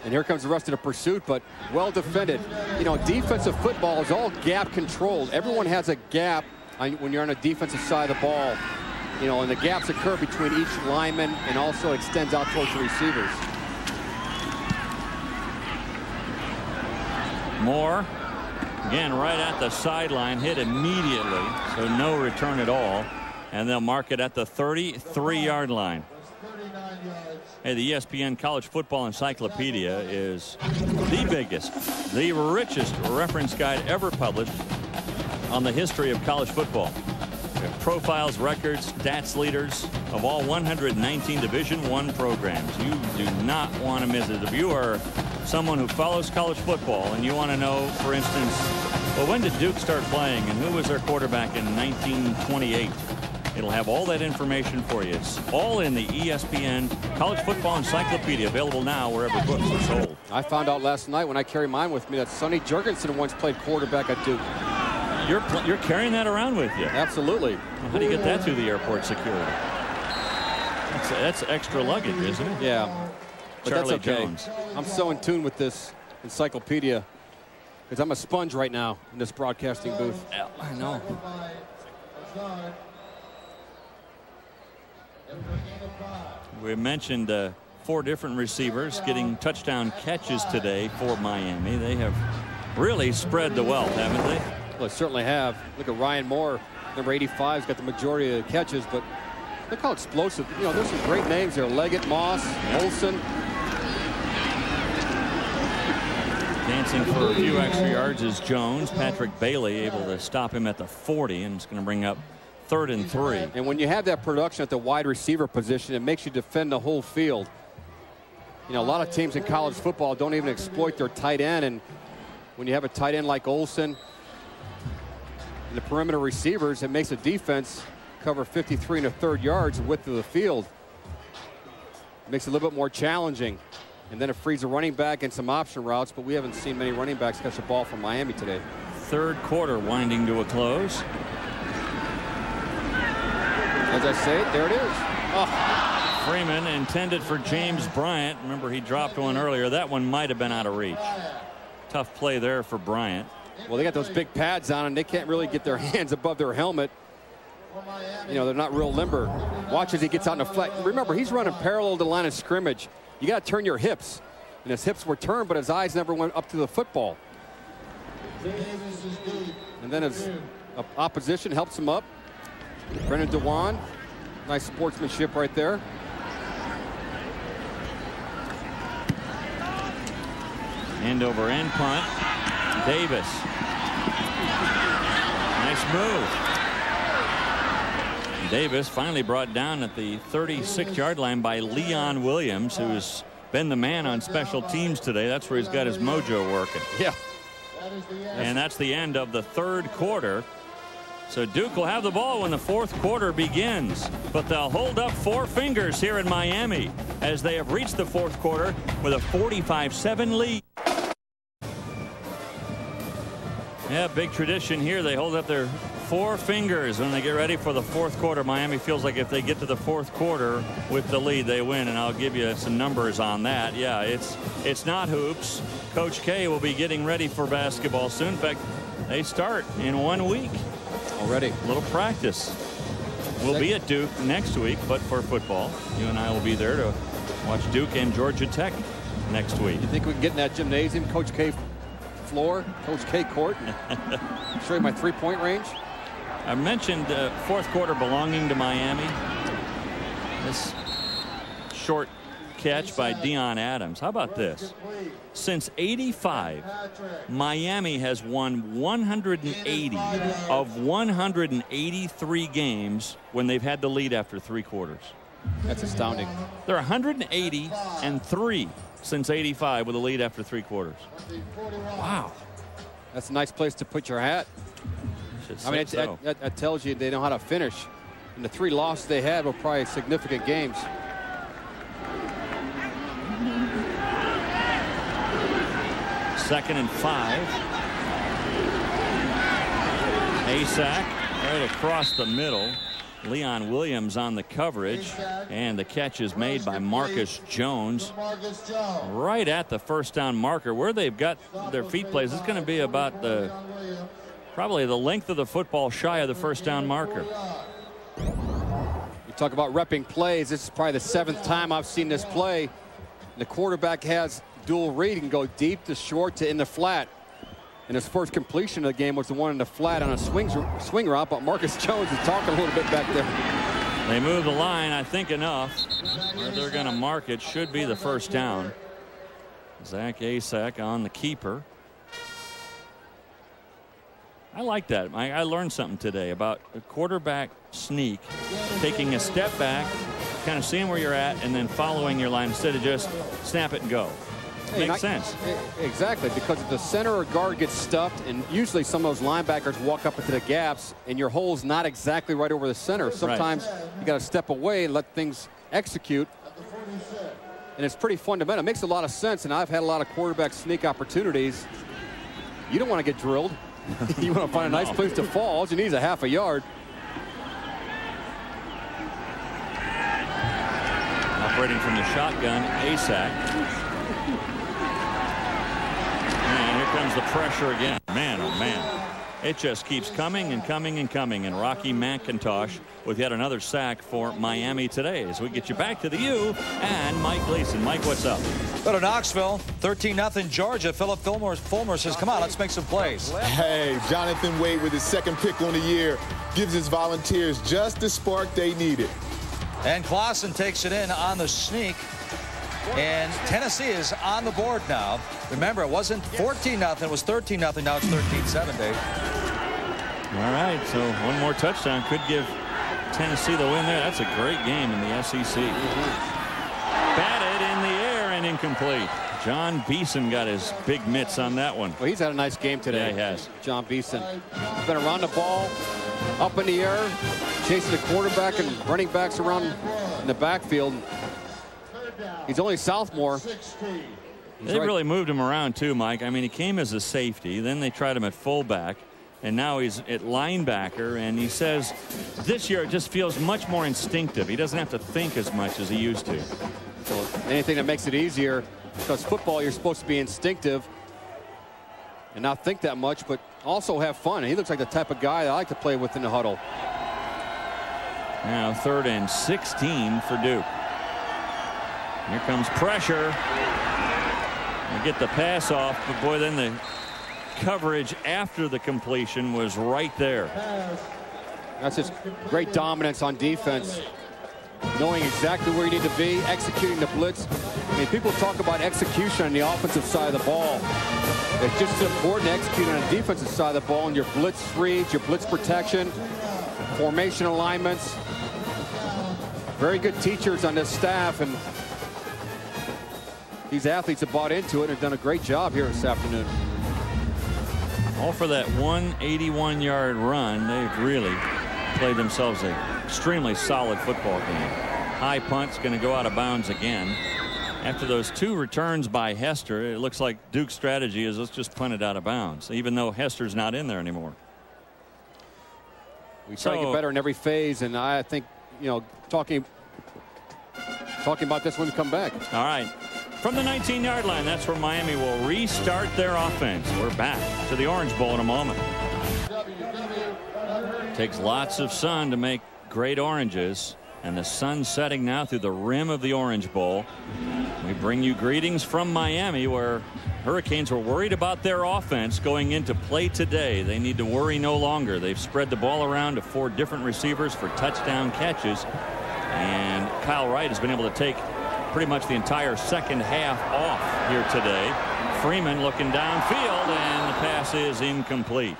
And here comes the rest of the pursuit, but well defended. Defensive football is all gap controlled. Everyone has a gap when you're on a defensive side of the ball. And the gaps occur between each lineman and also extends out towards the receivers. Moore, again, right at the sideline, hit immediately, so no return at all. And they'll mark it at the 33-yard line. Hey, the ESPN College Football Encyclopedia is the biggest, the richest reference guide ever published on the history of college football. It profiles, records, stats leaders of all 119 Division I programs. You do not want to miss it. If you are someone who follows college football and you want to know, for instance, well, when did Duke start playing and who was their quarterback in 1928? It'll have all that information for you. It's all in the ESPN College Football Encyclopedia, available now wherever books are sold. I found out last night when I carry mine with me that Sonny Jurgensen once played quarterback at Duke. You're carrying that around with you? Absolutely. Well, how do you get that through the airport security? That's extra luggage, isn't it? Yeah. But Charlie that's okay. Jones. I'm so in tune with this encyclopedia because I'm a sponge right now in this broadcasting booth. Yeah, I know. We mentioned 4 different receivers getting touchdown catches today for Miami. They have really spread the wealth, haven't they? Well, they certainly have. Look at Ryan Moore, number 85, has got the majority of the catches, but look how explosive. You know, there's some great names there. Leggett, Moss, Olsen. Dancing for a few extra yards is Jones. Patrick Bailey able to stop him at the 40, and it's going to bring up 3rd and 3. And when you have that production at the wide receiver position, it makes you defend the whole field. You know, a lot of teams in college football don't even exploit their tight end, and when you have a tight end like Olsen and the perimeter receivers, it makes a defense cover 53 1/3 yards width of the field. It makes it a little bit more challenging. And then it frees a running back and some option routes, but we haven't seen many running backs catch the ball from Miami today. 3rd quarter winding to a close. As I say, there it is. Oh. Freeman intended for James Bryant. Remember, he dropped one earlier. That one might have been out of reach. Tough play there for Bryant. Well, they got those big pads on, and they can't really get their hands above their helmet. You know, they're not real limber. Watch as he gets out in the flat. Remember, he's running parallel to the line of scrimmage. You got to turn your hips. And his hips were turned, but his eyes never went up to the football. And then his opposition helps him up. Brennan Dewan. Nice sportsmanship right there. End over end punt. Davis. Nice move. Davis finally brought down at the 36-yard line by Leon Williams, who's been the man on special teams today. That's where he's got his mojo working. Yeah. And that's the end of the 3rd quarter. So Duke will have the ball when the 4th quarter begins, but they'll hold up 4 fingers here in Miami as they have reached the 4th quarter with a 45-7 lead. Yeah, big tradition here. They hold up their 4 fingers when they get ready for the 4th quarter. Miami feels like if they get to the 4th quarter with the lead, they win, and I'll give you some numbers on that. Yeah, it's not hoops. Coach K will be getting ready for basketball soon. In fact, they start in 1 week. Already. A little practice. We'll be at Duke next week, but for football, you and I will be there to watch Duke and Georgia Tech next week. You think we can get in that gymnasium, Coach K floor, Coach K court, show you my 3-point range? I mentioned 4th quarter belonging to Miami. This short catch by Deion Adams. How about this? Since '85, Miami has won 180 of 183 games when they've had the lead after 3 quarters. That's astounding. They're 180-3 since '85 with a lead after 3 quarters. Wow. That's a nice place to put your hat. I mean, that tells you they know how to finish. And the 3 losses they had were probably significant games. Second and 5. Asak right across the middle. Leon Williams on the coverage, and the catch is made by Marcus Jones right at the 1st down marker where they've got their feet placed. It's going to be about probably the length of the football shy of the 1st down marker. You talk about repping plays. This is probably the 7th time I've seen this play. The quarterback has dual read and go deep to short to in the flat. And his first completion of the game was the one in the flat on a swing route, but Marcus Jones is talking a little bit back there. They move the line, I think, enough. Where they're going to mark it should be the 1st down. Zach Asak on the keeper. I like that. I learned something today about a quarterback sneak, taking a step back, kind of seeing where you're at, and then following your line instead of just snap it and go. Makes sense. Exactly, because if the center or guard gets stuffed, and usually some of those linebackers walk up into the gaps, and your hole's not exactly right over the center. Sometimes you got to step away and let things execute. And it's pretty fundamental. It makes a lot of sense, and I've had a lot of quarterback sneak opportunities. You don't want to get drilled. You want to find a nice place to fall. All you need is a half a yard. Operating from the shotgun, Asak. And here comes the pressure again. Man, oh man. it just keeps coming and coming and coming. And Rocky McIntosh with yet another sack for Miami today. As we get you back to the U and Mike Gleason. Mike, what's up? Go to Knoxville, 13-0 Georgia. Philip Fulmer says, come on, let's make some plays. Hey, Jonathan Wade with his second pick on the year gives his Volunteers just the spark they needed. And Clausen takes it in on the sneak. And Tennessee is on the board now. Remember, it wasn't 14-0, it was 13-0. Now it's 13-7, Dave. All right, so one more touchdown could give Tennessee the win there. That's a great game in the SEC. Batted in the air and incomplete. John Beeson got his big mitts on that one. Well, he's had a nice game today. Yeah, he has. John Beeson. He's been around the ball, up in the air, chasing the quarterback and running backs around in the backfield. He's only a sophomore. They really moved him around too, Mike. I mean, he came as a safety, then they tried him at fullback, and now he's at linebacker. And he says this year it just feels much more instinctive. He doesn't have to think as much as he used to. So anything that makes it easier, because football you're supposed to be instinctive and not think that much, but also have fun. And he looks like the type of guy that I like to play with in the huddle. Now 3rd and 16 for Duke. Here comes pressure. They get the pass off, but boy, then the coverage after the completion was right there. That's just great dominance on defense. Knowing exactly where you need to be, executing the blitz. I mean, people talk about execution on the offensive side of the ball. It's just as important to execute on the defensive side of the ball, and your blitz reads, your blitz protection, formation alignments. Very good teachers on this staff, and these athletes have bought into it and have done a great job here this afternoon. All for that 181-yard run. They've really played themselves an extremely solid football game. High punt's going to go out of bounds again. After those 2 returns by Hester, it looks like Duke's strategy is let's just punt it out of bounds, even though Hester's not in there anymore. We try to get better in every phase, and I think, you know, talking about this when we come back. All right. From the 19-yard line, that's where Miami will restart their offense. We're back to the Orange Bowl in a moment. Takes lots of sun to make great oranges, and the sun's setting now through the rim of the Orange Bowl. We bring you greetings from Miami, where Hurricanes were worried about their offense going into play today. They need to worry no longer. They've spread the ball around to 4 different receivers for touchdown catches, and Kyle Wright has been able to take pretty much the entire second half off here today. Freeman looking downfield, and the pass is incomplete.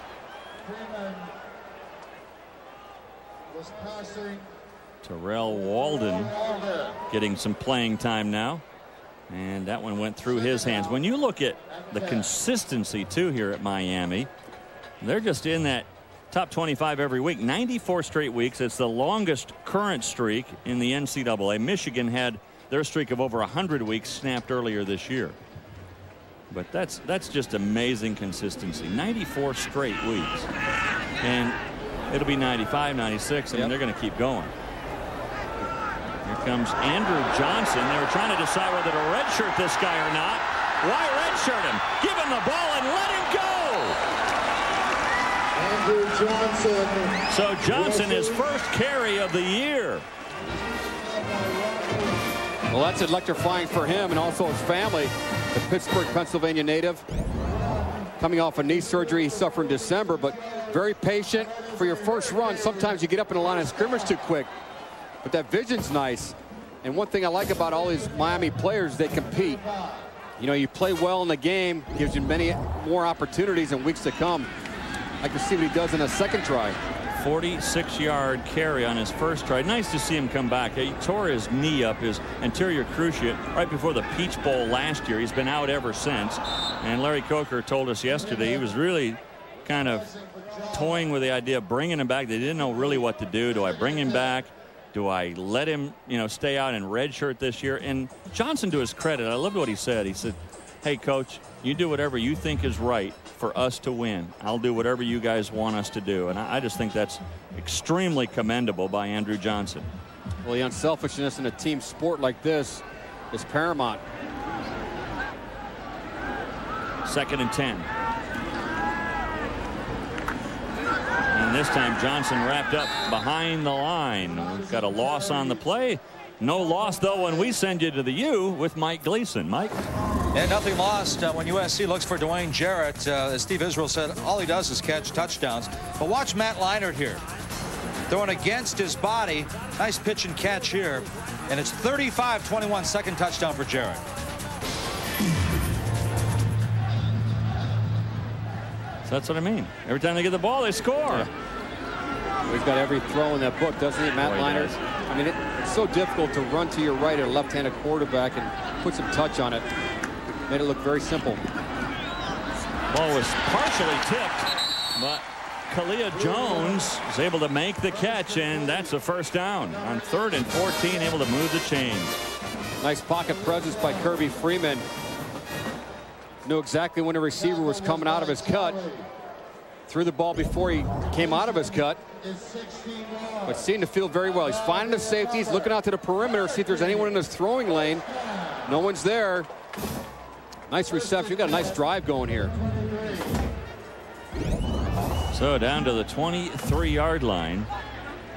Terrell Walden getting some playing time now, and that one went through his hands. When you look at the consistency too here at Miami, they're just in that top 25 every week. 94 straight weeks. It's the longest current streak in the NCAA. Michigan had their streak of over 100 weeks snapped earlier this year. But that's just amazing consistency. 94 straight weeks. And it'll be 95, 96. I mean, they're going to keep going. Here comes Andrew Johnson. They were trying to decide whether to redshirt this guy or not. Why redshirt him? Give him the ball and let him go. Andrew Johnson. So Johnson, his first carry of the year. Well, that's electrifying for him and also his family. The Pittsburgh, Pennsylvania native, coming off a knee surgery he suffered in December, but very patient for your first run. Sometimes you get up in the line of scrimmage too quick, but that vision's nice. And one thing I like about all these Miami players, they compete. You know, you play well in the game, gives you many more opportunities in weeks to come. I can see what he does in a second try. 46-yard carry on his first try. Nice to see him come back. He tore his knee up, his anterior cruciate, right before the Peach Bowl last year. He's been out ever since. And Larry Coker told us yesterday he was really kind of toying with the idea of bringing him back. They didn't know really what to do. Do I bring him back? Do I let him, you know, stay out and redshirt this year? And Johnson, to his credit, I loved what he said. He said, hey, coach, you do whatever you think is right for us to win. I'll do whatever you guys want us to do. And I just think that's extremely commendable by Andrew Johnson. Well, the unselfishness in a team sport like this is paramount. 2nd and 10. this time Johnson wrapped up behind the line. We've got a loss on the play. No loss, though, when we send you to the U with Mike Gleason. Mike? And nothing lost when USC looks for Dwayne Jarrett. As Steve Israel said, all he does is catch touchdowns. But watch Matt Leinart here. Throwing against his body. Nice pitch and catch here. And it's 35-21, second touchdown for Jarrett. So that's what I mean. Every time they get the ball, they score. Yeah. He's got every throw in that book, doesn't he, Matt Leinart? I mean, it's so difficult to run to your right at a left-handed quarterback and put some touch on it. Made it look very simple. Ball was partially tipped, but Kalia Jones is able to make the catch, and that's a first down. On 3rd and 14, able to move the chains. Nice pocket presence by Kirby Freeman. Knew exactly when the receiver was coming out of his cut. Threw the ball before he came out of his cut. But seemed to feel very well. He's finding the safeties, looking out to the perimeter, see if there's anyone in his throwing lane. No one's there. Nice reception. We've got a nice drive going here. So down to the 23-yard line.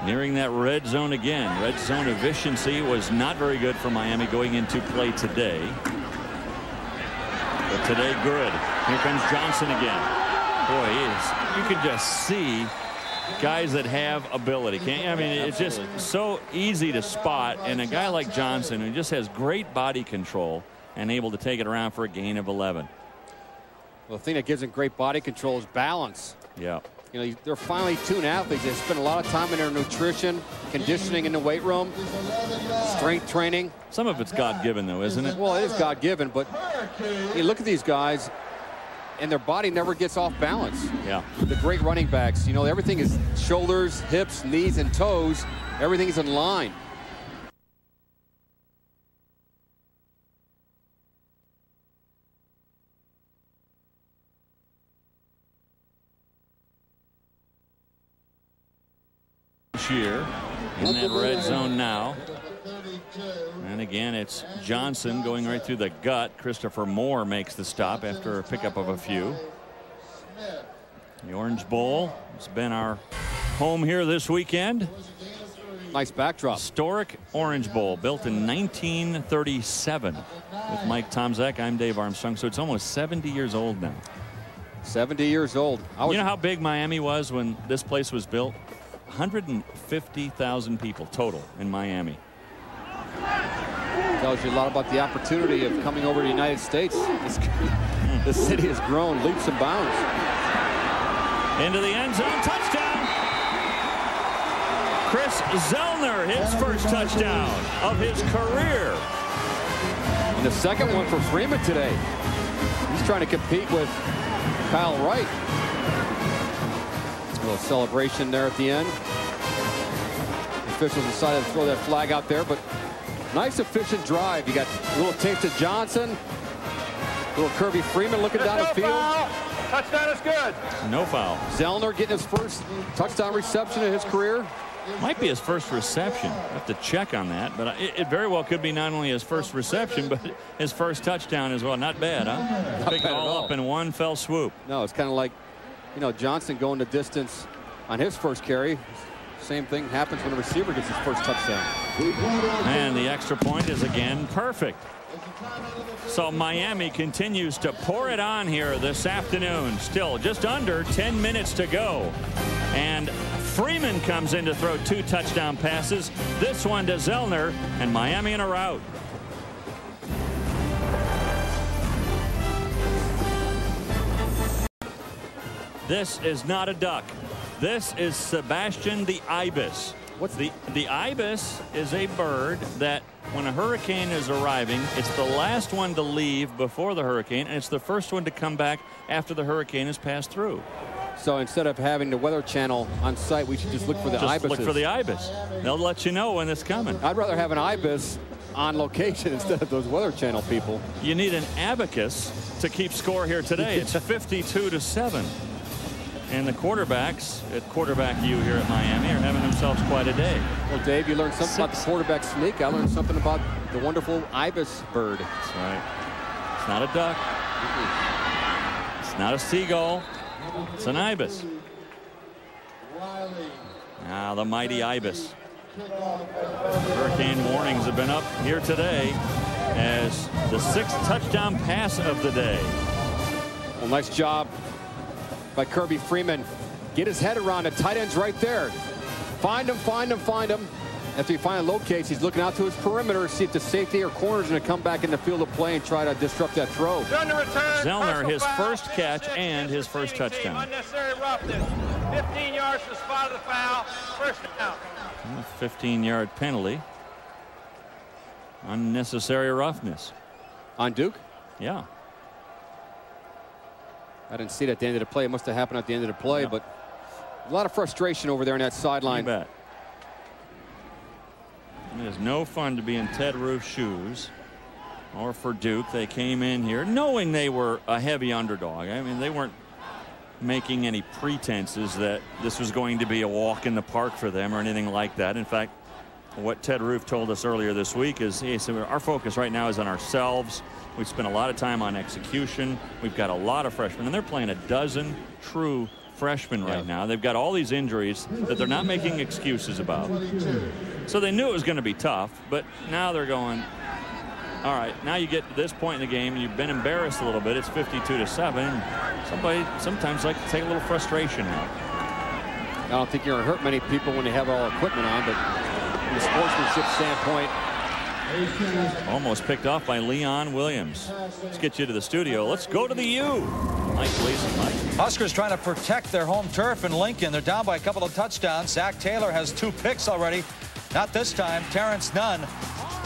Nearing that red zone again. Red zone efficiency was not very good for Miami going into play today. But today, good. Here comes Johnson again. Boy, you can just see guys that have ability. I mean, it's just so easy to spot. And a guy like Johnson, who just has great body control and able to take it around for a gain of 11. Well, the thing that gives him great body control is balance. Yeah. You know, they're finely tuned athletes. They spend a lot of time in their nutrition, conditioning in the weight room, strength training. Some of it's God-given, though, isn't it? Well, it is God-given, but you look at these guys, and their body never gets off balance. Yeah. The great running backs, you know, everything is shoulders, hips, knees, and toes. Everything is in line. Here in that red zone now. And again, it's Johnson going right through the gut. Christopher Moore makes the stop after a pickup of a few. The Orange Bowl has been our home here this weekend. Nice backdrop. Historic Orange Bowl built in 1937 with Mike Tomczak. I'm Dave Armstrong. So it's almost 70 years old now. 70 years old. You know how big Miami was when this place was built? 150,000 people total in Miami. Tells you a lot about the opportunity of coming over to the United States. The city has grown leaps and bounds. Into the end zone, touchdown. Chris Zellner, his first touchdown of his career. And the second one for Freeman today. He's trying to compete with Kyle Wright. A little celebration there at the end. The officials decided to throw that flag out there, but nice efficient drive. You got a little taste of Johnson, a little Kirby Freeman looking down the field. Foul. Touchdown is good. No foul. Zellner getting his first touchdown reception in his career. Might be his first reception. I have to check on that, but it very well could be not only his first reception, but his first touchdown as well. Not bad, huh? Not Pick bad it all up in one fell swoop. No, it's kind of like, you know, Johnson going the distance on his first carry. Same thing happens when a receiver gets his first touchdown. And the extra point is again perfect. So Miami continues to pour it on here this afternoon. Still just under 10 minutes to go. And Freeman comes in to throw 2 touchdown passes. This one to Zellner, and Miami in a rout. This is not a duck. This is Sebastian the Ibis. What's the ibis is a bird that when a hurricane is arriving, it's the last one to leave before the hurricane, and it's the first one to come back after the hurricane has passed through. So instead of having the Weather Channel on site, we should just look for the ibises. Look for the ibis. They'll let you know when it's coming. I'd rather have an ibis on location instead of those Weather Channel people. You need an abacus to keep score here today. It's 52-7. And the quarterbacks at Quarterback U here at Miami are having themselves quite a day. Well, Dave, you learned something about the quarterback sneak. I learned something about the wonderful ibis bird. That's right. It's not a duck. It's not a seagull. It's an ibis. Now the mighty Ibis. Hurricane warnings have been up here today as the 6th touchdown pass of the day. Well, nice job by Kirby Freeman. Get his head around it. Tight end's right there. Find him, find him, find him. After he finally locates, he's looking out to his perimeter, see if the safety or corner is going to come back in the field of play and try to disrupt that throw. Zellner, his first catch and his first touchdown. Unnecessary roughness. 15 yards to the spot of the foul. First down. 15-yard penalty. Unnecessary roughness. On Duke? Yeah. I didn't see it at the end of the play. It must have happened at the end of the play, Yep. but a lot of frustration over there in that sideline. You bet. It is no fun to be in Ted Roof's shoes or for Duke. They came in here knowing they were a heavy underdog. I mean, they weren't making any pretenses that this was going to be a walk in the park for them or anything like that. In fact, what Ted Roof told us earlier this week is he said our focus right now is on ourselves. We've spent a lot of time on execution. We've got a lot of freshmen, and they're playing a dozen true freshmen right now. They've got all these injuries that they're not making excuses about. So they knew it was going to be tough, but now they're going, all right, now you get to this point in the game, and you've been embarrassed a little bit. It's 52-7. Somebody sometimes like to take a little frustration out. I don't think you're going to hurt many people when they have all equipment on, but from a sportsmanship standpoint. Almost picked off by Leon Williams. Let's get you to the studio. Let's go to the U. Mike Gleason. Mike. Huskers trying to protect their home turf in Lincoln. They're down by a couple of touchdowns. Zach Taylor has 2 picks already. Not this time. Terrence Nunn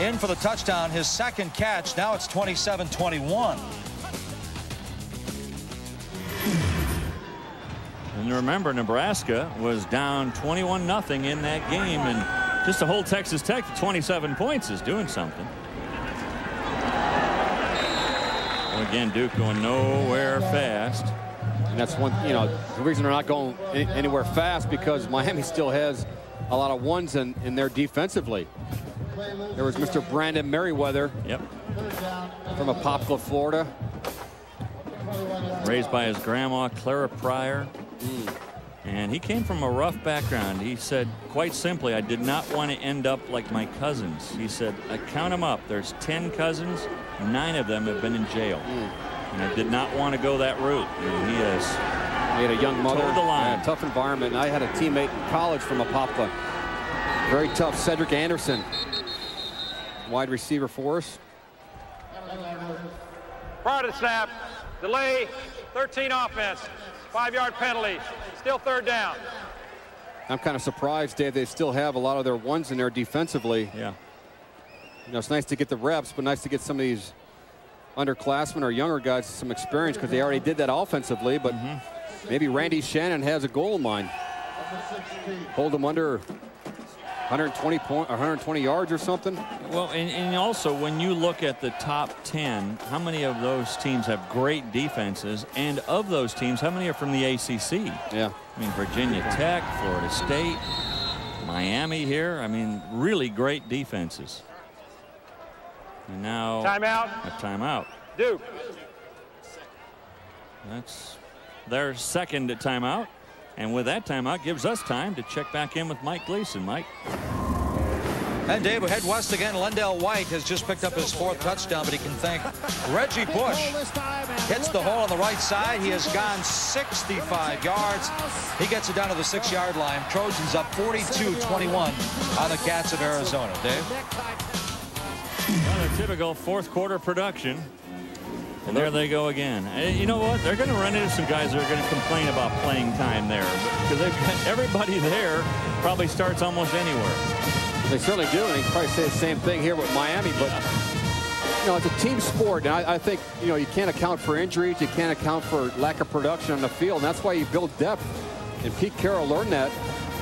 in for the touchdown. His second catch. Now it's 27-21. And remember, Nebraska was down 21-0 in that game, and just to hold Texas Tech to 27 points is doing something. Well, again, Duke going nowhere fast. And that's one, you know, the reason they're not going anywhere fast because Miami still has a lot of ones in there defensively. There was Mr. Brandon Merriweather. Yep. From Apopka, Florida. Raised by his grandma, Clara Pryor. And he came from a rough background. He said, quite simply, I did not want to end up like my cousins. He said, I count them up. There's 10 cousins. 9 of them have been in jail. And I did not want to go that route. And he has He had a young mother. towed the line. A tough environment. And I had a teammate in college from Apopka. Very tough. Cedric Anderson. Wide receiver for us. Prior to the snap, delay, 13 offense, 5-yard penalty, still third down. I'm kind of surprised, Dave, they still have a lot of their ones in there defensively. Yeah. You know, it's nice to get the reps, but nice to get some of these underclassmen or younger guys some experience because they already did that offensively. But maybe Randy Shannon has a goal in mind. Hold them under 120 yards or something. Well, and also when you look at the top 10, how many of those teams have great defenses? And of those teams, how many are from the ACC? Yeah. I mean, Virginia Tech, Florida State, Miami here. I mean, really great defenses. And now Timeout. a timeout. Duke. That's their second timeout. And with that timeout gives us time to check back in with Mike Gleason. Mike. And Dave, we head west again. Lendell White has just picked up his 4th touchdown, but he can thank Reggie Bush. Hits the hole on the right side. He has gone 65 yards. He gets it down to the 6-yard line. Trojans up 42-21 on the Cats of Arizona. Dave? Well, a typical 4th quarter production. And there they go again. And you know what? They're going to run into some guys that are going to complain about playing time there because they've got everybody there probably starts almost anywhere. They certainly do, and you can probably say the same thing here with Miami. But you know, it's a team sport, and I think you know you can't account for injuries, you can't account for lack of production on the field, and that's why you build depth. And Pete Carroll learned that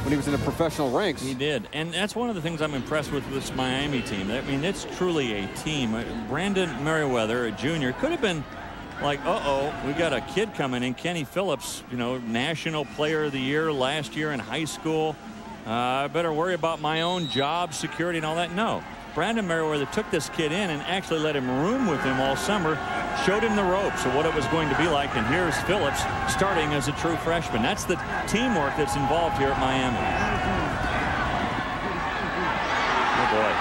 when he was in the professional ranks. He did, and that's one of the things I'm impressed with this Miami team. I mean, it's truly a team. Brandon Merriweather, a junior, could have been like, we got a kid coming in, Kenny Phillips, you know, National Player of the Year last year in high school. I better worry about my own job security and all that. No, Brandon Merriweather took this kid in and actually let him room with him all summer, showed him the ropes of what it was going to be like, and here's Phillips starting as a true freshman. That's the teamwork that's involved here at Miami. Oh boy.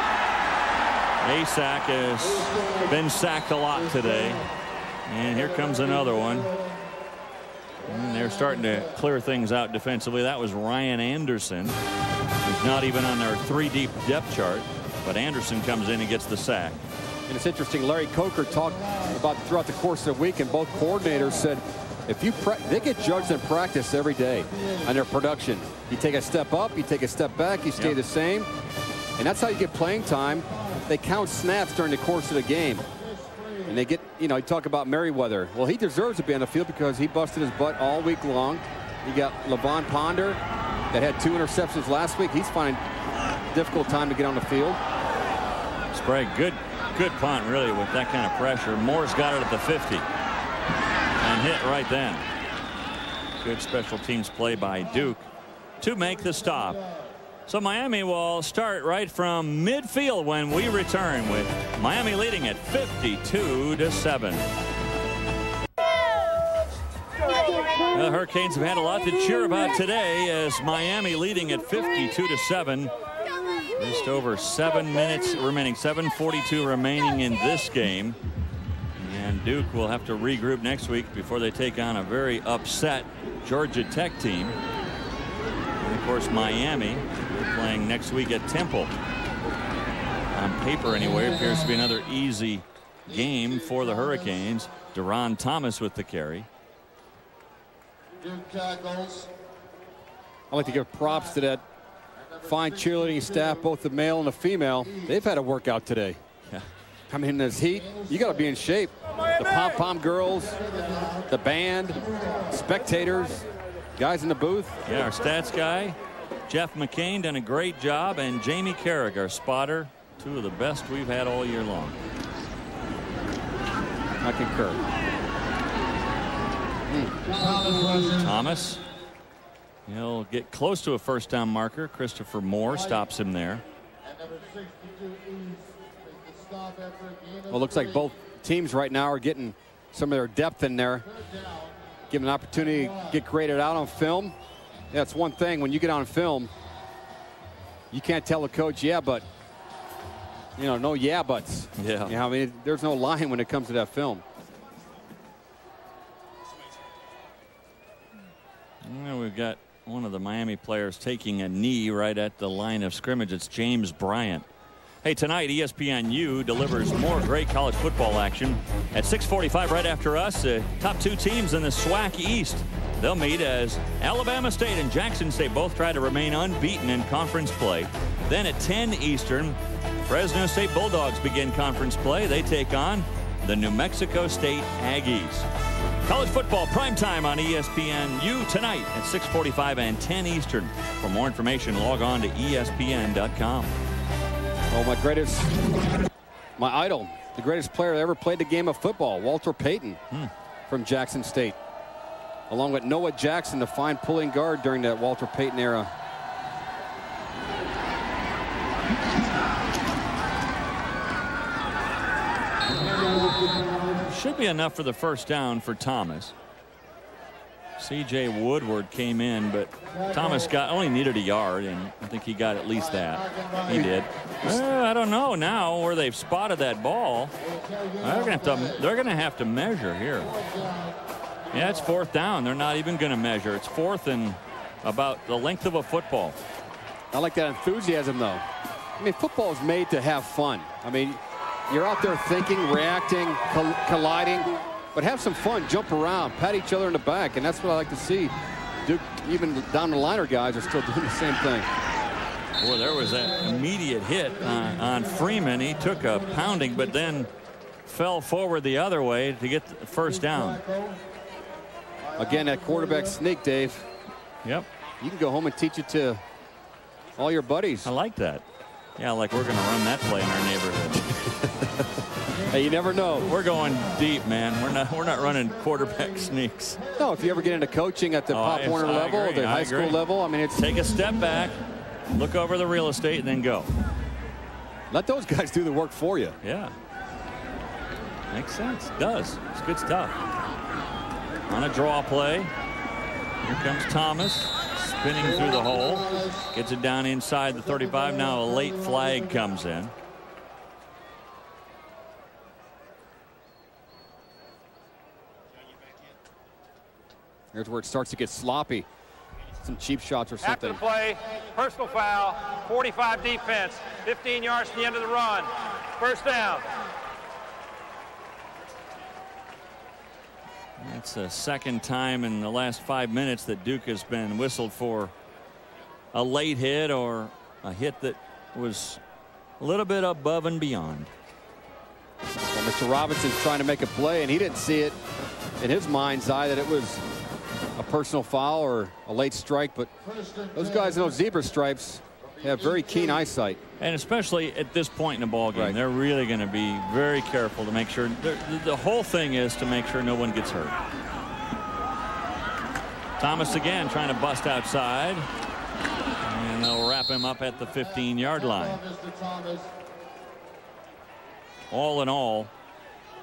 Asak has been sacked a lot today, and here comes another one. And they're starting to clear things out defensively. That was Ryan Anderson, who's not even on their 3-deep depth chart, but Anderson comes in and gets the sack. And it's interesting, Larry Coker talked about throughout the course of the week, and both coordinators said if you they get judged in practice every day on their production. You take a step up, you take a step back, you stay the same, and that's how you get playing time. They count snaps during the course of the game. And they get, you talk about Merriweather. Well, he deserves to be on the field because he busted his butt all week long. You got Levon Ponder that had 2 interceptions last week. He's finding a difficult time to get on the field. Sprague, good punt, really, with that kind of pressure. Moore's got it at the 50 and hit right then. Good special teams play by Duke to make the stop. So Miami will start right from midfield when we return, with Miami leading at 52-7. The Hurricanes have had a lot to cheer about today, as Miami leading at 52-7. Just over 7 minutes remaining, 7:42 remaining in this game. And Duke will have to regroup next week before they take on a very upset Georgia Tech team. And of course, Miami playing next week at Temple. On paper anyway, appears to be another easy game for the Hurricanes. Deron Thomas with the carry. I'd like to give props to that fine cheerleading staff, both the male and the female. They've had a workout today. Yeah. I mean, in this heat, you got to be in shape. The pom-pom girls, the band, spectators, guys in the booth. Yeah, our stats guy, Jeff McCain, done a great job, and Jamie Carrick, our spotter, 2 of the best we've had all year long. I concur. Thomas, he'll get close to a first down marker. Christopher Moore stops him there. Well, it looks like both teams right now are getting some of their depth in there. Give them an opportunity to get graded out on film. Yeah, it's one thing when you get on film, you can't tell the coach, yeah, but, no yeah buts. Yeah. I mean, there's no line when it comes to that film. Well, we've got one of the Miami players taking a knee right at the line of scrimmage. It's James Bryant. Hey, tonight ESPNU delivers more great college football action at 6:45 right after us. Top 2 teams in the SWAC East. They'll meet as Alabama State and Jackson State both try to remain unbeaten in conference play. Then at 10 Eastern, Fresno State Bulldogs begin conference play. They take on the New Mexico State Aggies. College football primetime on ESPNU tonight at 6:45 and 10 Eastern. For more information, log on to ESPN.com. Oh, my idol, the greatest player that ever played the game of football, Walter Payton from Jackson State. Along with Noah Jackson, the fine pulling guard during that Walter Payton era. Should be enough for the first down for Thomas. C.J. Woodward came in, but Thomas only needed a yard, and I think he got at least that. He did. I don't know now where they've spotted that ball. They're going to have to measure here. Yeah, it's 4th down. They're not even going to measure. It's 4th and about the length of a football. I like that enthusiasm, though. I mean, football is made to have fun. I mean, you're out there thinking, reacting, colliding. But have some fun, jump around, pat each other in the back, and that's what I like to see. Duke, even down the liner guys are still doing the same thing. Boy, there was that immediate hit on Freeman. He took a pounding, but then fell forward the other way to get the first down. Again, that quarterback sneak, Dave. Yep. You can go home and teach it to all your buddies. I like that. Yeah, like we're going to run that play in our neighborhood. Hey, you never know. We're going deep, man. We're not running quarterback sneaks. No, if you ever get into coaching at the Pop Warner level, the high school level, I mean, it's take a step back, look over the real estate, and then go. Let those guys do the work for you. Yeah. Makes sense. Does. It's good stuff. On a draw play. Here comes Thomas. Spinning through the hole. Gets it down inside the 35. Now a late flag comes in. Here's where it starts to get sloppy. Some cheap shots or something. After the play, personal foul, 45 defense, 15 yards to the end of the run. First down. It's the second time in the last 5 minutes that Duke has been whistled for a late hit or a hit that was a little bit above and beyond. Well, Mr. Robinson's trying to make a play, and he didn't see it in his mind's eye that it was a personal foul or a late strike, but those guys in those zebra stripes have very keen eyesight. And especially at this point in the ball game, right. They're really going to be very careful to make sure. The whole thing is to make sure no one gets hurt. Thomas again trying to bust outside, and they'll wrap him up at the 15-yard line. All in all,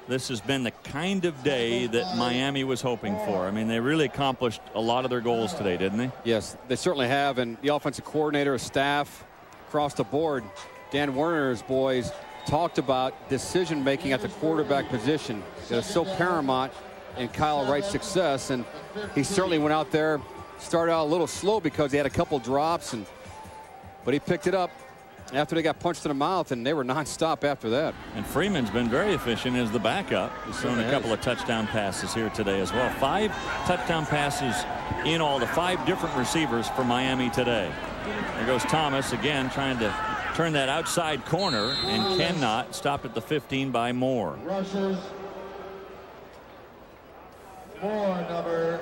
this has been the kind of day that Miami was hoping for. I mean, they really accomplished a lot of their goals today, didn't they? Yes, they certainly have. And the offensive coordinator, staff across the board, Dan Werner's boys, talked about decision making at the quarterback position that is so paramount in Kyle Wright's success. And he certainly went out there, started out a little slow because he had a couple drops, but he picked it up after they got punched in the mouth, and they were nonstop after that. And Freeman's been very efficient as the backup. He's thrown a couple of touchdown passes here today as well. 5 touchdown passes in all to 5 different receivers for Miami today. There goes Thomas again trying to turn that outside corner and cannot. Stop at the 15 by Moore. Rushes. Moore, number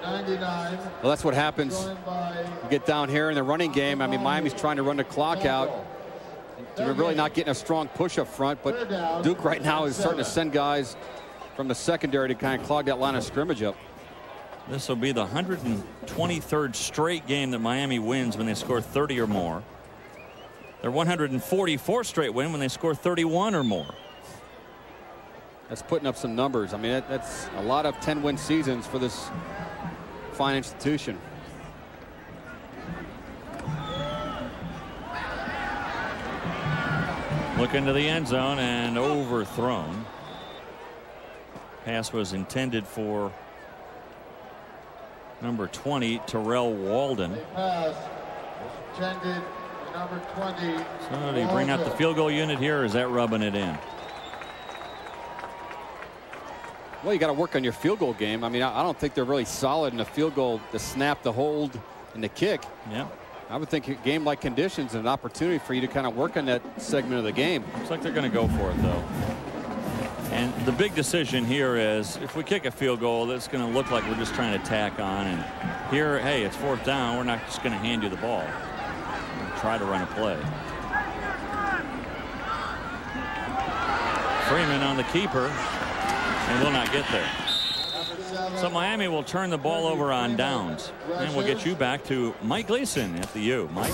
99. Well, that's what happens. You get down here in the running game. I mean, Miami's trying to run the clock out. They're really not getting a strong push up front, but Duke right now is starting to send guys from the secondary to kind of clog that line of scrimmage up. This will be the 123rd straight game that Miami wins when they score 30 or more. Their 144th straight win when they score 31 or more. That's putting up some numbers. I mean, that's a lot of 10-win seasons for this fine institution. Look into the end zone and overthrown. Pass was intended for number 20, Terrell Walden. Pass intended number 20. So do you bring out the field goal unit here, or is that rubbing it in? Well, you got to work on your field goal game. I mean, I don't think they're really solid in the field goal, the snap, the hold, and the kick. Yeah. I would think a game like conditions an opportunity for you to kind of work on that segment of the game. Looks like they're going to go for it, though. And the big decision here is if we kick a field goal, that's going to look like we're just trying to tack on. And here, hey, it's 4th down. We're not just going to hand you the ball. We'll try to run a play. Freeman on the keeper and will not get there. So Miami will turn the ball over on downs. And we'll get you back to Mike Gleason at the U. Mike.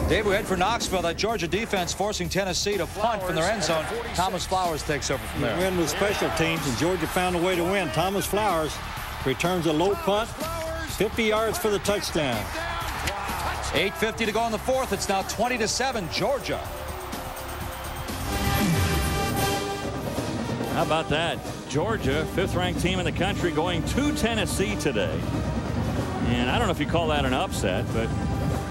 Dave, we head for Knoxville. That Georgia defense forcing Tennessee to punt from their end zone. Thomas Flowers takes over from there. Win with special teams, and Georgia found a way to win. Thomas Flowers returns a low punt, 50 yards for the touchdown. 8:50 to go in the 4th. It's now 20-7, Georgia. How about that? Georgia, 5th-ranked team in the country, going to Tennessee today. And I don't know if you call that an upset, but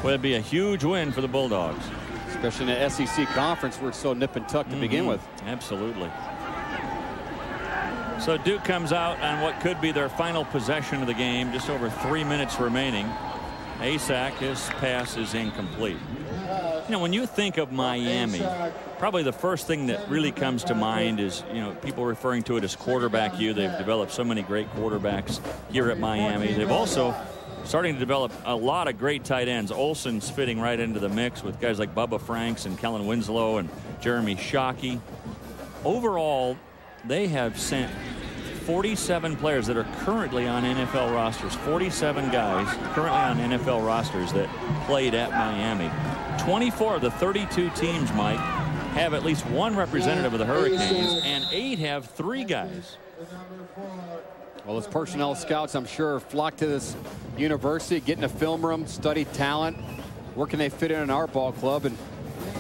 would it be a huge win for the Bulldogs? Especially in the SEC conference where it's so nip and tuck to begin with. Absolutely. So Duke comes out on what could be their final possession of the game, just over 3 minutes remaining. Asak, his pass is incomplete. You know, when you think of Miami, probably the first thing that really comes to mind is, you know, people referring to it as quarterback U. They've developed so many great quarterbacks here at Miami. They've also starting to develop a lot of great tight ends. Olsen's fitting right into the mix with guys like Bubba Franks and Kellen Winslow and Jeremy Shockey. Overall, they have sent 47 players that are currently on NFL rosters. 47 guys currently on NFL rosters that played at Miami. 24 of the 32 teams, Mike, have at least one representative of the Hurricanes, and 8 have 3 guys. Well, those personnel scouts, I'm sure, flock to this university, get in a film room, study talent. Where can they fit in our ball club? And,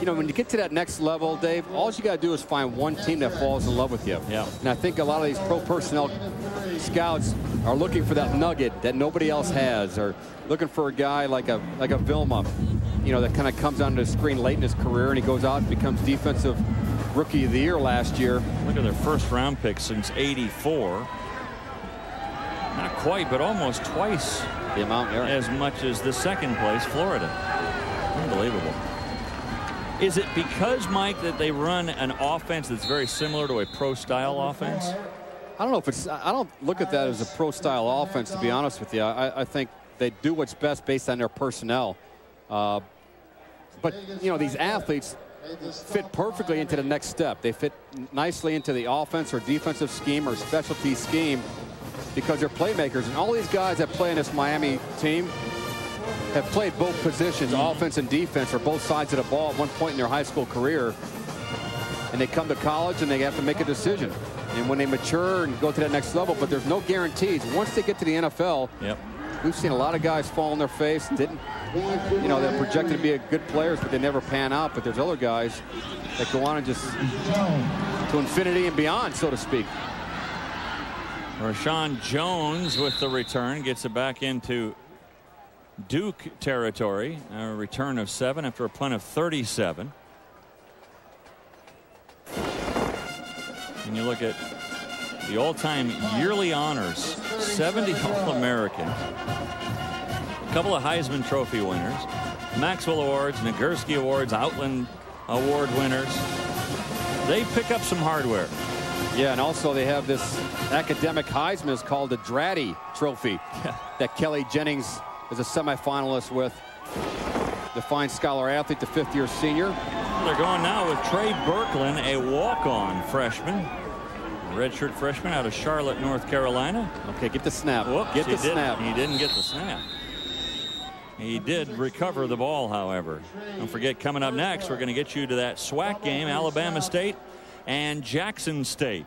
you know, when you get to that next level, Dave, all you got to do is find one team that falls in love with you. Yeah. And I think a lot of these pro personnel scouts are looking for that nugget that nobody else has, or looking for a guy like a Vilma, you know, that kind of comes onto the screen late in his career, and he goes out and becomes defensive rookie of the year last year. Look at their first round pick since '84. Not quite, but almost twice the amount as much as the second place Florida. Unbelievable. Is it because, Mike, that they run an offense that's very similar to a pro style offense? I don't know if it's, I don't look at that as a pro style offense, to be honest with you. I think they do what's best based on their personnel. But, you know, these athletes fit perfectly into the next step. They fit nicely into the offense or defensive scheme or specialty scheme because they're playmakers. And all these guys that play in this Miami team have played both positions, offense and defense, or both sides of the ball at one point in their high school career. And they come to college and they have to make a decision. And when they mature and go to that next level, but there's no guarantees. Once they get to the NFL, we've seen a lot of guys fall on their face. Didn't, you know, they're projected to be a good players, but they never pan out. But there's other guys that go on and just to infinity and beyond, so to speak. Rashawn Jones with the return gets it back into Duke territory. A return of 7 after a punt of 37. And you look at the all-time yearly honors, 70 All-Americans, a couple of Heisman Trophy winners, Maxwell Awards, Nagurski Awards, Outland Award winners. They pick up some hardware. Yeah, and also they have this academic Heisman is called the Dratty Trophy that Kelly Jennings is a semifinalist with. The fine scholar athlete, the 5th-year senior. They're going now with Trey Birkeland, a walk-on freshman. Redshirt freshman out of Charlotte, North Carolina. Okay, get the snap. Whoops, get the snap. He didn't get the snap. He did recover the ball, however. Don't forget, coming up next, we're going to get you to that SWAC game, Alabama State and Jackson State.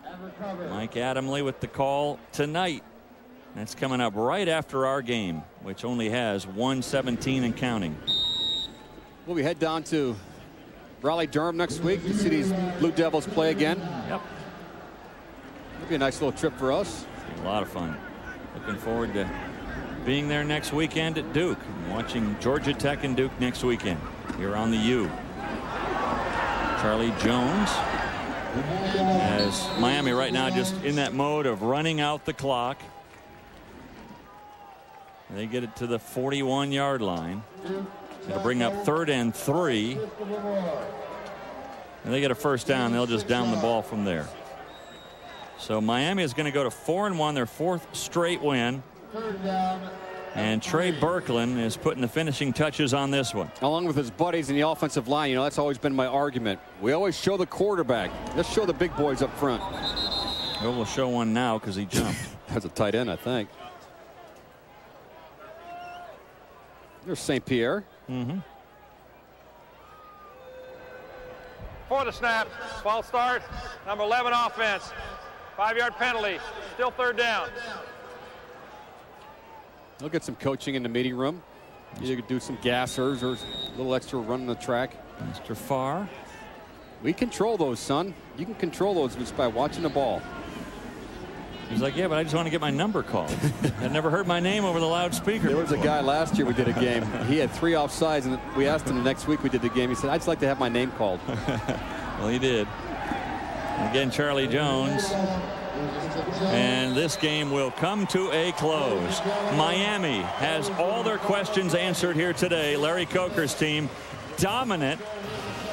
Mike Adamle with the call tonight. That's coming up right after our game, which only has 1:17 and counting. Well, we head down to Raleigh-Durham next week to see these Blue Devils play again. Yep. It'll be a nice little trip for us. A lot of fun. Looking forward to being there next weekend at Duke. And watching Georgia Tech and Duke next weekend here on the U. Charlie Jones, as Miami right now just in that mode of running out the clock. They get it to the 41-yard line. It'll bring up 3rd and 3. And they get a first down. They'll just down the ball from there. So Miami is going to go to 4-1, their 4th straight win. And Trey Birkeland is putting the finishing touches on this one. Along with his buddies in the offensive line, you know, that's always been my argument. We always show the quarterback. Let's show the big boys up front. Well, we'll show one now because he jumped. That's a tight end, I think. There's St. Pierre. For the snap, false start, number 11 offense, 5-yard penalty, still 3rd down. They'll get some coaching in the meeting room. You could do some gassers or a little extra run on the track. Mr. Farr. We control those, son. You can control those just by watching the ball. He's like, yeah, but I just want to get my number called. I've never heard my name over the loudspeaker. There was a guy last year we did a game. He had 3 offsides, and we asked him the next week we did the game. He said, I'd just like to have my name called. Well, he did. And again, Charlie Jones. And this game will come to a close. Miami has all their questions answered here today. Larry Coker's team dominant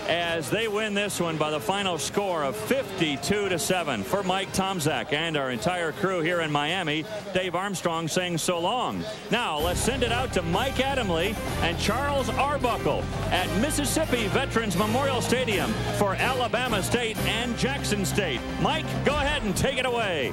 as they win this one by the final score of 52-7. For Mike Tomczak and our entire crew here in Miami, Dave Armstrong saying so long. Now let's send it out to Mike Adamle and Charles Arbuckle at Mississippi Veterans Memorial Stadium for Alabama State and Jackson State. Mike, go ahead and take it away.